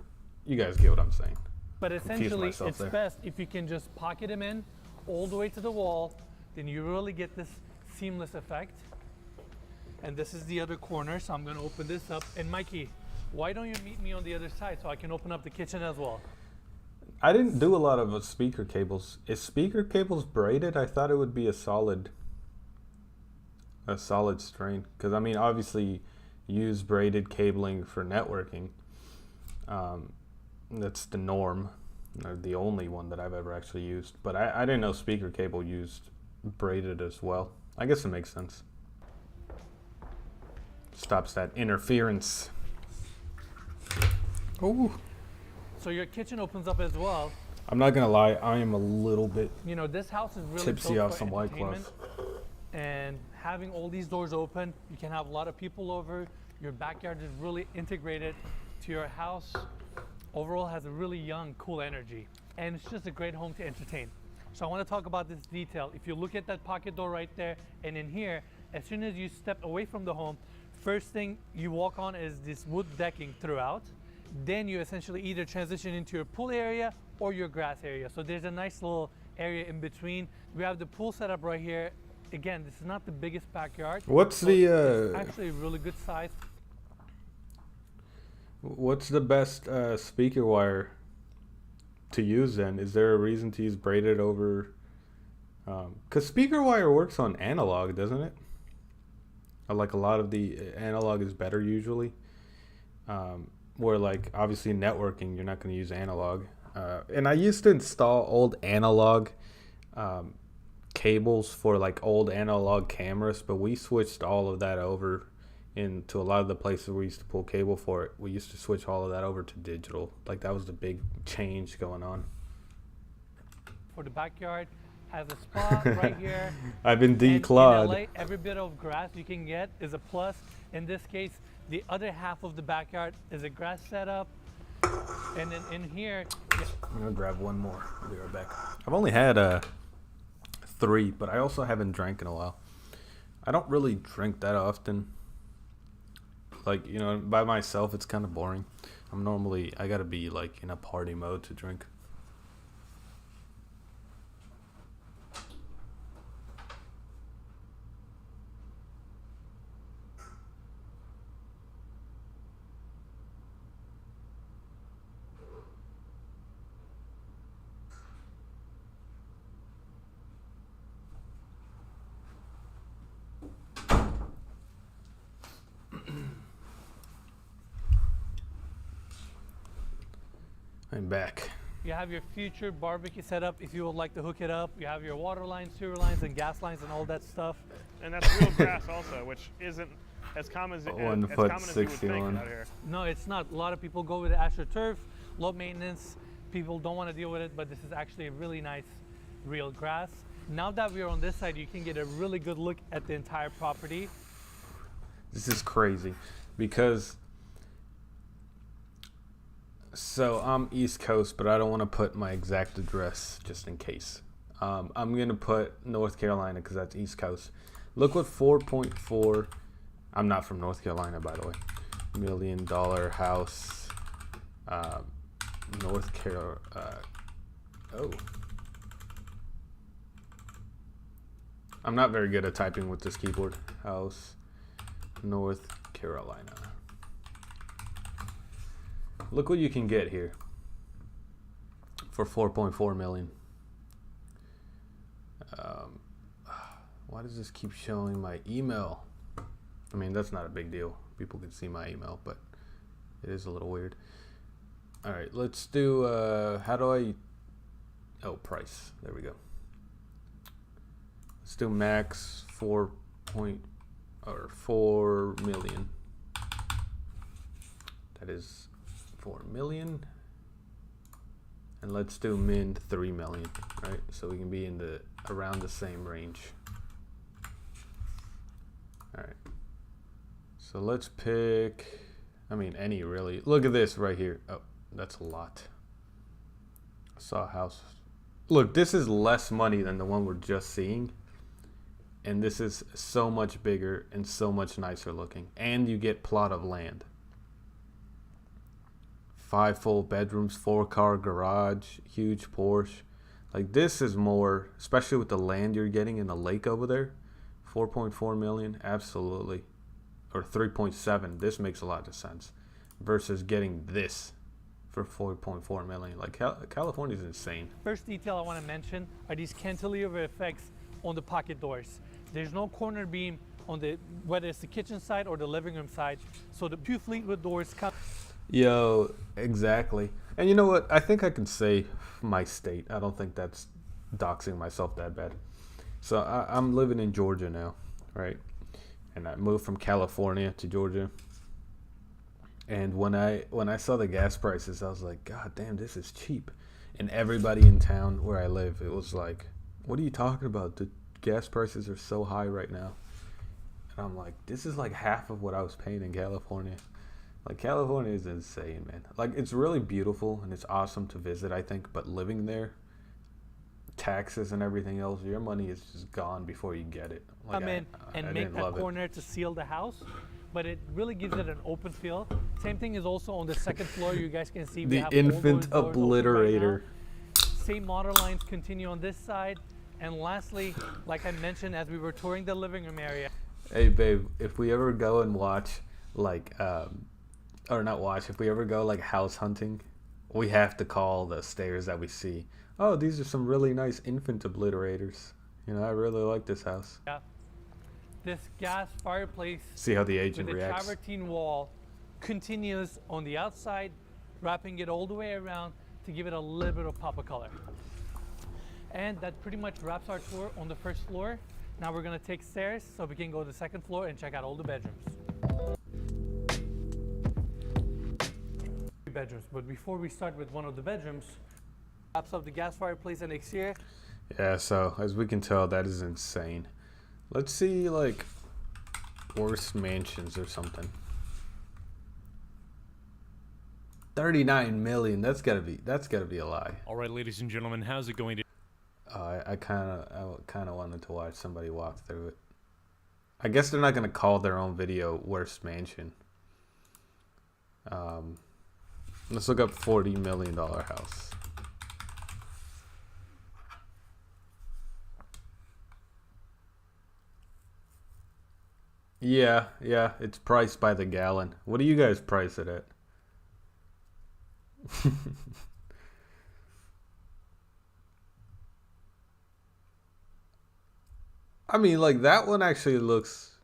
you guys get what I'm saying. But essentially, it's best if you can just pocket them in all the way to the wall. Then you really get this seamless effect. And this is the other corner, so I'm going to open this up. And Mikey, why don't you meet me on the other side so I can open up the kitchen as well? I didn't do a lot of speaker cables. Is speaker cables braided? I thought it would be a solid strain. Because I mean, obviously, use braided cabling for networking. That's the norm, the only one that I've ever actually used. But I didn't know speaker cable used braided as well. I guess it makes sense. Stops that interference. Ooh. So your kitchen opens up as well. I'm not gonna lie, I am a little bit You know, this house is really tipsy built off for some White entertainment. Claws. And having all these doors open, you can have a lot of people over. Your backyard is really integrated to your house. Overall has a really young, cool energy. And it's just a great home to entertain. So I want to talk about this detail. If you look at that pocket door right there, and in here, as soon as you step away from the home, first thing you walk on is this wood decking throughout. Then you essentially either transition into your pool area or your grass area. So there's a nice little area in between. We have the pool set up right here. Again, this is not the biggest backyard. What's it's actually a really good size. What's the best speaker wire to use then? Is there a reason to use braided over Because speaker wire works on analog, doesn't it? Like a lot of the analog is better usually. Where like obviously networking, you're not going to use analog. And I used to install old analog cables for like old analog cameras, but we switched all of that over into a lot of the places we used to pull cable for it. We used to switch all of that over to digital. Like that was the big change going on. For the backyard, has a spot right here. I've been declawed. In LA, every bit of grass you can get is a plus. In this case, the other half of the backyard is a grass setup. And then in here, I'm gonna grab one more. I'll be right back. I've only had 3, but I also haven't drank in a while. I don't really drink that often. Like, you know, by myself, it's kind of boring. I gotta be like in a party mode to drink. I'm back. You have your future barbecue setup if you would like to hook it up. You have your water lines, sewer lines, and gas lines and all that stuff. And that's real grass also, which isn't as common as, as common as you would think out here. No, it's not. A lot of people go with the AstroTurf, low maintenance. People don't want to deal with it, but this is actually a really nice real grass. Now that we're on this side, you can get a really good look at the entire property. This is crazy because so I'm East Coast, but I don't want to put my exact address just in case. I'm going to put North Carolina because that's East Coast. Look what 4.4, I'm not from North Carolina, by the way, $1 million house, North Carolina, oh. I'm not very good at typing with this keyboard. House, North Carolina. Look what you can get here for 4.4 million. Why does this keep showing my email? I mean, that's not a big deal. People can see my email, but it is a little weird. All right, let's do, how do I, oh, price. There we go. Let's do max 4 million. That is 4 million. And let's do min 3 million, right? So we can be in the around the same range. All right. So let's pick, I mean, any really. Look at this right here. Oh, that's a lot. I saw a house. Look, this is less money than the one we're just seeing. And this is so much bigger and so much nicer looking. And you get plot of land. 5 full bedrooms, 4-car garage, huge Porsche. Like this is more, especially with the land you're getting in the lake over there. 4.4 million, absolutely. Or 3.7, this makes a lot of sense. Versus getting this for 4.4 million. Like California is insane. First detail I want to mention are these cantilever effects on the pocket doors. There's no corner beam on the, whether it's the kitchen side or the living room side. So the 2 Fleetwood doors come. Yo, exactly. And you know what? I think I can say my state. I don't think that's doxing myself that bad. So I'm living in Georgia now, right? And I moved from California to Georgia. And when I saw the gas prices, I was like, God damn, this is cheap. And everybody in town where I live, it was like, what are you talking about? The gas prices are so high right now. And I'm like, this is like half of what I was paying in California. Like California is insane, man. Like it's really beautiful and it's awesome to visit, I think. But living there, taxes and everything else, your money is just gone before you get it. Like Come in and make that corner to seal the house, but it really gives it an open feel. Same thing is also on the second floor. You guys can see the infant obliterator. Right, same water lines continue on this side. And lastly, like I mentioned as we were touring the living room area. Hey babe, if we ever go and watch like or not watch, if we ever go like house hunting, we have to call the stairs that we see, oh, these are some really nice infant obliterators. You know, I really like this house. Yeah. This gas fireplace. See how the agent with reacts. The travertine wall continues on the outside, wrapping it all the way around to give it a little bit of pop of color. And that pretty much wraps our tour on the first floor. Now we're gonna take stairs so we can go to the second floor and check out all the bedrooms. But before we start with one of the bedrooms, wraps up the gas fireplace and exterior. Yeah, so as we can tell, that is insane. Let's see like worst mansions or something. 39 million. That's gotta be a lie. All right, ladies and gentlemen, how's it going? I kind of wanted to watch somebody walk through it. I guess they're not gonna call their own video worst mansion. Let's look up $40 million house. Yeah, it's priced by the gallon. What do you guys price it at? I mean, like, that one actually looks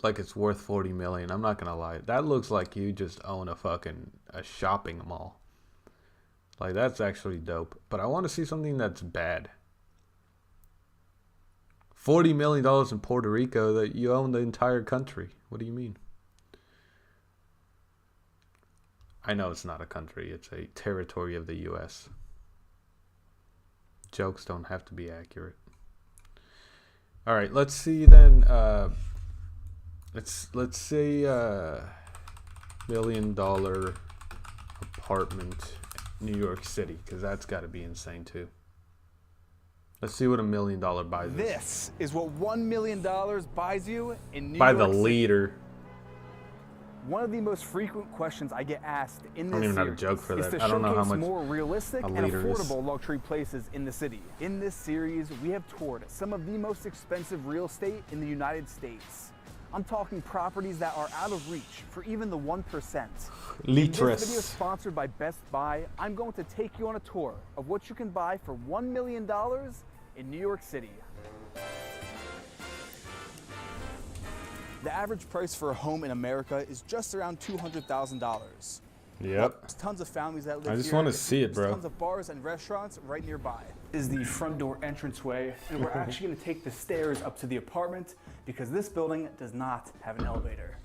like it's worth 40 million. I'm not gonna lie. That looks like you just own a shopping mall. Like, that's actually dope. But I want to see something that's bad. $40 million in Puerto Rico, that you own the entire country. What do you mean? I know it's not a country. It's a territory of the U.S. Jokes don't have to be accurate. All right, let's see then. Let's say $1 million apartment, New York City, because that's got to be insane too. Let's see what $1 million buys us. This is what $1 million buys you in New By York the City. leader. One of the most frequent questions I get asked in I don't this even have a series joke for is that. to I don't know how showcase much more realistic a and leader is. affordable luxury places in the city. In this series, we have toured some of the most expensive real estate in the United States. I'm talking properties that are out of reach for even the 1%. In this video sponsored by Best Buy, I'm going to take you on a tour of what you can buy for $1 million in New York City. The average price for a home in America is just around $200,000. Yep. There's tons of families that live here. I just want to see it, There's bro. tons of bars and restaurants right nearby. This is the front door entranceway, and we're actually going to take the stairs up to the apartment because this building does not have an elevator.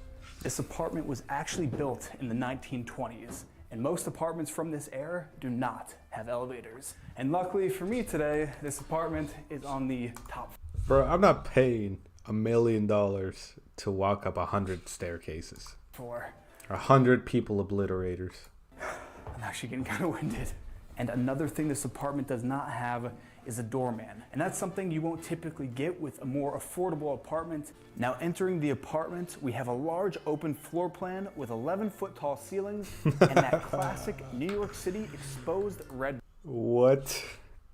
This apartment was actually built in the 1920s, and most apartments from this era do not have elevators. And luckily for me today, this apartment is on the top. Bro, I'm not paying $1 million to walk up 100 staircases. Floor. 100 people obliterators. I'm actually getting kind of winded. And another thing this apartment does not have is a doorman. And that's something you won't typically get with a more affordable apartment. Now entering the apartment, we have a large open floor plan with 11-foot tall ceilings and that classic New York City exposed red. What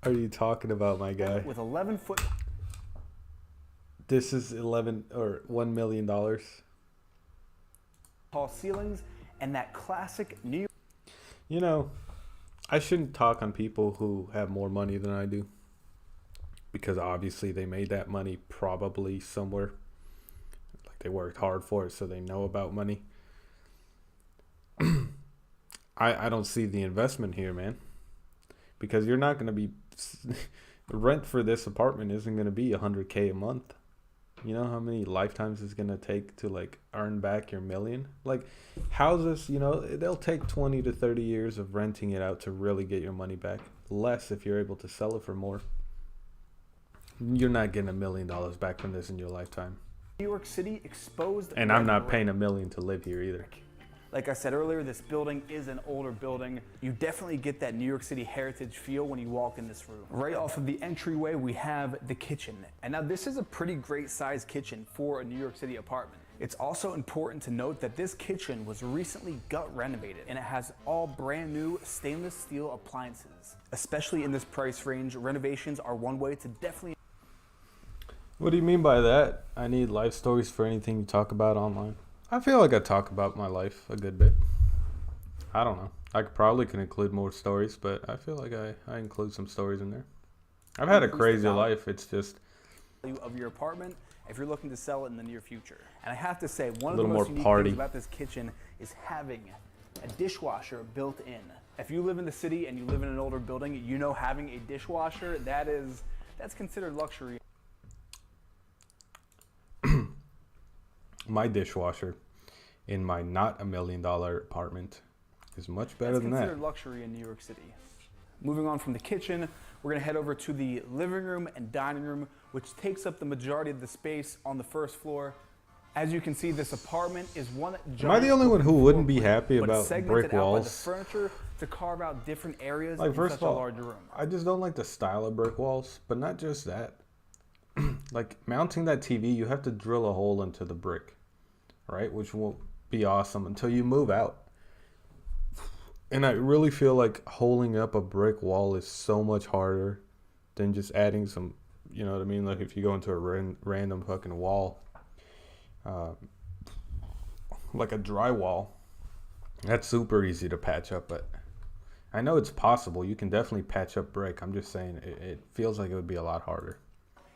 are you talking about, my guy? With 11-foot. This is $1 million. Tall ceilings and that classic New York. You know, I shouldn't talk on people who have more money than I do, because obviously they made that money probably somewhere. Like, they worked hard for it, so they know about money. I don't see the investment here, man, because you're not going to be rent for this apartment isn't going to be $100K a month. You know how many lifetimes it's going to take to, like, earn back your million? Like, houses, you know, they'll take 20 to 30 years of renting it out to really get your money back. Less if you're able to sell it for more. You're not getting $1 million back from this in your lifetime. New York City exposed. And I'm not paying $1 million to live here either. Like I said earlier, this building is an older building. You definitely get that New York City heritage feel when you walk in this room. Right off of the entryway, we have the kitchen. And now this is a pretty great sized kitchen for a New York City apartment. It's also important to note that this kitchen was recently gut renovated and it has all brand new stainless steel appliances. Especially in this price range, renovations are one way to definitely. What do you mean by that? I need life stories for anything you talk about online. I feel like I talk about my life a good bit. I don't know. I probably can include more stories, but I feel like I include some stories in there. I've had a crazy life. It's just of your apartment if you're looking to sell it in the near future. And I have to say, one of A the little most more unique party. things about this kitchen is having a dishwasher built in. If you live in the city and you live in an older building, you know having a dishwasher, that's considered luxury. My dishwasher in my not $1 million apartment is much better That's than considered that. luxury in New York City. Moving on from the kitchen, we're gonna head over to the living room and dining room, which takes up the majority of the space on the first floor. As you can see, this apartment is one giant. Am I the only one who wouldn't be happy but about segmented brick out by the walls? furniture to carve out different areas Like, in first such of a all, larger room. I just don't like the style of brick walls, but not just that. Like, mounting that TV, you have to drill a hole into the brick, right? Which will be awesome until you move out. And I really feel like holding up a brick wall is so much harder than just adding some, you know what I mean? Like, if you go into a random fucking wall, like a drywall, that's super easy to patch up. But I know it's possible. You can definitely patch up brick. I'm just saying it feels like it would be a lot harder.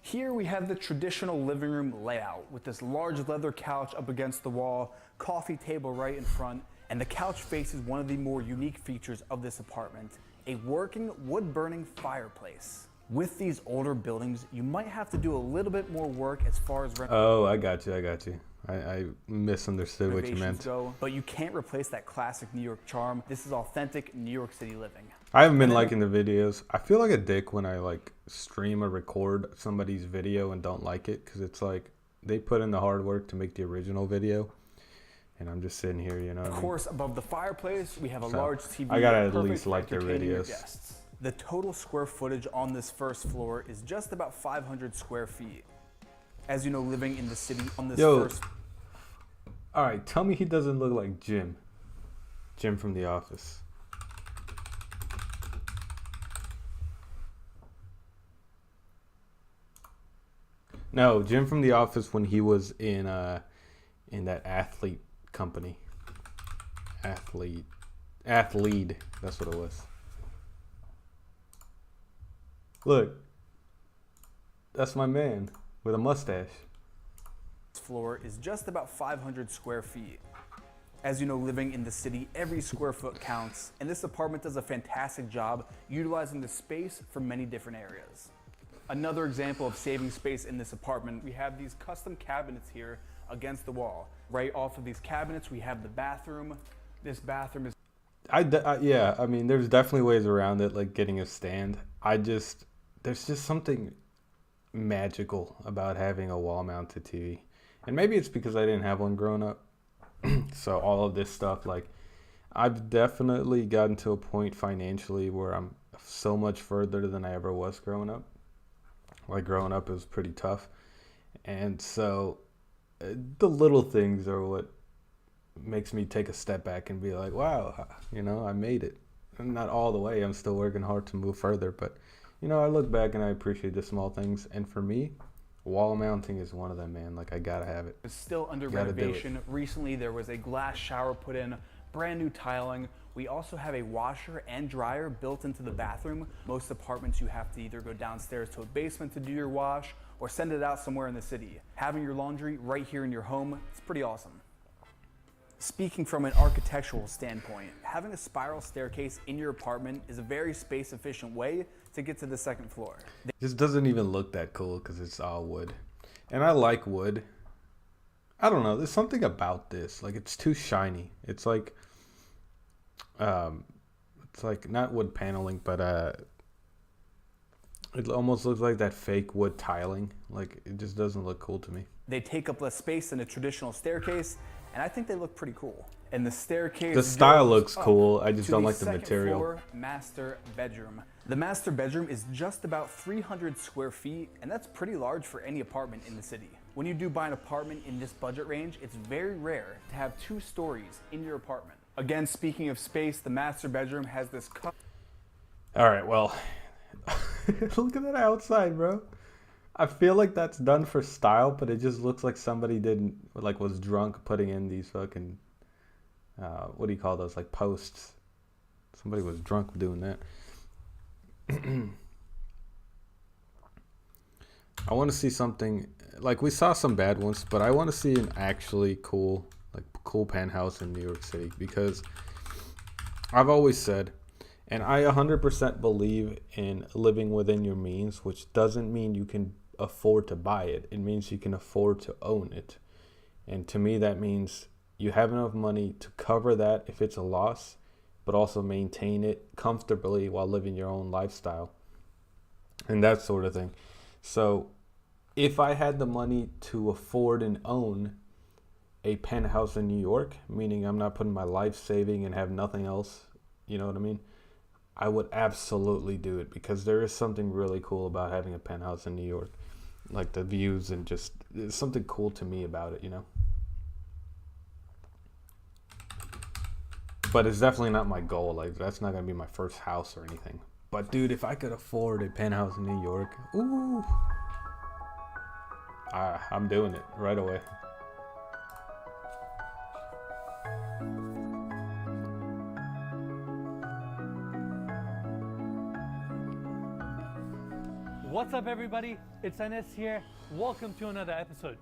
Here we have the traditional living room layout with this large leather couch up against the wall, coffee table right in front, and the couch faces one of the more unique features of this apartment, a working wood-burning fireplace. With these older buildings, you might have to do a little bit more work as far as Oh, I got you. I misunderstood what you meant. go, but you can't replace that classic New York charm. This is authentic New York City living. I haven't been liking the videos. I feel like a dick when I like stream or record somebody's video and don't like it, because it's like they put in the hard work to make the original video, and I'm just sitting here, you know. Of course, above the fireplace, we have a So, large TV. I gotta at perfect least for like their entertaining your videos. guests. The total square footage on this first floor is just about 500 square feet. As you know, living in the city on this first. All right, tell me he doesn't look like Jim. Jim from The Office. No, Jim from The Office when he was in that athlete company. Athlete, that's what it was. Look, that's my man with a mustache. Floor is just about 500 square feet. As you know, living in the city, every square foot counts, and this apartment does a fantastic job utilizing the space for many different areas. Another example of saving space in this apartment, we have these custom cabinets here against the wall. Right off of these cabinets, we have the bathroom. This bathroom is... Yeah, I mean, there's definitely ways around it, like getting a stand. There's just something magical about having a wall-mounted TV. And maybe it's because I didn't have one growing up. So all of this stuff, like, I've definitely gotten to a point financially where I'm so much further than I ever was growing up. Like, growing up, it was pretty tough. And so the little things are what makes me take a step back and be like, wow, you know, I made it. And not all the way. I'm still working hard to move further. But, you know, I look back and I appreciate the small things. And for me, wall mounting is one of them, man. Like, I gotta have it. It's still under renovation. Recently, there was a glass shower put in, brand new tiling. We also have a washer and dryer built into the bathroom. Most apartments, you have to either go downstairs to a basement to do your wash or send it out somewhere in the city. Having your laundry right here in your home, it's pretty awesome. Speaking from an architectural standpoint, having a spiral staircase in your apartment is a very space-efficient way to get to the second floor. This doesn't even look that cool because it's all wood. And I like wood. I don't know. There's something about this. Like, it's too shiny. It's like not wood paneling, but it almost looks like that fake wood tiling. Like, it just doesn't look cool to me. They take up less space than a traditional staircase, and I think they look pretty cool. And the staircase, the style looks cool. I just don't like the material. Floor master bedroom. The master bedroom is just about 300 square feet, and that's pretty large for any apartment in the city. When you do buy an apartment in this budget range, it's very rare to have 2 stories in your apartment. Again, speaking of space, the master bedroom has this All right, well, look at that outside, bro. I feel like that's done for style, but it just looks like somebody was drunk putting in these fucking, what do you call those, like posts. Somebody was drunk doing that. I want to see something, like we saw some bad ones, but I want to see an actually cool penthouse in New York City, because I've always said, and I 100% believe in living within your means, which doesn't mean you can afford to buy it. It means you can afford to own it. And to me, that means you have enough money to cover that if it's a loss, but also maintain it comfortably while living your own lifestyle and that sort of thing. So if I had the money to afford and own a penthouse in New York, meaning I'm not putting my life saving and have nothing else, you know what I mean? I would absolutely do it, because there is something really cool about having a penthouse in New York. Like the views, and just there's something cool to me about it, you know? But it's definitely not my goal. Like, that's not gonna be my first house or anything. But dude, if I could afford a penthouse in New York, ooh, I'm doing it right away. What's up, everybody? It's Enes here. Welcome to another episode.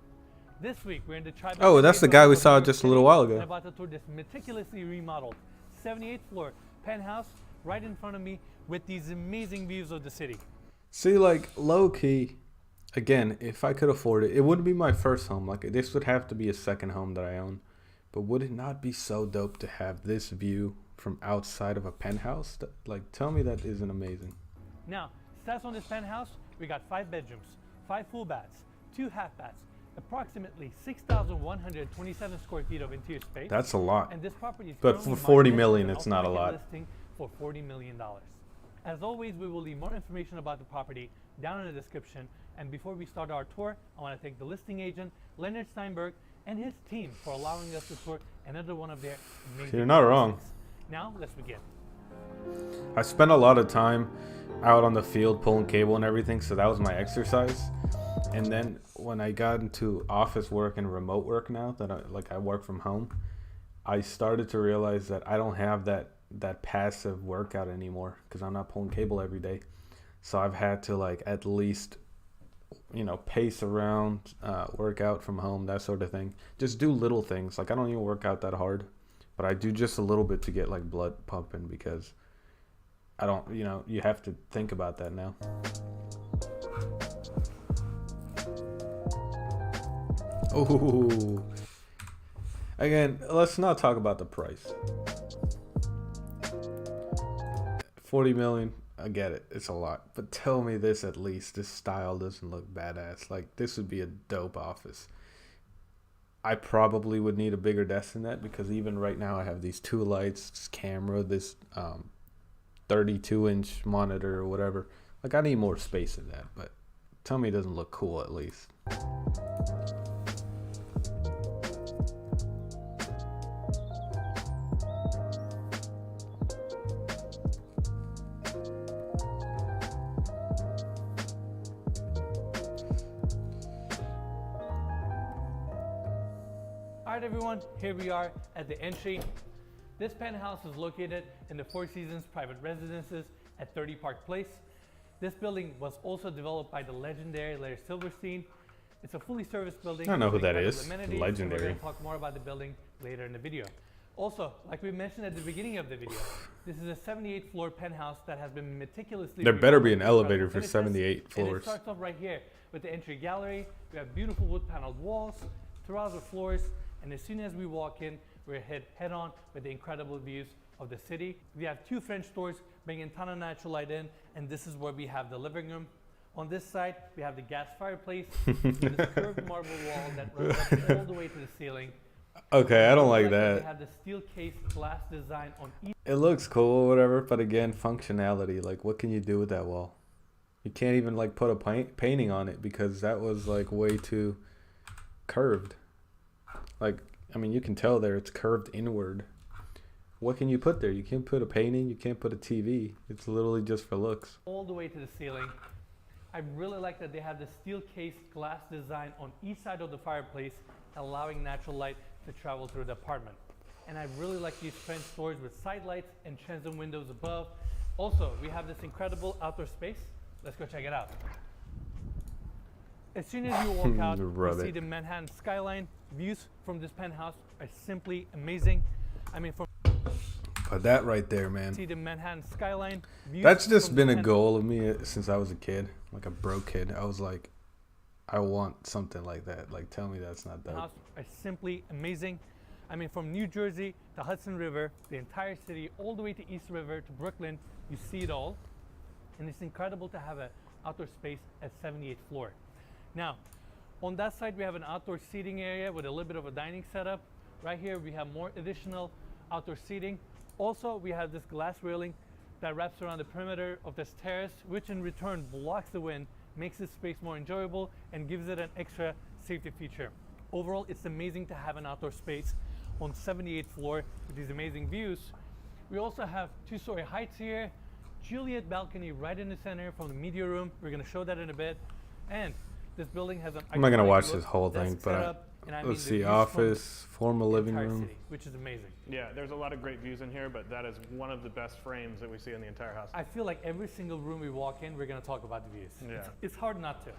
This week we're in the tribe. Oh, that's the guy we saw just a little while ago. I'm about to tour this meticulously remodeled 78th floor penthouse right in front of me with these amazing views of the city. See, like, low key, again, if I could afford it, it wouldn't be my first home. Like, this would have to be a second home that I own. But would it not be so dope to have this view from outside of a penthouse? Like, tell me that isn't amazing. Now, stats on this penthouse: we got 5 bedrooms, 5 full baths, 2 half baths, approximately 6,127 square feet of interior space. That's a lot. And this property is but for 40 million, it's not a lot. Listing for $40 million. As always, we will leave more information about the property down in the description. And before we start our tour, I want to thank the listing agent, Leonard Steinberg, and his team for allowing us to tour another one of their amazing You're not wrong. Now, let's begin. I spent a lot of time out on the field pulling cable and everything, so that was my exercise. And then when I got into office work and remote work now, that I work from home, I started to realize that I don't have that passive workout anymore, because I'm not pulling cable every day. So I've had to, like, at least, you know, pace around, work out from home, that sort of thing. Just do little things. Like, I don't even work out that hard, but I do just a little bit to get, like, blood pumping, because I don't, you know, you have to think about that now. Oh, again, let's not talk about the price. 40 million, I get it, it's a lot, but tell me this, at least this style doesn't look badass. Like, this would be a dope office. I probably would need a bigger desk than that, because even right now I have these 2 lights, this camera, this 32-inch monitor or whatever. Like, I need more space than that, but tell me it doesn't look cool at least. Alright everyone, here we are at the entry. This penthouse is located in the Four Seasons private residences at 30 Park Place. This building was also developed by the legendary Larry Silverstein. It's a fully serviced building. I don't know who that is. Amenities. Legendary. We're going to talk more about the building later in the video. Also, like we mentioned at the beginning of the video, this is a 78th floor penthouse that has been meticulously There better be an remodeled elevator for 78 floors. And it starts off right here with the entry gallery. We have beautiful wood paneled walls, terrazzo floors, and as soon as we walk in, we're head on with the incredible views of the city. We have 2 French doors bringing a ton of natural light in, and this is where we have the living room. On this side, we have the gas fireplace with this curved marble wall that runs up all the way to the ceiling. Okay, I don't like We that. have the steel cased glass design on each. It looks cool or whatever, but again, functionality. Like, what can you do with that wall? You can't even, like, put a painting on it, because that was, like, way too curved. Like, I mean, you can tell there it's curved inward. What can you put there? You can't put a painting, you can't put a TV. It's literally just for looks. All the way to the ceiling. I really like that they have the steel cased glass design on each side of the fireplace, allowing natural light to travel through the apartment. And I really like these French doors with side lights and transom windows above. Also, we have this incredible outdoor space. Let's go check it out. As soon as you walk out, you Rub see it. the Manhattan skyline. Views from this penthouse are simply amazing. I mean, from But that right there, man. see the Manhattan skyline. Views That's just from been the a goal of me since I was a kid, like a broke kid. I was like, I want something like that. Like, tell me that's not dope. House are simply amazing. I mean, from New Jersey to Hudson River, the entire city, all the way to East River to Brooklyn, you see it all. And it's incredible to have an outdoor space at 78th floor. Now, on that side, we have an outdoor seating area with a little bit of a dining setup. Right here, we have more additional outdoor seating. Also, we have this glass railing that wraps around the perimeter of this terrace, which in return blocks the wind, makes this space more enjoyable, and gives it an extra safety feature. Overall, it's amazing to have an outdoor space on 78th floor with these amazing views. We also have 2-story heights here, Juliet balcony right in the center from the media room. We're going to show that in a bit. And this building has an I'm not gonna iconic watch look, this whole thing, desk but setup, and I mean let's the see, views from office, formal the living entire room. city, which is amazing. Yeah, there's a lot of great views in here, but that is one of the best frames that we see in the entire house. I feel like every single room we walk in, we're going to talk about the views. Yeah. It's hard not to.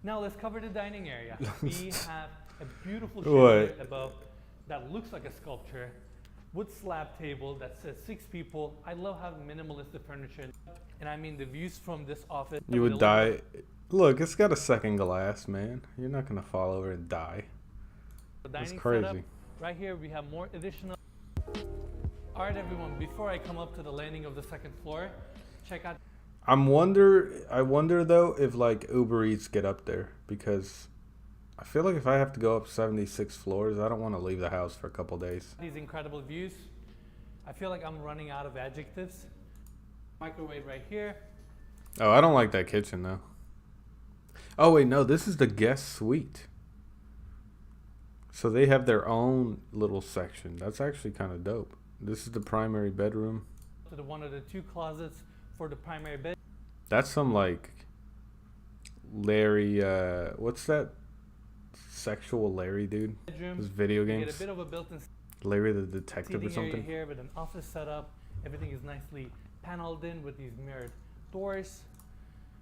Now let's cover the dining area. We have a beautiful What? chandelier above that looks like a sculpture. Wood slab table that says 6 people. I love how minimalist the furniture is. And I mean the views from this office. You would die. Look, it's got a second glass, man. You're not gonna fall over and die. The That's dining crazy. setup. Right here we have more additional. All right, everyone. Before I come up to the landing of the second floor, check out. I wonder though if like Uber Eats get up there, because I feel like if I have to go up 76 floors, I don't want to leave the house for a couple days. These incredible views. I feel like I'm running out of adjectives. Microwave right here. Oh, I don't like that kitchen though. Oh wait, no, this is the guest suite. So they have their own little section. That's actually kind of dope. This is the primary bedroom. To the one of the 2 closets for the primary bed. That's some like Larry, what's that sexual Larry dude? Bedroom. Those video You games. get a bit of a built-in Larry the detective or seating area something. here with an office setup. Everything is nicely paneled in with these mirrored doors.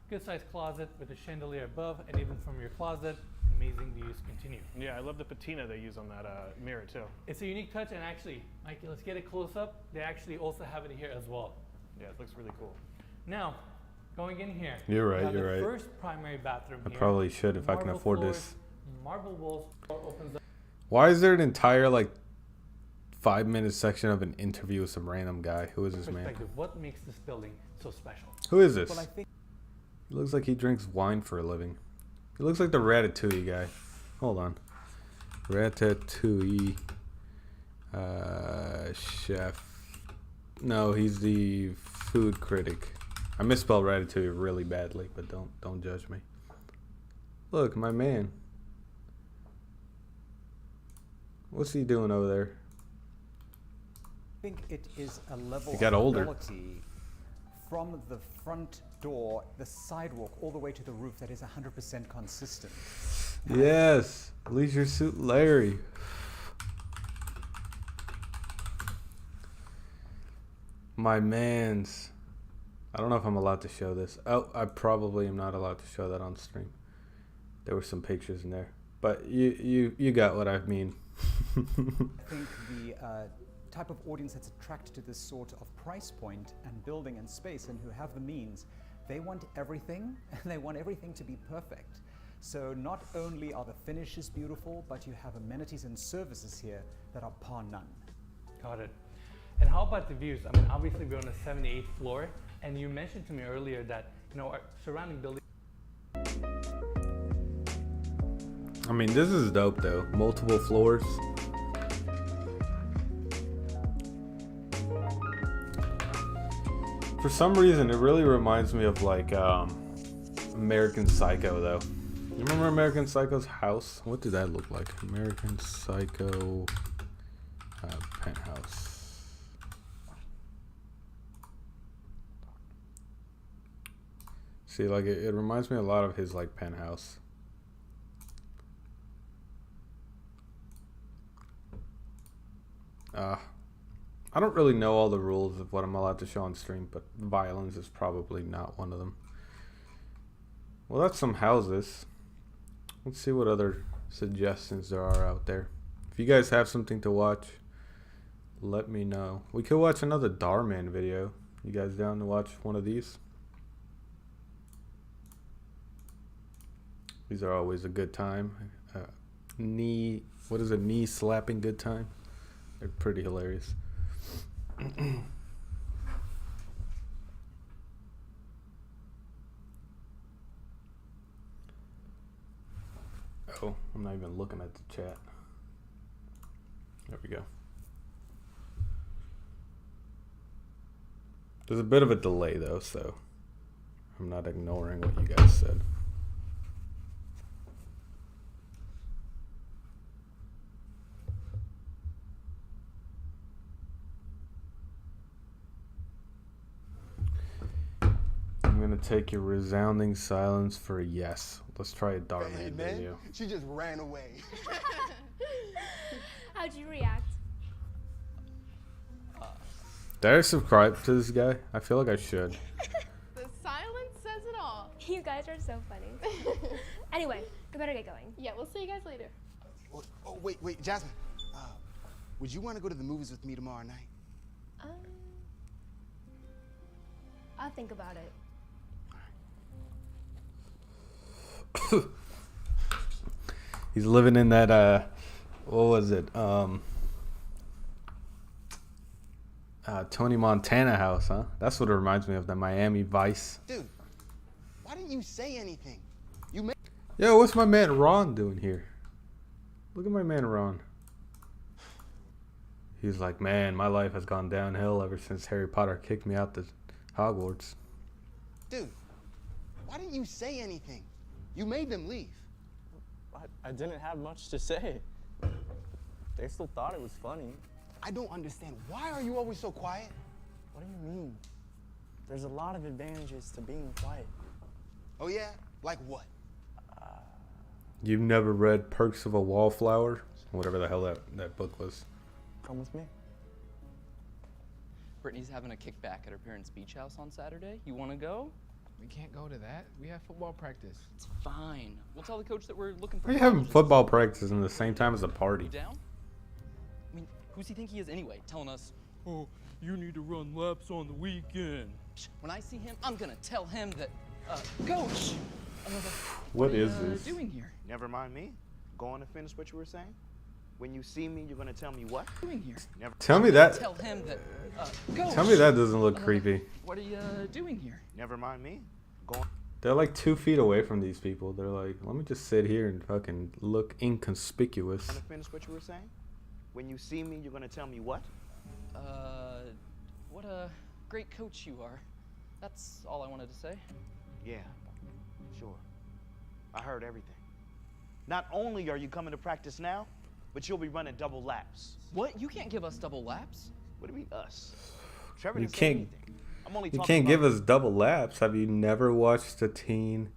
Good sized closet with a chandelier above, and even from your closet, amazing views continue. Yeah, I love the patina they use on that mirror too. It's a unique touch, and actually, Mikey, let's get it close up. They actually also have it here as well. Yeah, it looks really cool. Now, going in here. You're we right, have you're the right. First primary bathroom I here. probably should if I can Marble afford floors, this. Marble walls. Door opens up. Why is there an entire like 5-minute section of an interview with some random guy? Who is this man? Perspective. What makes this building so special? Who is this? Well, I think He looks like he drinks wine for a living. He looks like the Ratatouille guy. Hold on. Ratatouille chef. No, he's the food critic. I misspelled Ratatouille really badly, but don't judge me. Look, my man. What's he doing over there? I think it is a level He got of older. quality from the front door, the sidewalk, all the way to the roof that is 100% consistent. Yes, Leisure Suit Larry. My man's. I don't know if I'm allowed to show this. Oh, I probably am not allowed to show that on stream. There were some pictures in there, but you got what I mean. I think the type of audience that's attracted to this sort of price point and building and space and who have the means, they want everything and they want everything to be perfect. So not only are the finishes beautiful, but you have amenities and services here that are par none. Got it. And how about the views? I mean, obviously we're on the 78th floor, and you mentioned to me earlier that, you know, our surrounding buildings. I mean, this is dope though. Multiple floors. For some reason, it really reminds me of like American Psycho though. You remember American Psycho's house? What did that look like? American Psycho penthouse. See, like it reminds me a lot of his like penthouse. I don't really know all the rules of what I'm allowed to show on stream, but violence is probably not one of them. Well, that's some houses. Let's see what other suggestions there are out there. If you guys have something to watch, let me know. We could watch another Darman video. You guys down to watch one of these? These are always a good time. What is a knee slapping good time? They're pretty hilarious. Oh, I'm not even looking at the chat. There we go. There's a bit of a delay though, so I'm not ignoring what you guys said. I'm gonna take your resounding silence for a yes. Let's try a Darman video. She just ran away. How'd you react? Did I subscribe to this guy? I feel like I should. The silence says it all. You guys are so funny. Anyway, we better get going. Yeah, we'll see you guys later. Oh, wait, Jasmine. Would you want to go to the movies with me tomorrow night? I'll think about it. He's living in that what was it? Tony Montana house, huh? That's what it reminds me of, the Miami Vice. Dude, why didn't you say anything? Yo, what's my man Ron doing here? Look at my man Ron. He's like, man, my life has gone downhill ever since Harry Potter kicked me out to Hogwarts. Dude, why didn't you say anything? You made them leave. I didn't have much to say. They still thought it was funny. I don't understand. Why are you always so quiet? What do you mean? There's a lot of advantages to being quiet. Oh yeah? Like what? You've never read Perks of a Wallflower? Whatever the hell that book was. Come with me. Brittany's having a kickback at her parents' beach house on Saturday. You want to go? We can't go to that. We have football practice. It's fine. We'll tell the coach that we're looking for. Why are you having football practice in the same time as a party? Down? I mean, who's he think he is anyway? Telling us, oh, you need to run laps on the weekend. When I see him, I'm gonna tell him that, Coach. What is are you this? doing here? Never mind me. Go on and finish what you were saying. When you see me, you're gonna tell me what? Doing here? Never. Tell me that. Tell him that, Coach. Tell me that doesn't look creepy. What are you doing here? Never mind me. Go on. They're like 2 feet away from these people. They're like, let me just sit here and fucking look inconspicuous. Gonna finish what you were saying. When you see me, you're gonna tell me what? What a great coach you are. That's all I wanted to say. Yeah, sure. I heard everything. Not only are you coming to practice now, but you'll be running double laps. What? You can't give us double laps. What do you mean us? Trevor You didn't say can't. anything. I'm only You talking can't about give us double laps. Have you never watched a teen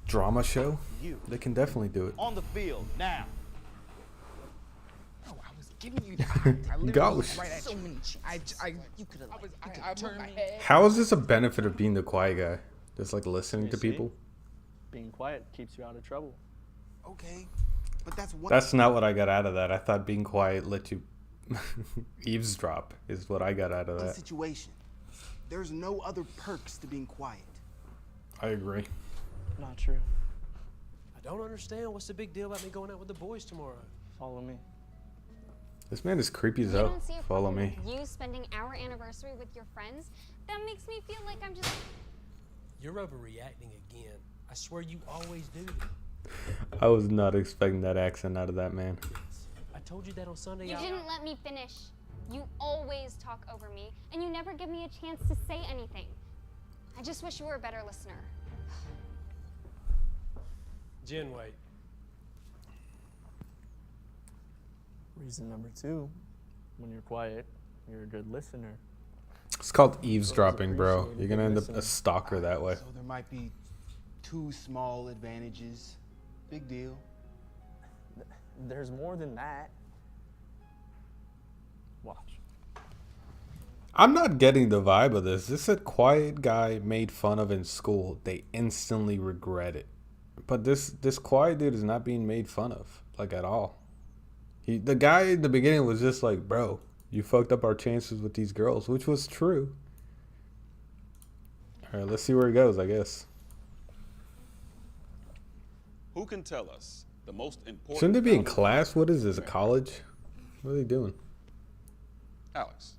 drama show? You. They can definitely do it. on the field now. No, I was giving you that. I literally Gosh. was right at So you. many chances. You could have. I moved turned my me. head. How is this a benefit of being the quiet guy? Just like listening to see? people? Being quiet keeps you out of trouble. Okay, but that's one. That's not what I got out of that. I thought being quiet let you eavesdrop is what I got out of that. Situation. There's no other perks to being quiet. I agree. Not true. I don't understand. What's the big deal about me going out with the boys tomorrow? Follow me. This man is creepy as You hell. don't see a Follow problem me. with you spending our anniversary with your friends? That makes me feel like I'm just... You're overreacting again. I swear you always do. I was not expecting that accent out of that man. I told you that on Sunday. You didn't let me finish. You always talk over me, and you never give me a chance to say anything. I just wish you were a better listener. Jen, wait. Reason number 2, when you're quiet, you're a good listener. It's called eavesdropping, bro. You're gonna end up a stalker that way. So there might be 2 small advantages. Big deal. There's more than that. Watch. I'm not getting the vibe of this. This is a quiet guy made fun of in school. They instantly regret it. But this quiet dude is not being made fun of, like, at all. The guy at the beginning was just like, bro, you fucked up our chances with these girls, which was true. All right, let's see where he goes, I guess. Who can tell us the most important? Shouldn't they be in class? What is this, a college? What are they doing? Alex.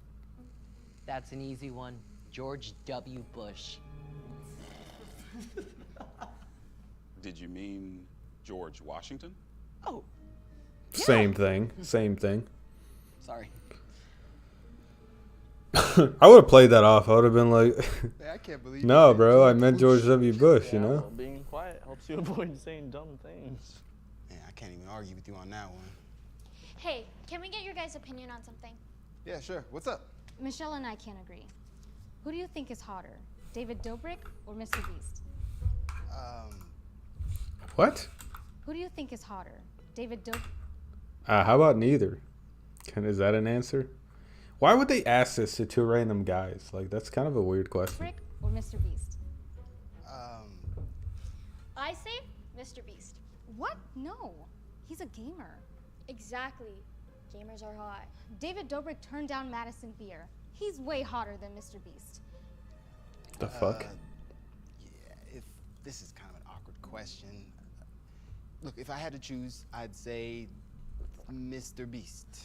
That's an easy one. George W. Bush. Did you mean George Washington? Oh. Same thing. Same thing. Sorry. I would have played that off. I would have been like, Man, I can't believe no, bro, I meant George W. Bush, you know? Well, being quiet helps you avoid saying dumb things. Man, I can't even argue with you on that one. Hey, can we get your guys' opinion on something? Yeah, sure. What's up? Michelle and I can't agree. Who do you think is hotter, David Dobrik or Mr. Beast? What? Who do you think is hotter, David Dobrik? How about neither? Is that an answer? Why would they ask this to two random guys? Like, that's kind of a weird question. Or Mr. Beast? I say Mr. Beast. What? No. He's a gamer. Exactly. Gamers are hot. David Dobrik turned down Madison Beer. He's way hotter than Mr. Beast. The fuck? Yeah, if this is kind of an awkward question. Look, if I had to choose, I'd say Mr. Beast.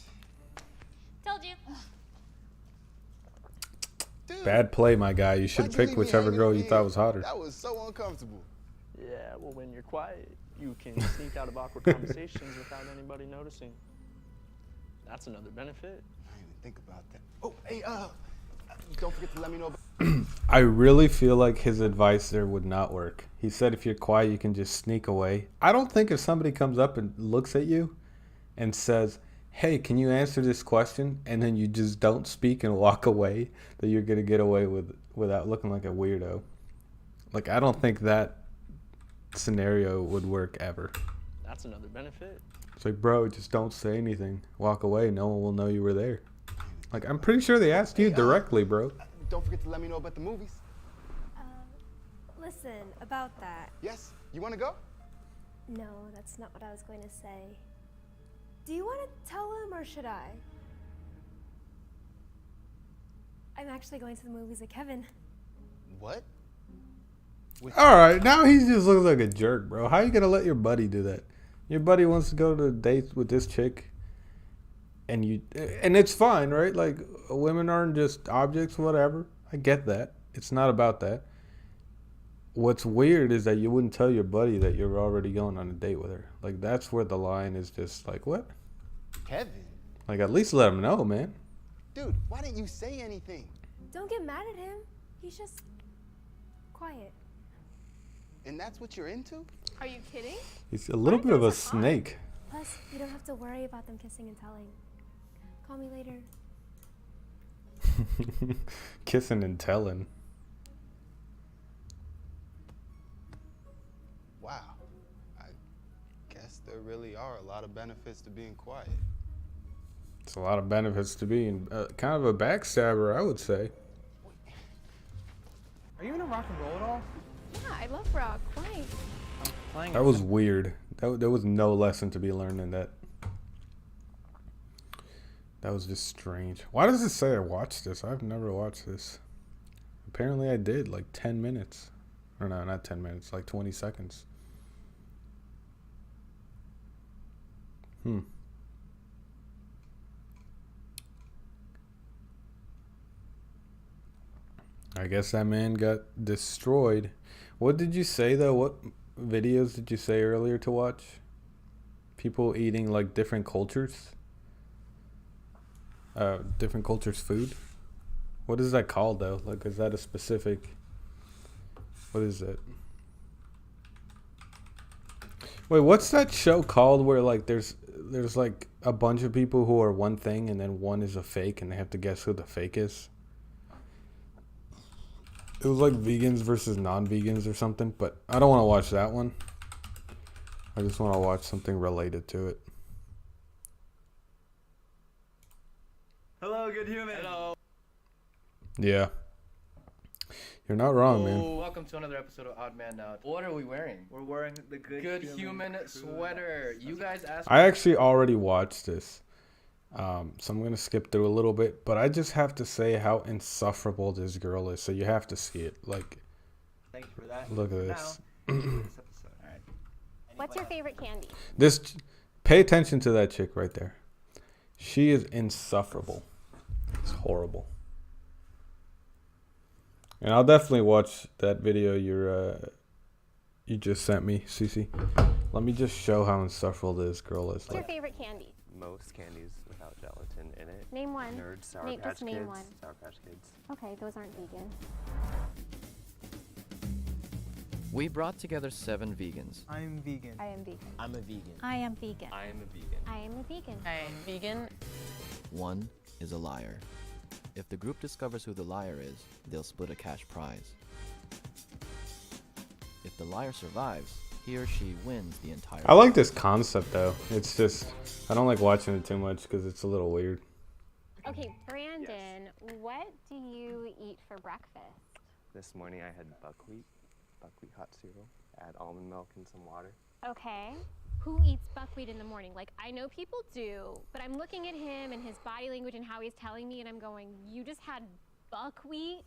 Told you. Dude, Bad play, my guy. You should why'd you pick leave me whichever hanging girl on you the thought end? was hotter. That was so uncomfortable. Yeah, well, when you're quiet, you can sneak out of awkward conversations without anybody noticing. That's another benefit. I didn't even think about that. Oh, hey, don't forget to let me know about I really feel like his advice there would not work. He said if you're quiet, you can just sneak away. I don't think if somebody comes up and looks at you and says, hey, can you answer this question? And then you just don't speak and walk away, that you're going to get away without looking like a weirdo. Like, I don't think that scenario would work ever. That's another benefit. It's like, bro, just don't say anything. Walk away. No one will know you were there. Like, I'm pretty sure they asked you directly, bro. Don't forget to let me know about the movies. Listen, about that. Yes? You want to go? No, that's not what I was going to say. Do you want to tell him or should I? I'm actually going to the movies with Kevin. What? All right, now he just looks like a jerk, bro. How you going to let your buddy do that? Your buddy wants to go to a date with this chick. And it's fine, right? Like, women aren't just objects, whatever. I get that. It's not about that. What's weird is that you wouldn't tell your buddy that you're already going on a date with her. Like, that's where the line is just like, what? Kevin? Like, at least let him know, man. Dude, why didn't you say anything? Don't get mad at him. He's just quiet. And that's what you're into? Are you kidding? He's a little bit of a snake. Plus, you don't have to worry about them kissing and telling. Call me later. Kissing and telling. Wow. I guess there really are a lot of benefits to being quiet. It's a lot of benefits to being kind of a backstabber, I would say. Are you into rock and roll at all? Yeah, I love rock. Why? That was weird. There was no lesson to be learned in that. That was just strange. Why does it say I watched this? I've never watched this. Apparently I did, like 10 minutes. Or no, not 10 minutes, like 20 seconds. I guess that man got destroyed. What did you say, though? What videos did you say earlier to watch? People eating, like, different cultures? Different cultures' food? What is that called, though? Like, is that a specific... What is it? Wait, what's that show called where, like, there's like, a bunch of people who are one thing and then one is a fake and they have to guess who the fake is? It was like vegans versus non-vegans or something, but I don't want to watch that one. I just want to watch something related to it. Hello, good human. Hello. Yeah. You're not wrong, man. Welcome to another episode of Odd Man Out. What are we wearing? We're wearing the Good Human sweater. You guys asked. I actually already watched this, so I'm gonna skip through a little bit. But I just have to say how insufferable this girl is. So you have to see it. Like, thank you for that. Look at this. What's your favorite candy? This. Pay attention to that chick right there. She is insufferable. It's horrible. And I'll definitely watch that video you just sent me, Cece. Let me just show how insufferable this girl is. What's your favorite candy? Most candies without gelatin in it. Name one. Nerds, Sour Patch just name Kids. one. Sour Patch Kids. Okay, those aren't vegan. We brought together 7 vegans. I am vegan. I am vegan. I'm a vegan. I am vegan. I am a vegan. I am a vegan. I am vegan. One is a liar. If the group discovers who the liar is, they'll split a cash prize. If the liar survives, he or she wins the entire. I like this concept though. It's just I don't like watching it too much because it's a little weird. Okay, Brandon, what do you eat for breakfast? This morning I had buckwheat hot cereal. Add almond milk and some water. Okay. Who eats buckwheat in the morning? Like, I know people do, but I'm looking at him and his body language and how he's telling me, and I'm going, you just had buckwheat?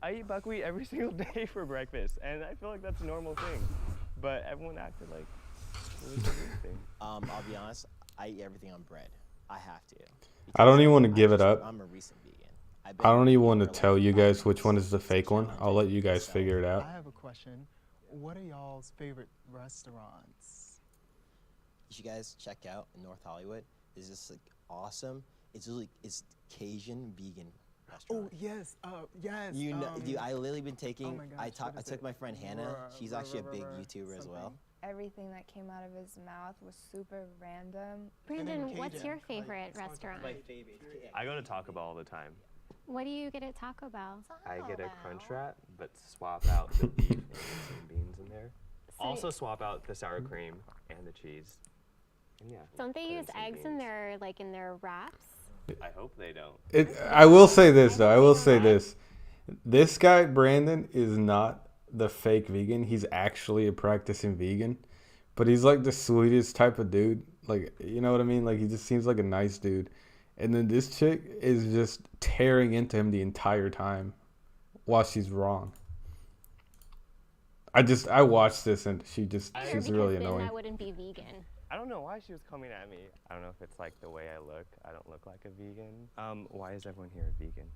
I eat buckwheat every single day for breakfast, and I feel like that's a normal thing. But everyone acted like it was a weird thing. I'll be honest, I eat everything on bread. I have to. I don't even want to give it up. I'm a recent vegan. I don't even want to tell you guys which one is the fake one. I'll let you guys figure it out. I have a question. What are y'all's favorite restaurants? You should guys check out in North Hollywood. It's just like awesome. It's Cajun vegan restaurant. Oh yes, yes. You know, dude, I literally been taking. Oh my gosh, I took my friend Hannah. She's actually a big YouTuber as well. Everything that came out of his mouth was super random. Brandon, what's your favorite restaurant? My favorite. I go to Taco Bell all the time. What do you get at Taco Bell? I get a crunch wrap, but swap out the beef and some beans in there. Also swap out the sour cream and the cheese. And yeah. Don't they put in use some eggs in their wraps? I hope they don't. I will say this though. I will say this. This guy Brandon is not the fake vegan. He's actually a practicing vegan, but he's like the sweetest type of dude. Like, you know what I mean? Like, he just seems like a nice dude. And then this chick is just tearing into him the entire time while she's wrong. I watched this and she's really annoying. I wouldn't be vegan. I don't know why she was coming at me. I don't know if it's like the way I look. I don't look like a vegan. Why is everyone here vegan?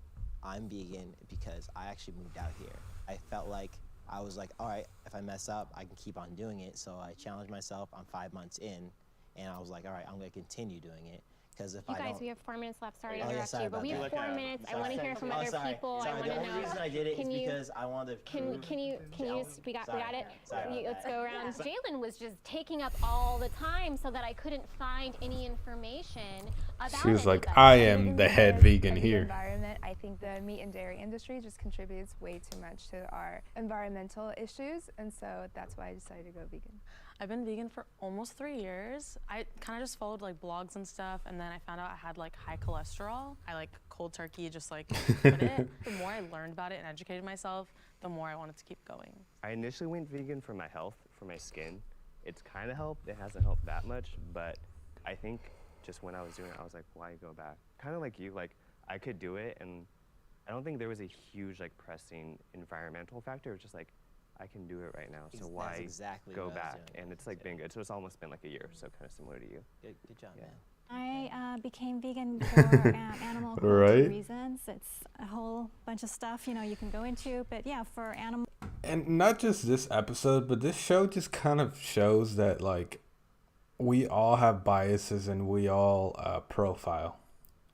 I'm vegan because I actually moved out here. I felt like I was like, all right, if I mess up, I can keep on doing it. So I challenged myself. I'm 5 months in, and I was like, all right, I'm gonna continue doing it. Because if you guys, we have 4 minutes left. Sorry to interrupt you, but we have 4 minutes. I want to hear from other people. I want to know. The only reason I did it is because I wanted to. Can you? We got it. Let's go around. Jalen was just taking up all the time so that I couldn't find any information about. She was like, I am the head vegan here. Environment. I think the meat and dairy industry just contributes way too much to our environmental issues, and so that's why I decided to go vegan. I've been vegan for almost 3 years. I kind of just followed like blogs and stuff, and then I found out I had like high cholesterol. I like cold turkey, just like quit it. The more I learned about it and educated myself, the more I wanted to keep going. I initially went vegan for my health, for my skin. It's kind of helped. It hasn't helped that much, but I think just when I was doing it, I was like, why go back? Kind of like you, like I could do it, and I don't think there was a huge like pressing environmental factor. It was just like, I can do it right now, so why go back? And it's like been good. So it's almost been like a year, so kind of similar to you. Good job, man. I became vegan for animal cruelty reasons. It's a whole bunch of stuff, you can go into, but yeah, for animal. And not just this episode, but this show just kind of shows that like we all have biases and we all profile.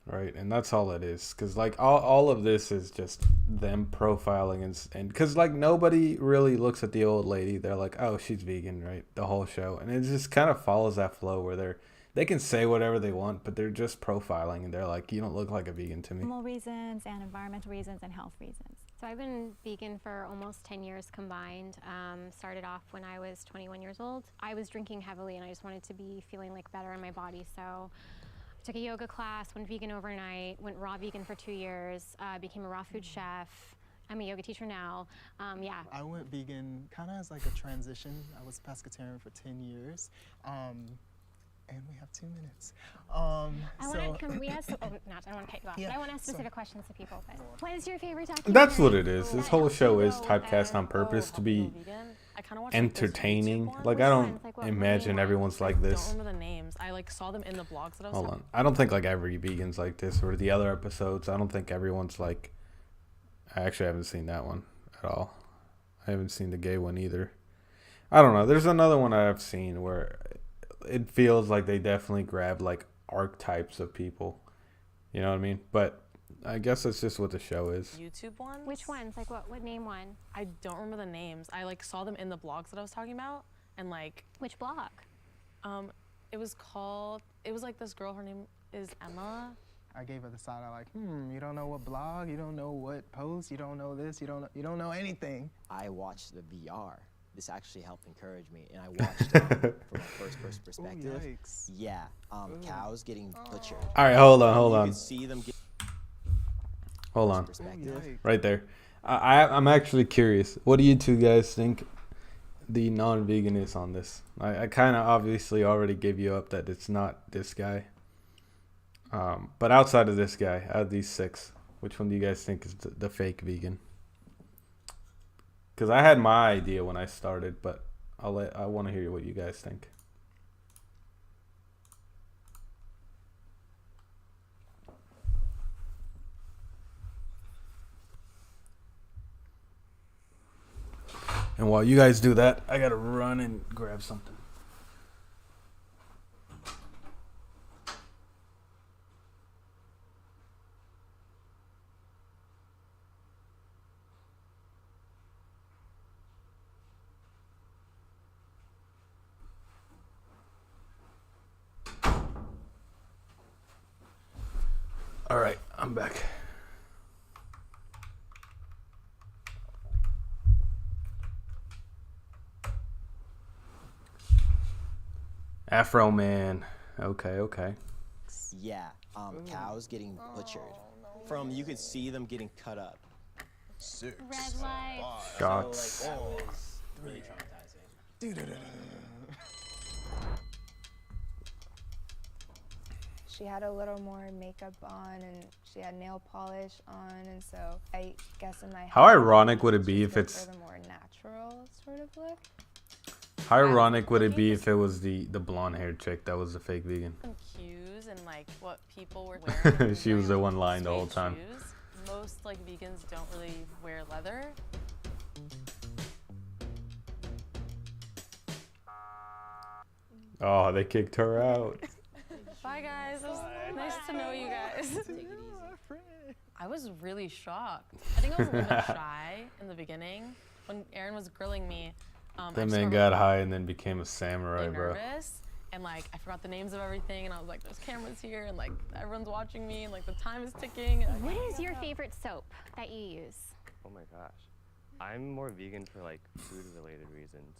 Right, and that's all it is, because like all of this is just them profiling and because like nobody really looks at the old lady. They're like, oh, she's vegan, right? The whole show, and it just kind of follows that flow where they can say whatever they want, but they're just profiling, and they're like, you don't look like a vegan to me. Animal reasons and environmental reasons and health reasons. So I've been vegan for almost 10 years combined. Started off when I was 21 years old. I was drinking heavily, and I just wanted to be feeling like better in my body, so. Took a yoga class, went vegan overnight, went raw vegan for 2 years, became a raw food chef, I'm a yoga teacher now. Yeah. I went vegan kind of as like a transition. I was pescatarian for 10 years. And we have 2 minutes. I want to, we ask, I don't want to cut you off, but I want to ask specific questions to people. But what is your favorite documentary? That's what it is. This whole show is typecast on purpose to be entertaining. Like, I don't imagine everyone's like this. I don't remember the names. I like saw them in the blogs that I was Hold on. I don't think like every vegan's like this, or the other episodes. I don't think everyone's like. I actually haven't seen that one at all. I haven't seen the gay one either. I don't know. There's another one I've seen where it feels like they definitely grab like archetypes of people. You know what I mean? But I guess that's just what the show is. YouTube ones? Which ones? Like what name one? I don't remember the names. I like saw them in the blogs that I was talking about, and like. Which blog? It was called. It was like this girl. Her name is Emma. I gave her the side eye like, you don't know what blog, you don't know what post, you don't know this, you don't know anything. I watched the VR. This actually helped encourage me, and I watched from a first-person perspective. Ooh, yikes. Yeah, cows getting butchered. All right, hold on. You could see them get Hold on. perspective. Right there. I'm actually curious. What do you two guys think the non-vegan is on this? I kind of obviously already gave you up that it's not this guy. But outside of this guy, out of these 6, which one do you guys think is the fake vegan? Because I had my idea when I started, but I want to hear what you guys think. And while you guys do that, I gotta run and grab something. All right, I'm back. Afro Man. Okay. Yeah, cows getting butchered. You could see them getting cut up. 6. Red light. Shots. So, like, that was really traumatizing. She had a little more makeup on and she had nail polish on, and so I guess in my How ironic would it be if it's for the more natural sort of look? How ironic would it be if it was the blonde haired chick that was the fake vegan? Some cues and like what people were wearing. She was the one lying the whole time. Shoes. Most like vegans don't really wear leather. Oh, they kicked her out. Bye guys. It was nice to know you guys. I was really shocked. I think I was a little bit shy in the beginning when Aaron was grilling me. That man got high and then became a samurai, bro. Nervous, and like I forgot the names of everything, and I was like, "There's cameras here, and like everyone's watching me, and like the time is ticking." And, What is your favorite soap that you use? Oh my gosh, I'm more vegan for like food-related reasons.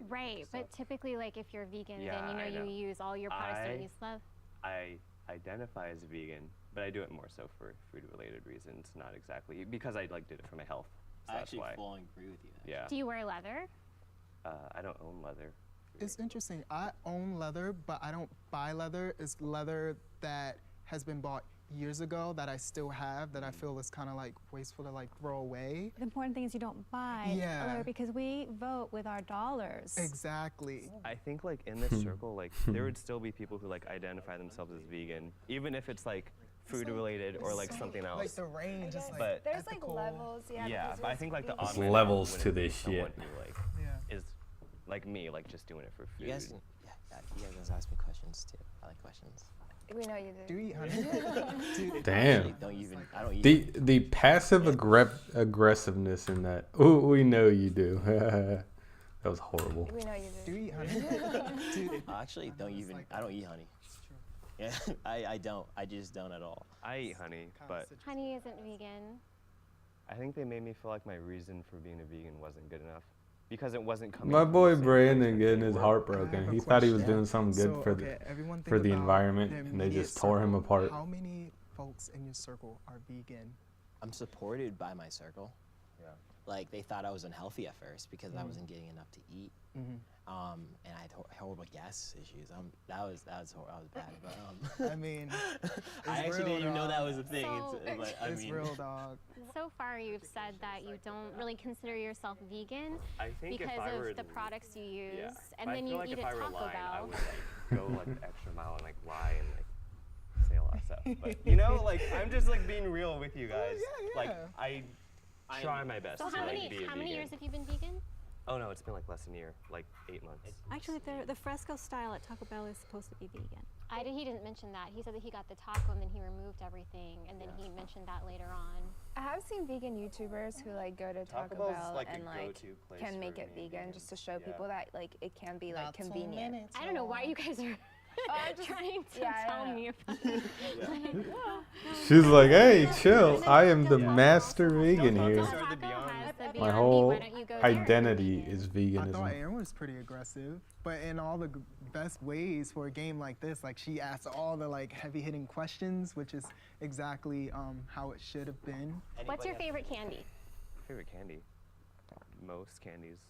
Right, but typically, like if you're vegan, Yeah, then you use all your products that you love. I identify as vegan, but I do it more so for food-related reasons, not exactly because I like did it for my health. So I that's actually why. fully agree with you. Yeah. Do you wear leather? I don't own leather. It's interesting. I own leather, but I don't buy leather. It's leather that has been bought years ago that I still have that I feel is kind of like wasteful to like throw away. The important thing is you don't buy leather because we vote with our dollars. Exactly. I think like in this circle, like there would still be people who like identify themselves as vegan, even if it's like food related or like something else. Like the range is like but There's like levels, yeah, but I think like the There's odd man out levels wouldn't to be this someone shit. who, like, is like me, like just doing it for food. You guys, you guys ask me questions too. I like questions. We know you do. Do you eat honey? Damn. I don't eat The passive aggressiveness in that. Ooh, we know you do. That was horrible. We know you do. Do you eat honey? I actually don't even. I don't eat honey. Yeah, I don't. I just don't at all. I eat honey, but Honey isn't vegan. I think they made me feel like my reason for being a vegan wasn't good enough. Because it wasn't coming. My from boy the same Brandon place getting that his they heart were. broken. He thought he was doing something good So, for everyone for think the about environment, their and they immediate just tore him circle. apart. How many folks in your circle are vegan? I'm supported by my circle. Yeah. Like they thought I was unhealthy at first because I wasn't getting enough to eat. And I had horrible gas issues. That was bad. But I mean, I it's actually real, didn't even know that dog. was a thing. So- It's real, dog. So far, you've said that you don't really consider yourself vegan I think if because I were of the products you use, Yeah. and But then I feel you like eat if at I were Taco lying, I Bell. would like go like the extra mile and like lie and like say a lot of stuff. But you know, like I'm just like being real with you guys. Like I try my best So to how like many be a how many vegan. years have you been vegan? Oh no, it's been like less than a year, like 8 months. Actually, the fresco style at Taco Bell is supposed to be vegan. He didn't mention that. He said that he got the taco and then he removed everything, and then he mentioned that later on. I have seen vegan YouTubers who like go to Taco Bell's Bell like a and like go-to place can for make it being vegan just to show people that like it can be like Not 2 convenient. minutes, I don't know why you guys are trying to tell me about it. She's like, hey, chill. I am the master vegan here. My whole identity is I veganism. thought Aaron was pretty aggressive, but in all the best ways for a game like this. Like she asked all the like heavy-hitting questions, which is exactly how it should have been. What's your favorite candy? Favorite candy? Most candies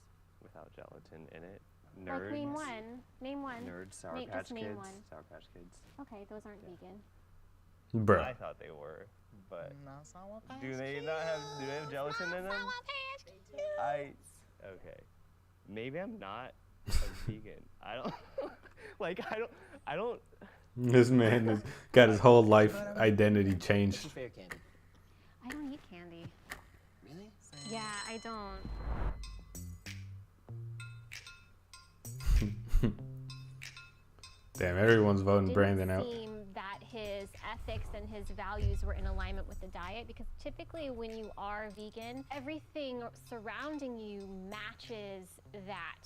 without gelatin in it. Nerds. Like name one. Name one. Nerds, Sour Name- Patch just name Kids. one. Sour Patch Kids. Okay, those aren't vegan. Bruh. I thought they were, but do they have gelatin in them? Okay. Maybe I'm not a vegan. I don't I don't This man has got his whole life identity changed. What's your favorite candy? I don't eat candy. Really? Yeah, I don't. Damn, everyone's voting Brandon out. Seem that his ethics and his values were in alignment with the diet, because typically when you are vegan, everything surrounding you matches that.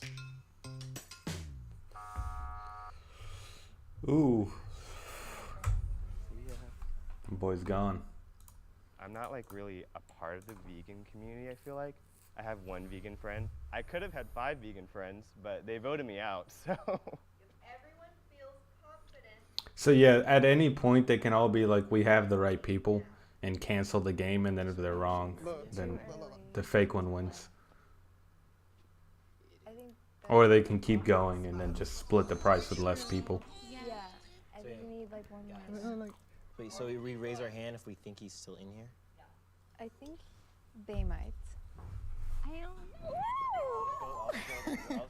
Ooh. Boy's gone. I'm not like really a part of the vegan community, I feel like. I have one vegan friend. I could have had 5 vegan friends, but they voted me out, so. So yeah, at any point they can all be like, we have the right people, and cancel the game, and then if they're wrong, then the fake one wins. Or they can keep going and then just split the price with less people. Yeah. I think we need like one more. Wait, so we raise our hand if we think he's still in here? I think they might. I don't.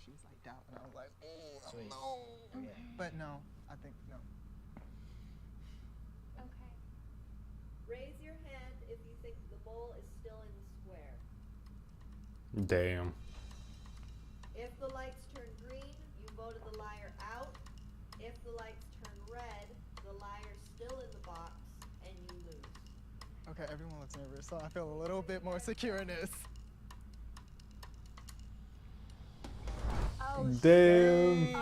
She was like down, and I was like, oh no. But no, I think no. Okay. Raise your hand if you think the mole is still in the square. Damn. If the lights turn green, you voted the liar out. If the lights turn red, the liar's still in the box, and you lose. Okay, everyone looks nervous, so I feel a little bit more secure in this. Oh, Damn.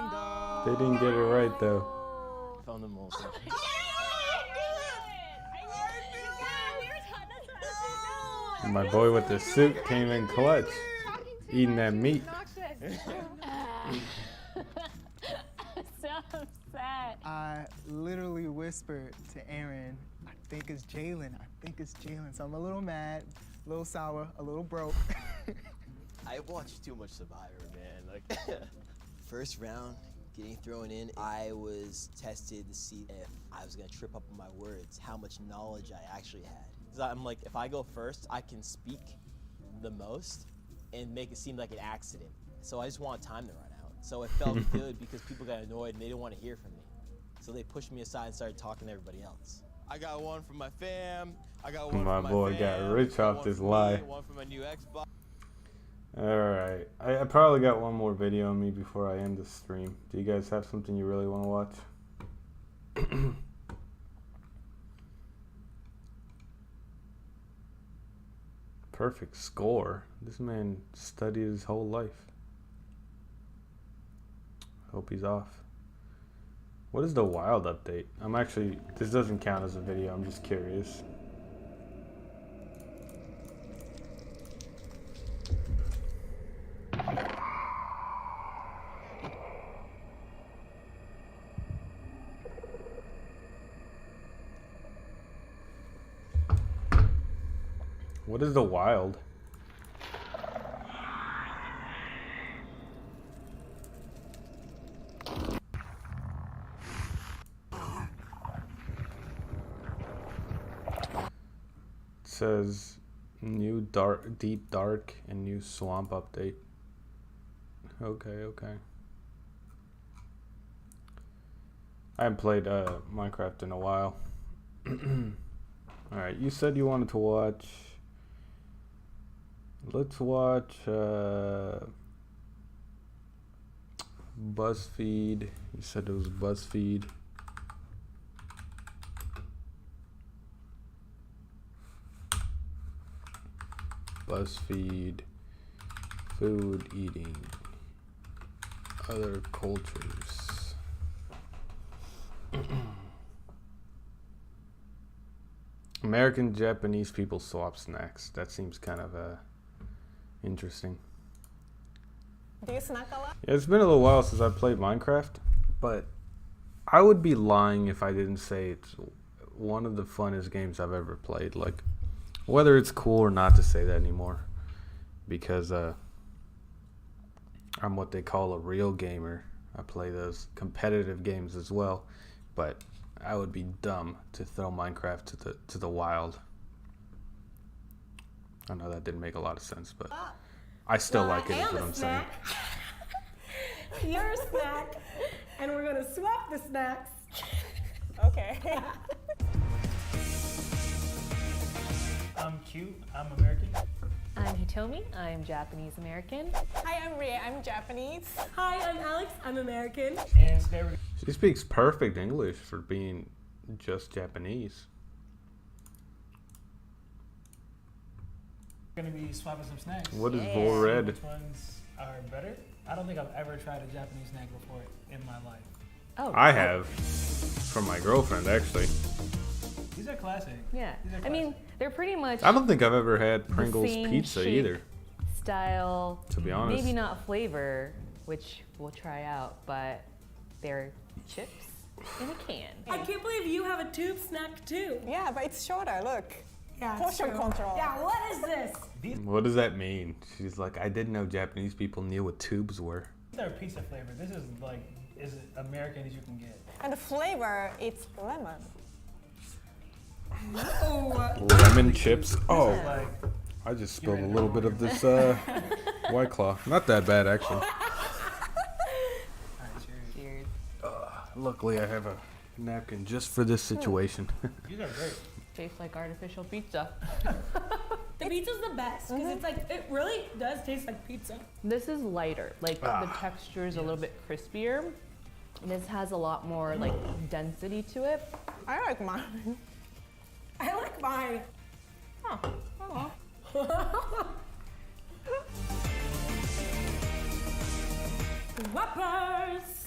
They didn't get it right though. Found the mole. My boy with the suit came in clutch, eating that meat. So upset. I literally whispered to Aaron, I think it's Jalen. I think it's Jalen. So I'm a little mad, a little sour, a little broke. I watched too much Survivor, man. Like, first round, getting thrown in, I was tested to see if I was gonna trip up on my words, how much knowledge I actually had. 'Cause I'm like, if I go first, I can speak the most and make it seem like an accident. So I just want time to run out. So it felt good because people got annoyed and they didn't want to hear from me. So they pushed me aside and started talking to everybody else. I got one from my fam. I got one My from boy my got fam, rich off one this from lie. Me, one from my new Xbox. Alright, I probably got one more video on me before I end the stream. Do you guys have something you really want to watch? Perfect score. This man studied his whole life. Hope he's off. What is the wild update? I'm actually, this doesn't count as a video, I'm just curious. What is the wild? says new deep dark and new swamp update. Okay. I haven't played Minecraft in a while. Alright, you said you wanted to watch. Let's watch BuzzFeed. You said it was BuzzFeed. BuzzFeed, food eating, other cultures. American Japanese people swap snacks. That seems kind of interesting. Do you snack a lot? Yeah, it's been a little while since I played Minecraft, but I would be lying if I didn't say it's one of the funnest games I've ever played. Like, whether it's cool or not to say that anymore, because I'm what they call a real gamer. I play those competitive games as well, but I would be dumb to throw Minecraft to the wild. I know that didn't make a lot of sense, but I still like it, is what I'm saying. You're a snack, and we're gonna swap the snacks. Okay. I'm cute. I'm American. I'm Hitomi. I'm Japanese American. Hi, I'm Ria. I'm Japanese. Hi, I'm Alex. I'm American. And there we She speaks perfect English for being just Japanese. We're gonna be swapping some snacks. What is Volred? Which ones are better? I don't think I've ever tried a Japanese snack before in my life. Oh. I have. From my girlfriend, actually. These are classic. Yeah. These are I classic. mean, they're pretty much. I don't think I've ever had the Pringles same pizza shape, either. Style. To be honest. Maybe not flavor, which we'll try out, but they're chips in a can. I can't believe you have a tube snack too. Yeah, but it's shorter. Look. Yeah, Portion control. Yeah, what is this? What does that mean? She's like, I didn't know Japanese people knew what tubes were. These are pizza flavor. This is like as American as you can get. And the flavor, it's lemon. Lemon chips. Oh, I just spilled a little bit of this White Claw. Not that bad, actually. Cheers. Luckily, I have a napkin just for this situation. These are great. Tastes like artificial pizza. The pizza's the best because it's like it really does taste like pizza. This is lighter. Like the texture is a little bit crispier. This has a lot more like density to it. I like mine. I like mine. Oh. Whoppers.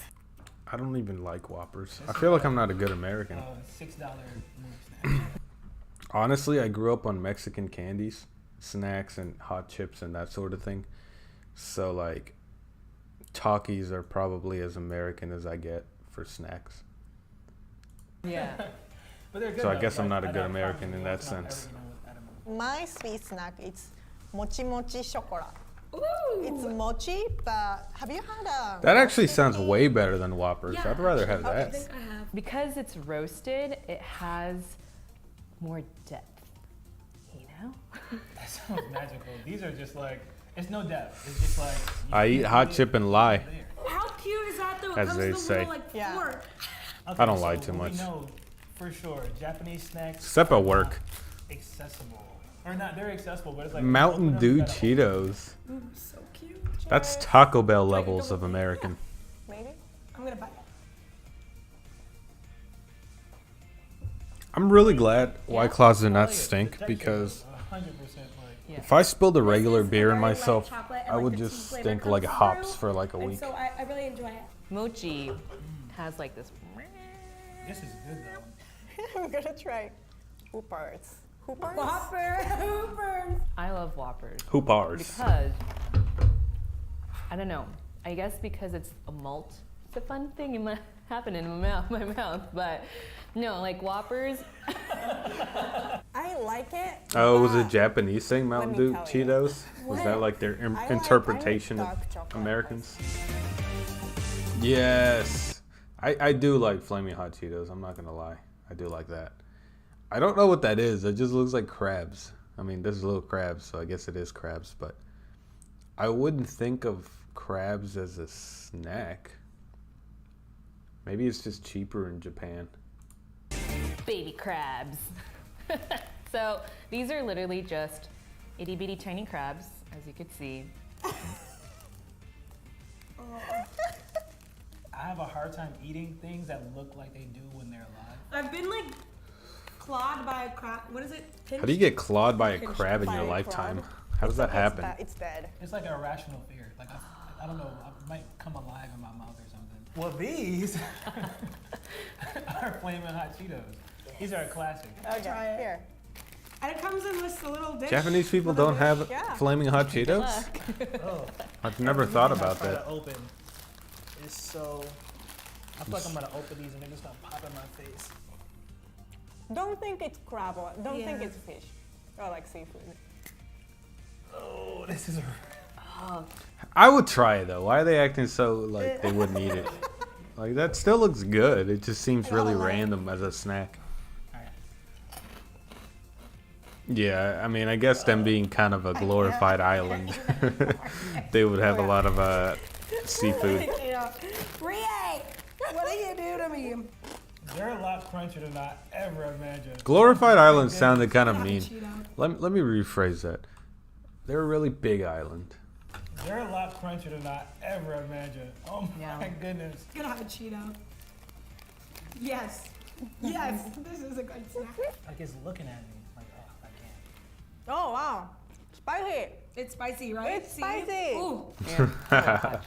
I don't even like Whoppers. I feel like I'm not a good American. $6 movie. Honestly, I grew up on Mexican candies, snacks, and hot chips and that sort of thing. So, like, Takis are probably as American as I get for snacks. Yeah. But they're good So I though. guess I'm Like, not a good I American in that promise you, sense. it's not everything My sweet snack is mochi mochi chocolate. Ooh. It's mochi, but have you had a... That actually sounds way better than Whoppers. Yeah, I'd rather have I that. think I have. Because it's roasted, it has more depth. You know? That sounds magical. These are just like, it's no depth. It's just like. I eat hot chip and lie. How cute is that though? It As comes they with a say. little like fork. I don't so lie too we much. know for sure Japanese snacks. Except are at work. not accessible. Or not, they're accessible, but it's like. Mountain open Dew up, you gotta open Cheetos. Ooh, so cute. That's Taco Bell levels of American. Maybe? I'm gonna buy it. I'm really glad White Claws do not stink because 100% like. if I spilled a regular beer in very light myself, chocolate and, I like, would the tea just flavor stink comes like hops through, for like a and week. so I really enjoy it. Mochi has like this. This is good though. I'm gonna try Hoopers. Hoopers? Hoopers. I love Whoppers. Hoopers. Because, I don't know, I guess because it's a malt, it's a fun thing in my, happening in my mouth, but no, like Whoppers. I like it. Oh, was it Japanese saying Mountain me Dew tell you. Cheetos? Was that like their I like interpretation of dark chocolate. Americans? Yes. I do like Flaming Hot Cheetos. I'm not going to lie. I do like that. I don't know what that is. It just looks like crabs. I mean, this is little crabs, so I guess it is crabs, but I wouldn't think of crabs as a snack. Maybe it's just cheaper in Japan. Baby crabs. So these are literally just itty bitty tiny crabs, as you could see. I have a hard time eating things that look like they do when they're alive. I've been like clawed by a crab. What is it? How do you get clawed by a Pinched crab in by your a lifetime? crab? How does that happen? It's dead. It's like an irrational fear. Like I don't know, I might come alive in my mouth or something. Well, these are Flamin' Hot Cheetos. These are a classic. Okay, Try it. here. And it comes in this little dish. Japanese people little don't dish. have flaming hot Cheetos? Oh. I've never thought about Try that. to open. It's so. I feel like I'm gonna open these and they're just gonna pop in my face. Don't think it's crab or don't think Yeah. it's fish or like seafood. Oh, this is. I would try it though. Why are they acting so like they wouldn't eat it? Like that still looks good. It just seems really random as a snack. Yeah, I mean, I guess them being kind of a glorified island, they would have a lot of seafood. Rie, what do you do to me? They're a lot crunchier than I ever imagined. Glorified island sounded kind of mean. Let me rephrase that. They're a really big island. They're a lot crunchier than I ever imagined. Oh my goodness. Good hot Cheeto. Yes. Yes. This is a good snack. Like it's looking at me. Like, oh, I can't. Oh wow, spicy. It's spicy, right? It's See? spicy. Ooh. Hot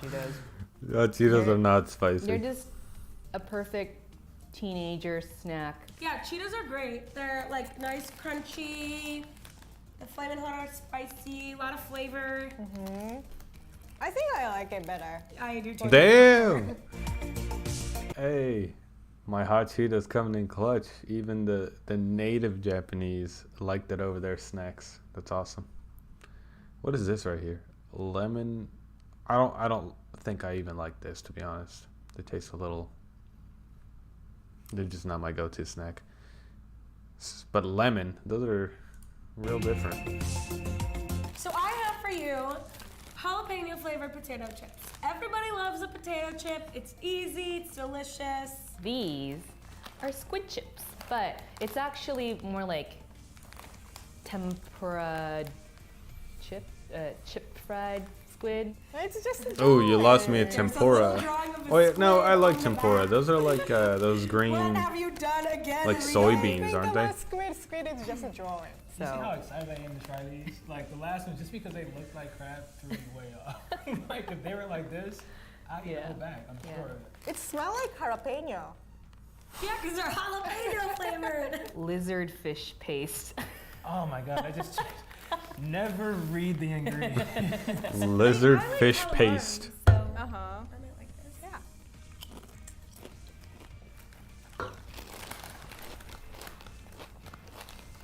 Cheetos are not spicy. They're just a perfect teenager snack. Yeah, Cheetos are great. They're like nice, crunchy. The Flamin' Hot are spicy, a lot of flavor. I think I like it better. I do too. Damn! Hey, my hot Cheetos coming in clutch. Even the native Japanese liked it over their snacks. That's awesome. What is this right here? Lemon. I don't think I even like this, to be honest. They taste a little. They're just not my go-to snack. But lemon, those are real different. So I have for you jalapeno flavored potato chips. Everybody loves a potato chip. It's easy, it's delicious. These are squid chips, but it's actually more like tempura chip fried squid. It's just a Oh, you lost me at tempura. Oh yeah, no, I like tempura. Those are like those green, What have you done again? like soybeans, aren't they? Squid is just a drawing. You see how excited I am to try these? Like the last one, just because they looked like crab, threw me way off. Like if they were like this, I'd go back. I'm sure. It smells like jalapeno. Yeah, because they're jalapeno flavored. Lizard fish paste. Oh my god, I just never read the ingredients. Lizard fish paste. Uh-huh. Yeah.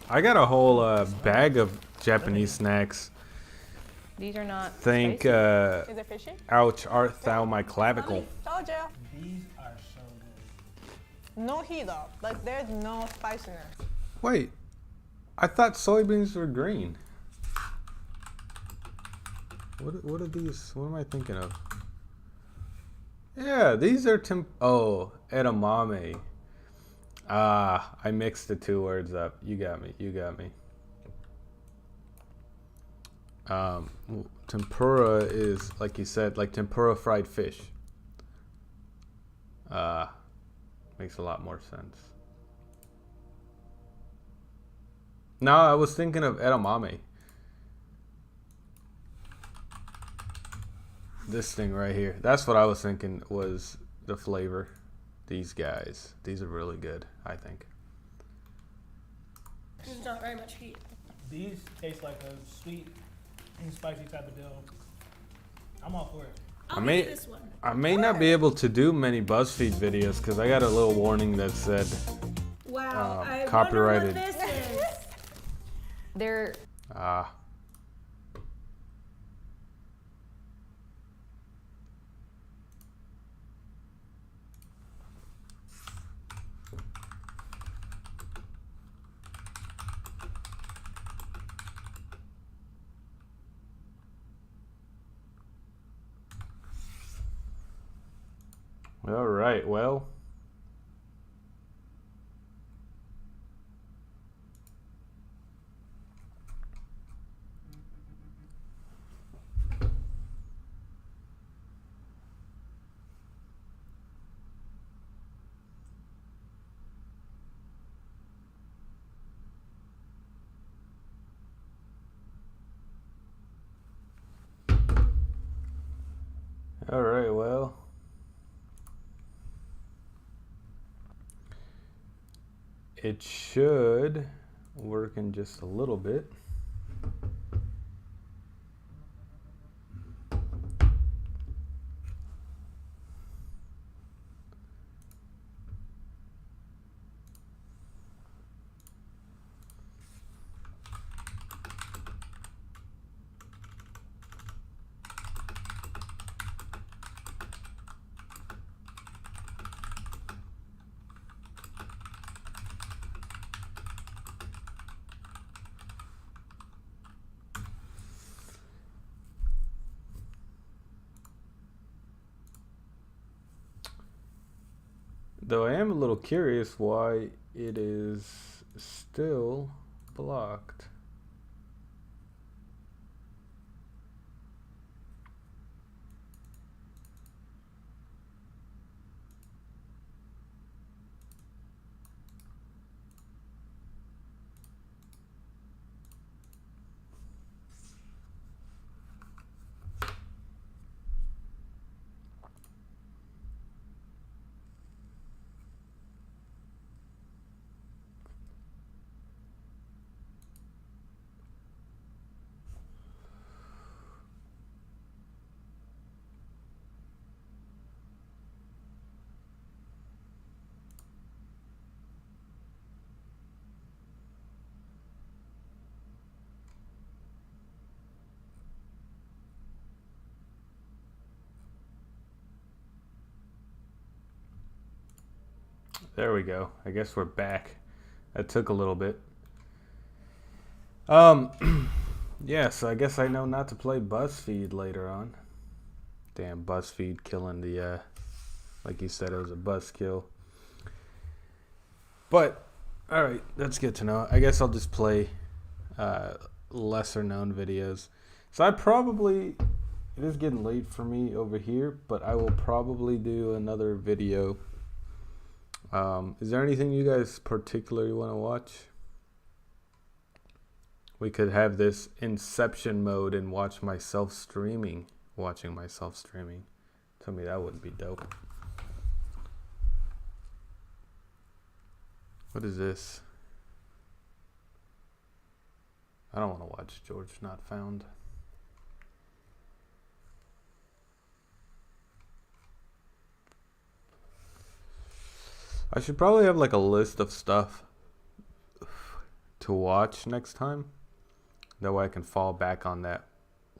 I got a whole bag of Japanese snacks. These are not Think, spicy. Is it fishy? ouch, art thou my clavicle. Told you. These are so good. No heat though. Like there's no spiciness. Wait, I thought soybeans were green. What are these? What am I thinking of? Yeah, these are edamame. Ah, I mixed the two words up. You got me. You got me. Tempura is, like you said, like tempura fried fish. Makes a lot more sense. No, I was thinking of edamame. This thing right here. That's what I was thinking was the flavor. These guys. These are really good, I think. There's not very much heat. These taste like a sweet and spicy type of deal. I'm all for it. I may not be able to do many BuzzFeed videos because I got a little warning that said Wow, I copyrighted. wonder what this is. They're All right, well. All right, well. It should work in just a little bit. Though I am a little curious why it is still blocked. There we go. I guess we're back. That took a little bit. Yeah, so I guess I know not to play BuzzFeed later on. Damn, BuzzFeed killing the, like you said, it was a buzzkill. But, alright, that's good to know. I guess I'll just play lesser known videos. So I probably, it is getting late for me over here, but I will probably do another video. Is there anything you guys particularly want to watch? We could have this Inception mode and watch myself streaming. Watching myself streaming. Tell me that wouldn't be dope. What is this? I don't want to watch George Not Found. I should probably have like a list of stuff to watch next time. That way I can fall back on that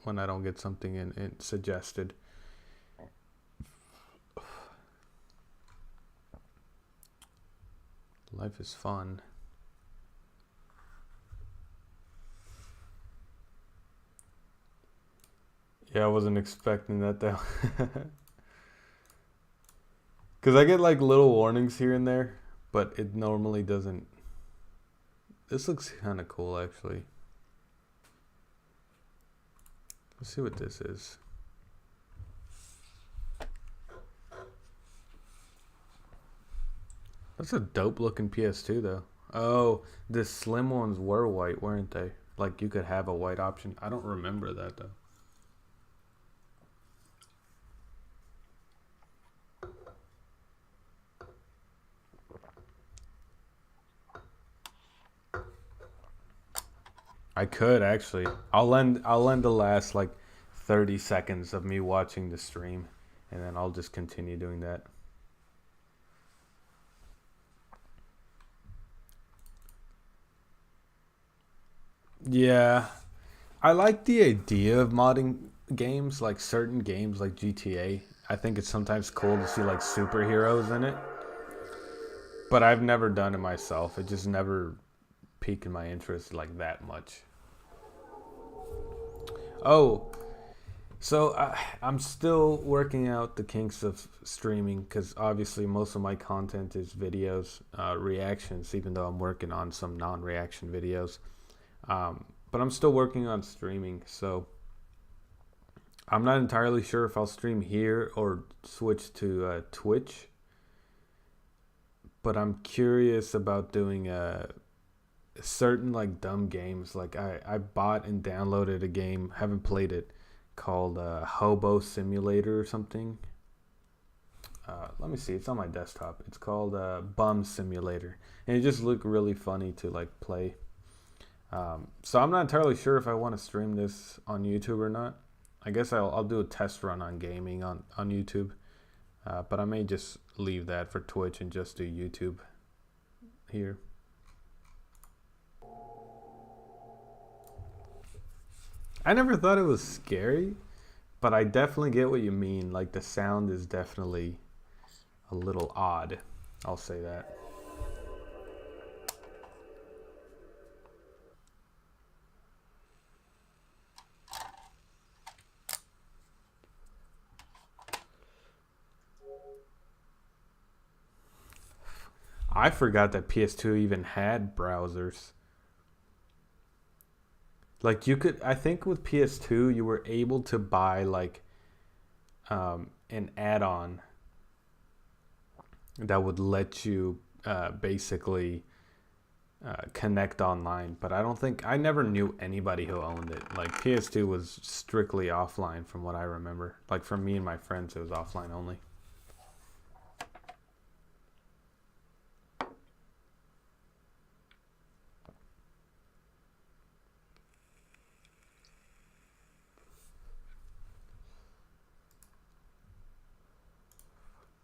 when I don't get something in suggested. Life is fun. Yeah, I wasn't expecting that though. Because I get like little warnings here and there, but it normally doesn't. This looks kind of cool actually. Let's see what this is. That's a dope looking PS2 though. Oh, the slim ones were white, weren't they? Like you could have a white option. I don't remember that though. I could actually. I'll lend the last like 30 seconds of me watching the stream, and then I'll just continue doing that. Yeah, I like the idea of modding games, like certain games like GTA. I think it's sometimes cool to see like superheroes in it, but I've never done it myself. It just never piqued my interest like that much. Oh, So I'm still working out the kinks of streaming because obviously most of my content is videos, reactions, even though I'm working on some non-reaction videos. But I'm still working on streaming, so I'm not entirely sure if I'll stream here or switch to Twitch. But I'm curious about doing certain like dumb games. Like I bought and downloaded a game, haven't played it, called Hobo Simulator or something. Let me see, it's on my desktop. It's called Bum Simulator, and it just looked really funny to like play. So I'm not entirely sure if I want to stream this on YouTube or not. I guess I'll do a test run on gaming on YouTube, but I may just leave that for Twitch and just do YouTube here. I never thought it was scary, but I definitely get what you mean. Like the sound is definitely a little odd. I'll say that. I forgot that PS2 even had browsers. Like you could, I think with PS2 you were able to buy like an add-on that would let you basically connect online. But I never knew anybody who owned it. Like PS2 was strictly offline from what I remember. Like for me and my friends it was offline only.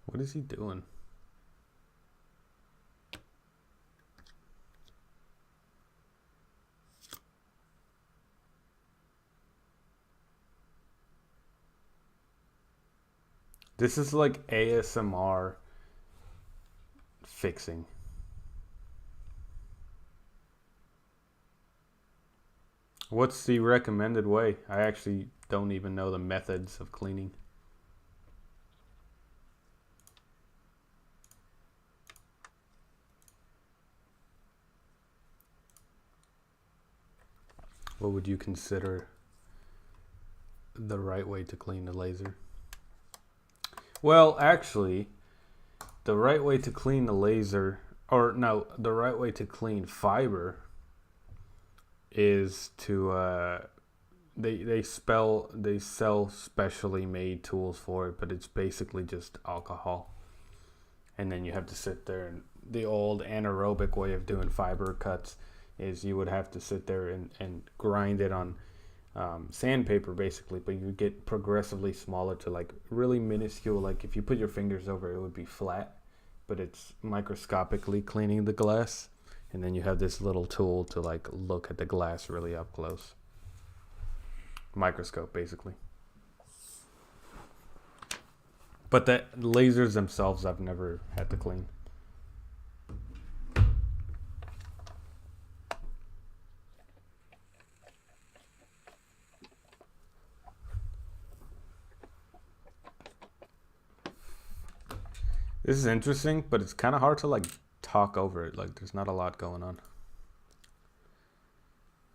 What is he doing? This is like ASMR fixing. What's the recommended way? I actually don't even know the methods of cleaning. What would you consider the right way to clean the laser? Well, actually, the right way to clean the laser, or no, the right way to clean fiber is to they sell specially made tools for it, but it's basically just alcohol. And then you have to sit there, and the old anaerobic way of doing fiber cuts is you would have to sit there and grind it on sandpaper basically, but you get progressively smaller to like really minuscule. Like if you put your fingers over it, it would be flat, but it's microscopically cleaning the glass. And then you have this little tool to like look at the glass really up close. Microscope basically. But the lasers themselves I've never had to clean. This is interesting, but it's kind of hard to like talk over it. Like there's not a lot going on.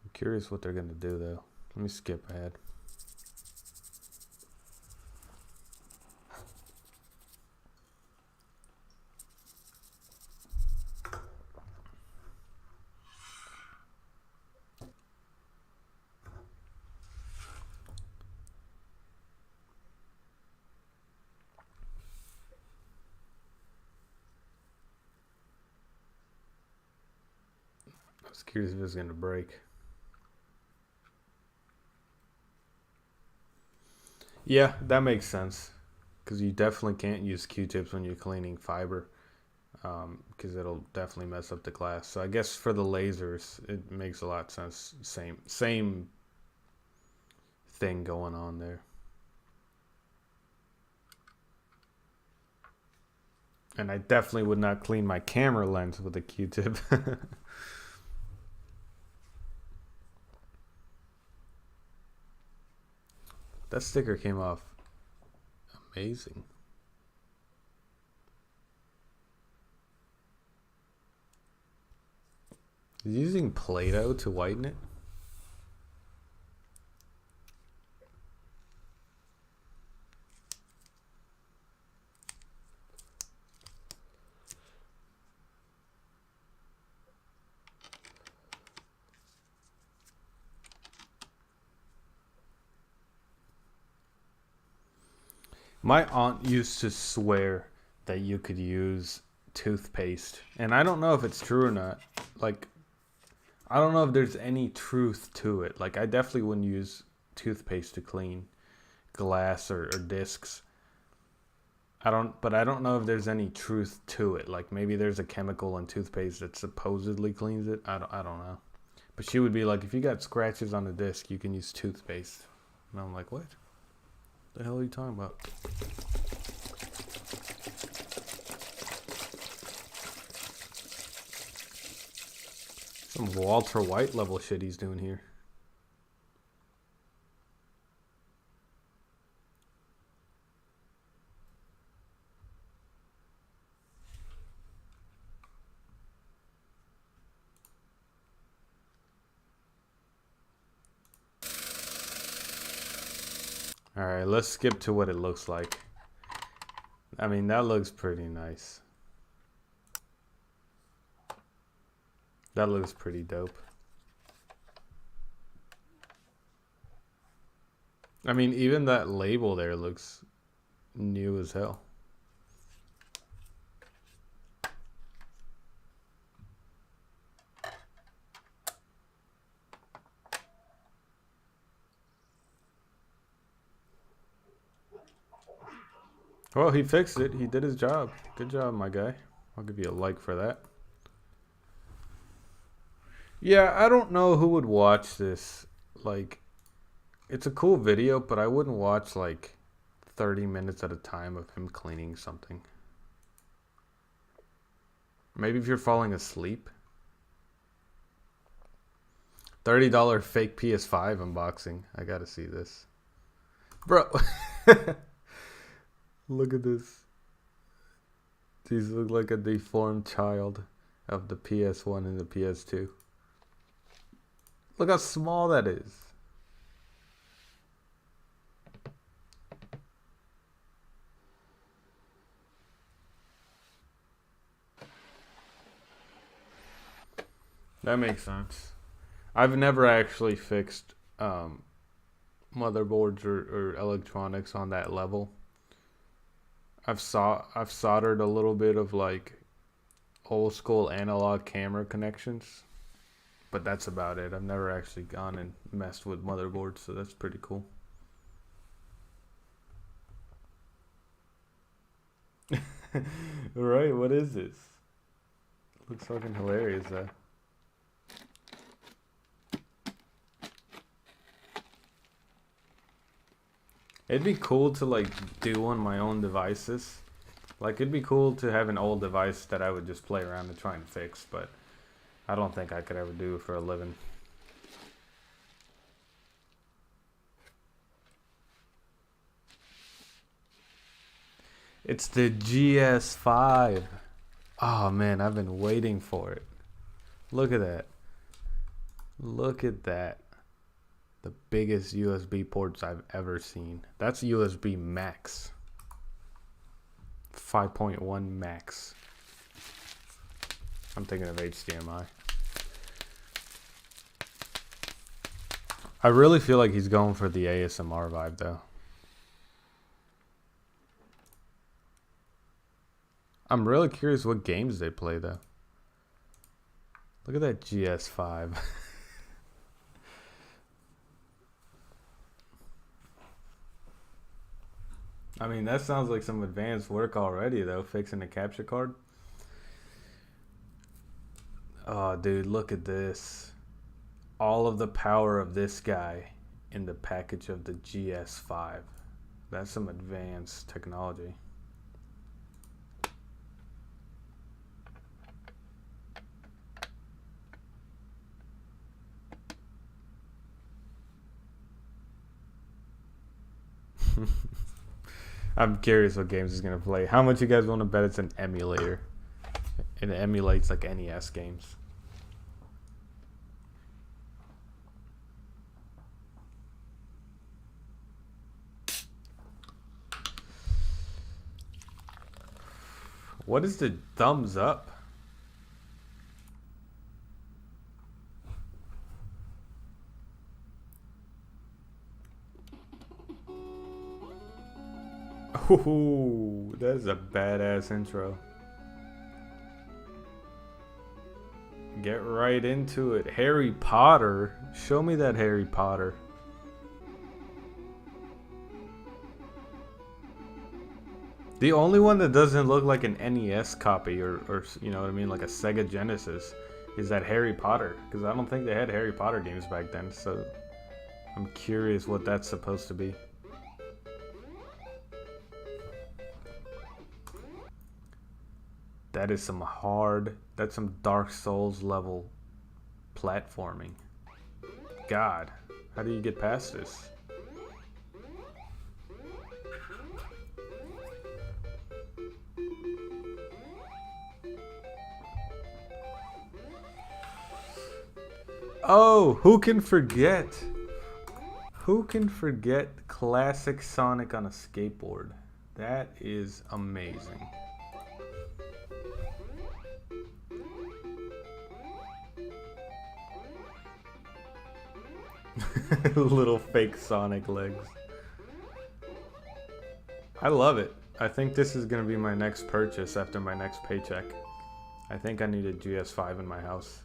I'm curious what they're gonna do though. Let me skip ahead. I was curious if it was going to break. Yeah, that makes sense. Because you definitely can't use Q-tips when you're cleaning fiber. Because it'll definitely mess up the glass. So I guess for the lasers, it makes a lot of sense. Same thing going on there. And I definitely would not clean my camera lens with a Q-tip. That sticker came off amazing. He's using Play-Doh to whiten it. My aunt used to swear that you could use toothpaste, and I don't know if it's true or not. Like, I don't know if there's any truth to it. Like, I definitely wouldn't use toothpaste to clean glass or discs. But I don't know if there's any truth to it. Like, maybe there's a chemical in toothpaste that supposedly cleans it. I don't know. But she would be like, if you got scratches on the disc, you can use toothpaste. And I'm like, what? The hell are you talking about? Some Walter White level shit he's doing here. Alright, let's skip to what it looks like. I mean, that looks pretty nice. That looks pretty dope. I mean, even that label there looks new as hell. Well, he fixed it. He did his job. Good job, my guy. I'll give you a like for that. Yeah, I don't know who would watch this. Like, it's a cool video, but I wouldn't watch like 30 minutes at a time of him cleaning something. Maybe if you're falling asleep. $30 fake PS5 unboxing. I gotta see this. Bro. Look at this. These look like a deformed child of the PS1 and the PS2. Look how small that is. That makes sense. I've never actually fixed motherboards or electronics on that level. I've soldered a little bit of like old school analog camera connections, but that's about it. I've never actually gone and messed with motherboards, so that's pretty cool. Right, what is this? Looks fucking hilarious though. It'd be cool to like do on my own devices. Like, it'd be cool to have an old device that I would just play around and try and fix, but I don't think I could ever do it for a living. It's the GS5. Oh man, I've been waiting for it. Look at that. Look at that. The biggest USB ports I've ever seen. That's USB max. 5.1 max. I'm thinking of HDMI. I really feel like he's going for the ASMR vibe though. I'm really curious what games they play though. Look at that GS5. I mean, that sounds like some advanced work already, though, fixing the capture card. Oh, dude, look at this. All of the power of this guy in the package of the GS5. That's some advanced technology. I'm curious what games he's gonna play. How much you guys want to bet it's an emulator? It emulates like NES games. What is the thumbs up? Ooh, that is a badass intro. Get right into it. Harry Potter. Show me that Harry Potter. The only one that doesn't look like an NES copy or you know what I mean, like a Sega Genesis, is that Harry Potter. Because I don't think they had Harry Potter games back then, so I'm curious what that's supposed to be. That is some hard, that's some Dark Souls level platforming. God, how do you get past this? Oh, who can forget? Who can forget classic Sonic on a skateboard? That is amazing. Little fake Sonic legs. I love it. I think this is going to be my next purchase after my next paycheck. I think I need a GS5 in my house.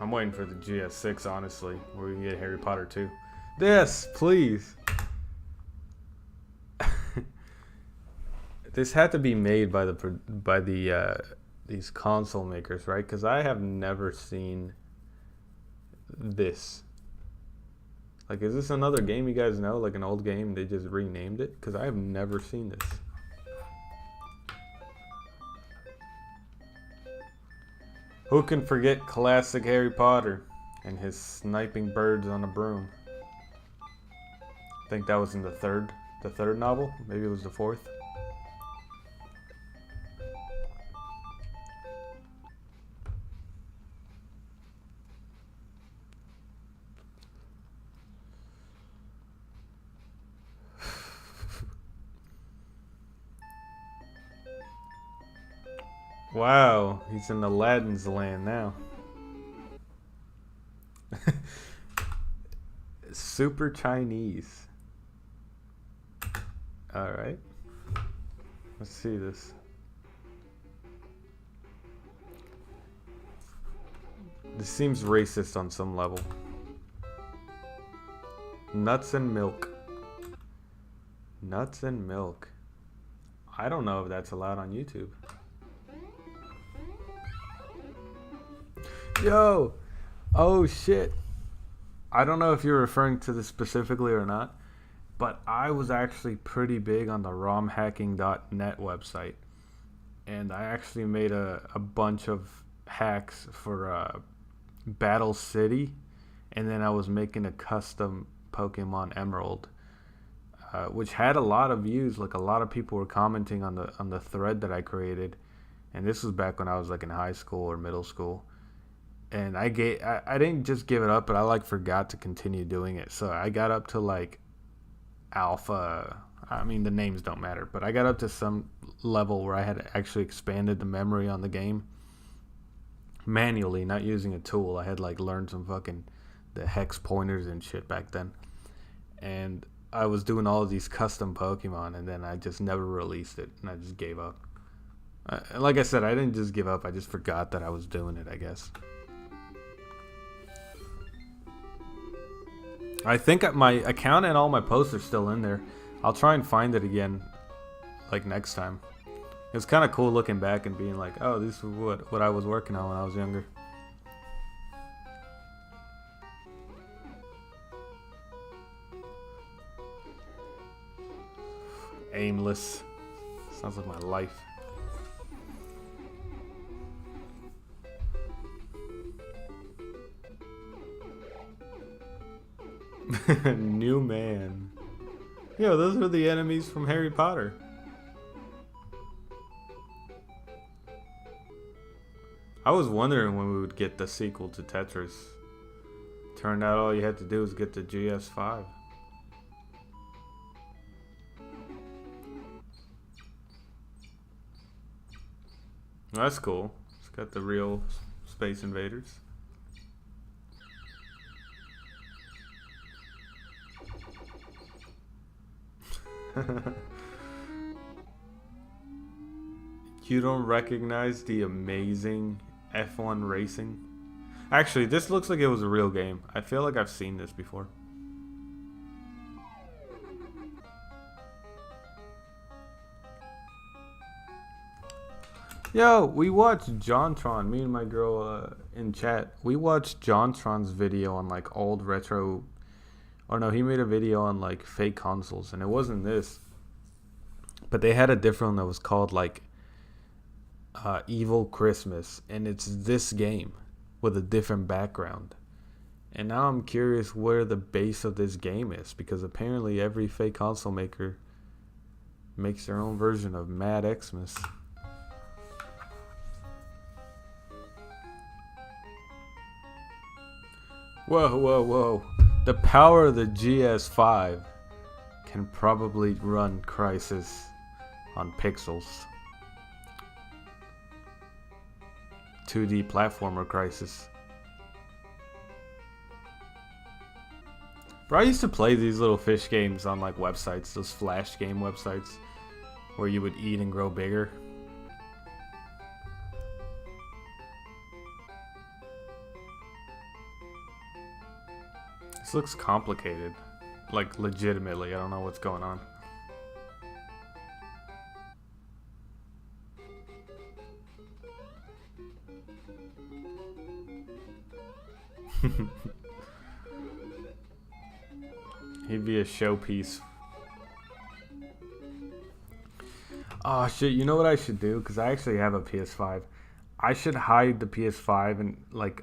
I'm waiting for the GS6, honestly, where we can get Harry Potter 2. Yes, please. This had to be made by these console makers, right? Because I have never seen this. Like, is this another game you guys know? Like an old game, they just renamed it? Because I have never seen this. Who can forget classic Harry Potter and his sniping birds on a broom? I think that was in the third novel. Maybe it was the fourth. Wow, he's in Aladdin's land now. Super Chinese. Alright. Let's see this. This seems racist on some level. Nuts and milk. Nuts and milk. I don't know if that's allowed on YouTube. Yo! Oh shit. I don't know if you're referring to this specifically or not, but I was actually pretty big on the romhacking.net website. And I actually made a bunch of hacks for Battle City. And then I was making a custom Pokemon Emerald, which had a lot of views. Like, a lot of people were commenting on the thread that I created. And this was back when I was like in high school or middle school. And I didn't just give it up, but I like forgot to continue doing it. So I got up to like alpha. I mean, the names don't matter, but I got up to some level where I had actually expanded the memory on the game manually, not using a tool. I had like learned some fucking the hex pointers and shit back then. And I was doing all of these custom Pokemon, and then I just never released it, and I just gave up. Like I said, I didn't just give up. I just forgot that I was doing it, I guess. I think my account and all my posts are still in there. I'll try and find it again, like next time. It's kind of cool looking back and being like, oh, this is what I was working on when I was younger. Aimless. Sounds like my life. New man. Yo, those are the enemies from Harry Potter. I was wondering when we would get the sequel to Tetris. Turned out all you had to do was get the GS5. That's cool. It's got the real Space Invaders. You don't recognize the amazing F1 racing? Actually, this looks like it was a real game. I feel like I've seen this before. Yo, we watched JonTron, me and my girl in chat. We watched JonTron's video on like old retro, or no, he made a video on like fake consoles, and it wasn't this. But they had a different one that was called like Evil Christmas, and it's this game with a different background. And now I'm curious where the base of this game is, because apparently every fake console maker makes their own version of Mad Xmas. Whoa, whoa, whoa. The power of the GS5 can probably run Crysis on pixels. 2D platformer Crysis. Bro, I used to play these little fish games on like websites, those flash game websites, where you would eat and grow bigger. This looks complicated. Like, legitimately, I don't know what's going on. He'd be a showpiece. Oh shit, you know what I should do? Because I actually have a PS5. I should hide the PS5 and like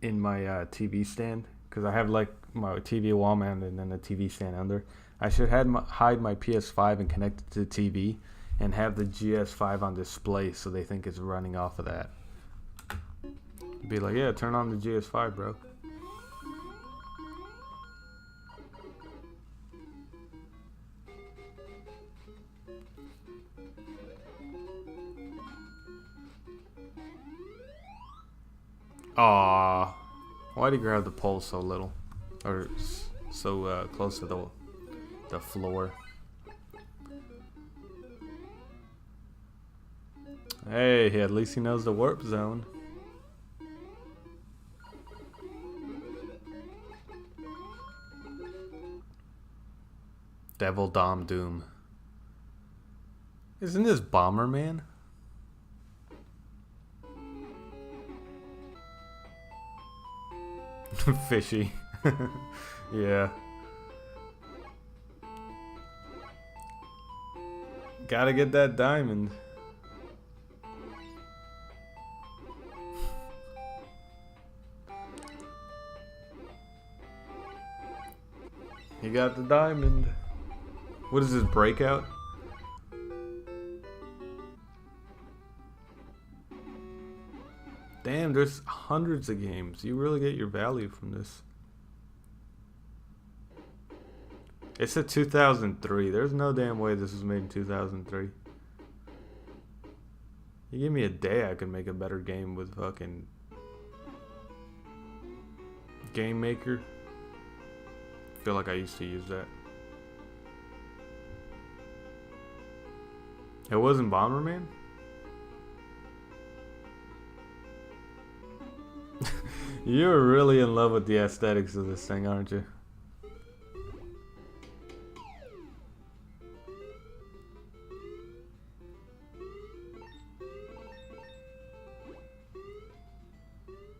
in my TV stand. Because I have like my TV wall mount and then a TV stand under. I should hide my PS5 and connect it to the TV and have the GS5 on display so they think it's running off of that. Be like, yeah, turn on the GS5, bro. Aww. Why'd he grab the pole so little? Or so close to the floor? Hey, at least he knows the warp zone. Devil Dom Doom. Isn't this Bomberman? Fishy. Yeah. Gotta get that diamond. He got the diamond. What is this, Breakout? Damn, there's hundreds of games. You really get your value from this. It's a 2003. There's no damn way this was made in 2003. You give me a day, I could make a better game with fucking Game Maker. I feel like I used to use that. It wasn't Bomberman? You're really in love with the aesthetics of this thing, aren't you?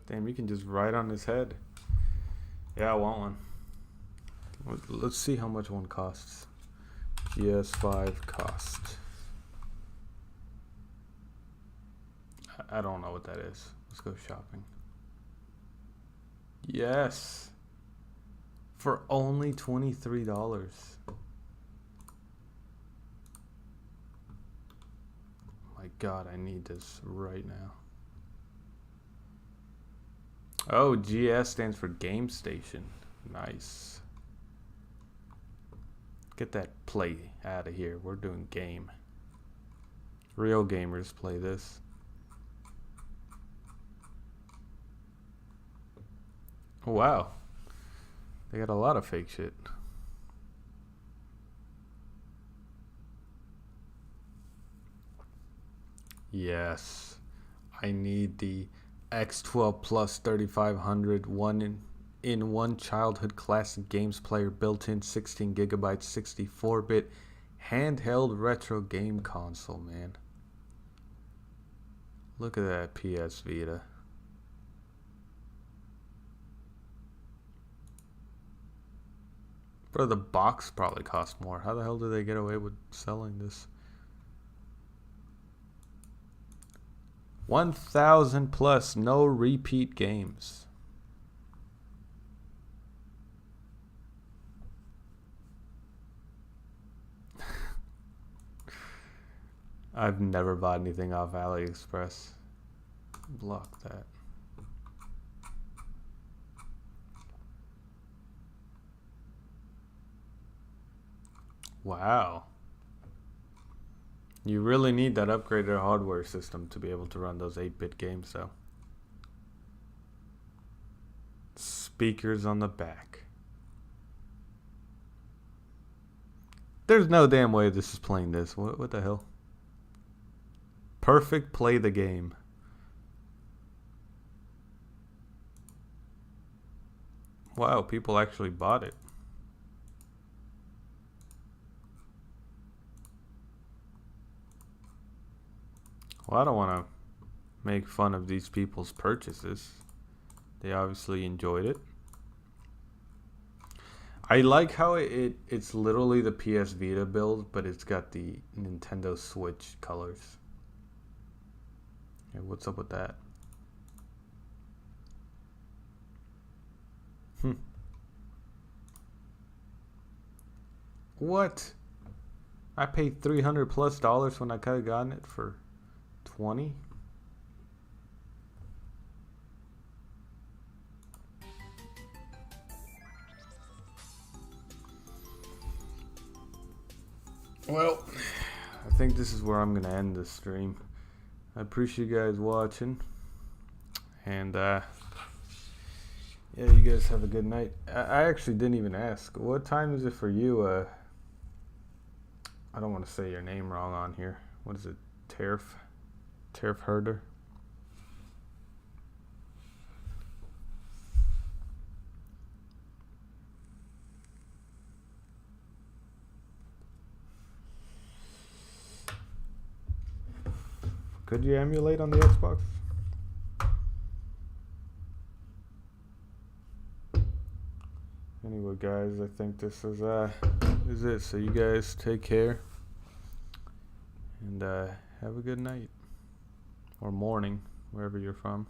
Damn, you can just write on his head. Yeah, I want one. Let's see how much one costs. GS5 cost. I don't know what that is. Let's go shopping. Yes. For only $23. My God, I need this right now. Oh, GS stands for Game Station. Nice. Get that play out of here. We're doing game. Real gamers play this. Wow. They got a lot of fake shit. Yes. I need the X12 Plus 3500 one childhood classic games player, built-in 16 gigabyte 64-bit handheld retro game console, man. Look at that PS Vita. Bro, the box probably cost more. How the hell did they get away with selling this? 1,000 plus, no repeat games. I've never bought anything off AliExpress. Block that. Wow. You really need that upgraded hardware system to be able to run those 8-bit games, though. Speakers on the back. There's no damn way this is playing this. What the hell? Perfect, play the game. Wow, people actually bought it. Well, I don't want to make fun of these people's purchases. They obviously enjoyed it. I like how it's literally the PS Vita build, but it's got the Nintendo Switch colors. Hey, what's up with that? What? I paid $300+ when I could have gotten it for 20. Well, I think this is where I'm gonna end this stream. I appreciate you guys watching, and yeah, you guys have a good night. I actually didn't even ask, what time is it for you? I don't want to say your name wrong on here. What is it? Terf Herder? Could you emulate on the Xbox? Anyway, guys, I think this is it. So you guys take care, and have a good night or morning, wherever you're from.